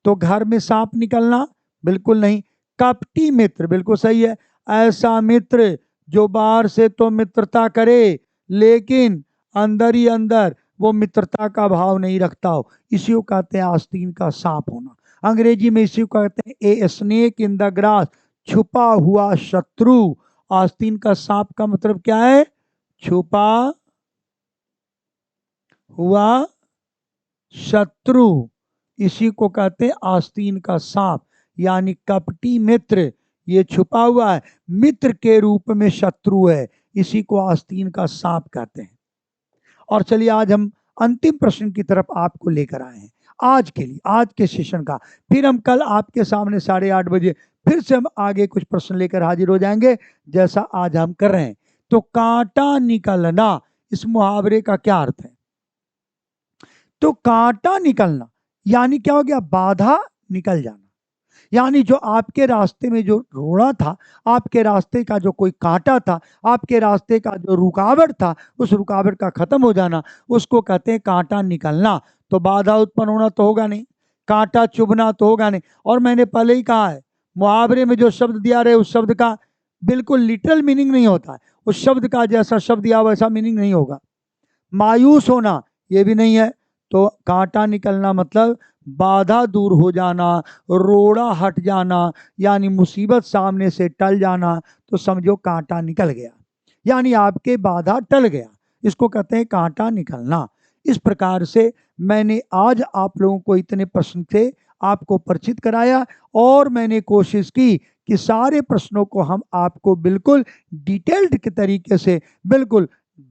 तो घर में सांप निकलना, बिल्कुल नहीं। कपटी मित्र, बिल्कुल सही है। ऐसा मित्र जो बाहर से तो मित्रता करे लेकिन अंदर ही अंदर वो मित्रता का भाव नहीं रखता हो, इसी को कहते हैं आस्तीन का सांप होना। अंग्रेजी में इसी को कहते हैं a snake in the grass, छुपा हुआ शत्रु। आस्तीन का सांप का मतलब क्या है? छुपा हुआ शत्रु, इसी को कहते हैं आस्तीन का सांप। यानी कपटी मित्र, ये छुपा हुआ है, मित्र के रूप में शत्रु है, इसी को आस्तीन का सांप कहते हैं। और चलिए आज हम अंतिम प्रश्न की तरफ आपको लेकर आए हैं आज के लिए, आज के सेशन का। फिर हम कल आपके सामने 8:30 बजे फिर से हम आगे कुछ प्रश्न लेकर हाजिर हो जाएंगे, जैसा आज हम कर रहे हैं। तो कांटा निकलना, इस मुहावरे का क्या अर्थ है? तो कांटा निकलना यानी क्या हो गया? बाधा निकल जाना। यानी जो आपके रास्ते में जो रोड़ा था, आपके रास्ते का जो कोई कांटा था, आपके रास्ते का जो रुकावट था, उस रुकावट का खत्म हो जाना, उसको कहते हैं कांटा निकलना। तो बाधा उत्पन्न होना तो होगा नहीं, कांटा चुभना तो होगा नहीं। और मैंने पहले ही कहा है, मुहावरे में जो शब्द दिया रहे उस शब्द का बिल्कुल लिटरल मीनिंग नहीं होता है, उस शब्द का जैसा शब्द दिया वैसा मीनिंग नहीं होगा। मायूस होना ये भी नहीं है। तो कांटा निकलना मतलब बाधा दूर हो जाना, रोड़ा हट जाना, यानी मुसीबत सामने से टल जाना, तो समझो कांटा निकल गया, यानी आपके बाधा टल गया, इसको कहते हैं कांटा निकलना। इस प्रकार से मैंने आज आप लोगों को इतने प्रश्न से आपको परिचित कराया, और मैंने कोशिश की कि सारे प्रश्नों को हम आपको बिल्कुल डिटेल्ड के तरीके से, बिल्कुल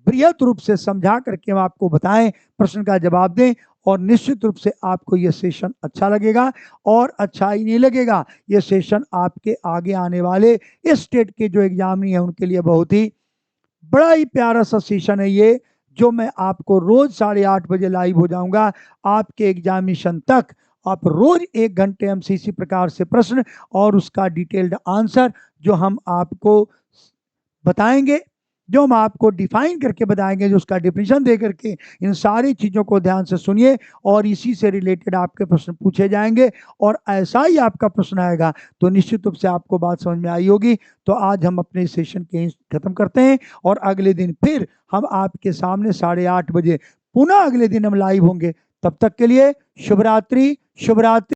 बृहत रूप से समझा करके हम आपको बताएं, प्रश्न का जवाब दें। और निश्चित रूप से आपको यह सेशन अच्छा लगेगा, और अच्छा ही नहीं लगेगा, यह सेशन आपके आगे आने वाले इस स्टेट के जो एग्जामिनी है उनके लिए बहुत ही बड़ा ही प्यारा सा सेशन है ये, जो मैं आपको रोज 8:30 बजे लाइव हो जाऊंगा आपके एग्जामिनेशन तक। आप रोज 1 घंटे हमसे इसी प्रकार से प्रश्न और उसका डिटेल्ड आंसर जो हम आपको बताएंगे, जो हम आपको डिफाइन करके बताएंगे, जो उसका डिफिनेशन दे करके, इन सारी चीज़ों को ध्यान से सुनिए, और इसी से रिलेटेड आपके प्रश्न पूछे जाएंगे। और ऐसा ही आपका प्रश्न आएगा तो निश्चित रूप से आपको बात समझ में आई होगी। तो आज हम अपने सेशन के खत्म करते हैं, और अगले दिन फिर हम आपके सामने 8:30 बजे पुनः अगले दिन हम लाइव होंगे। तब तक के लिए शुभ रात्रि, शुभ रात्रि।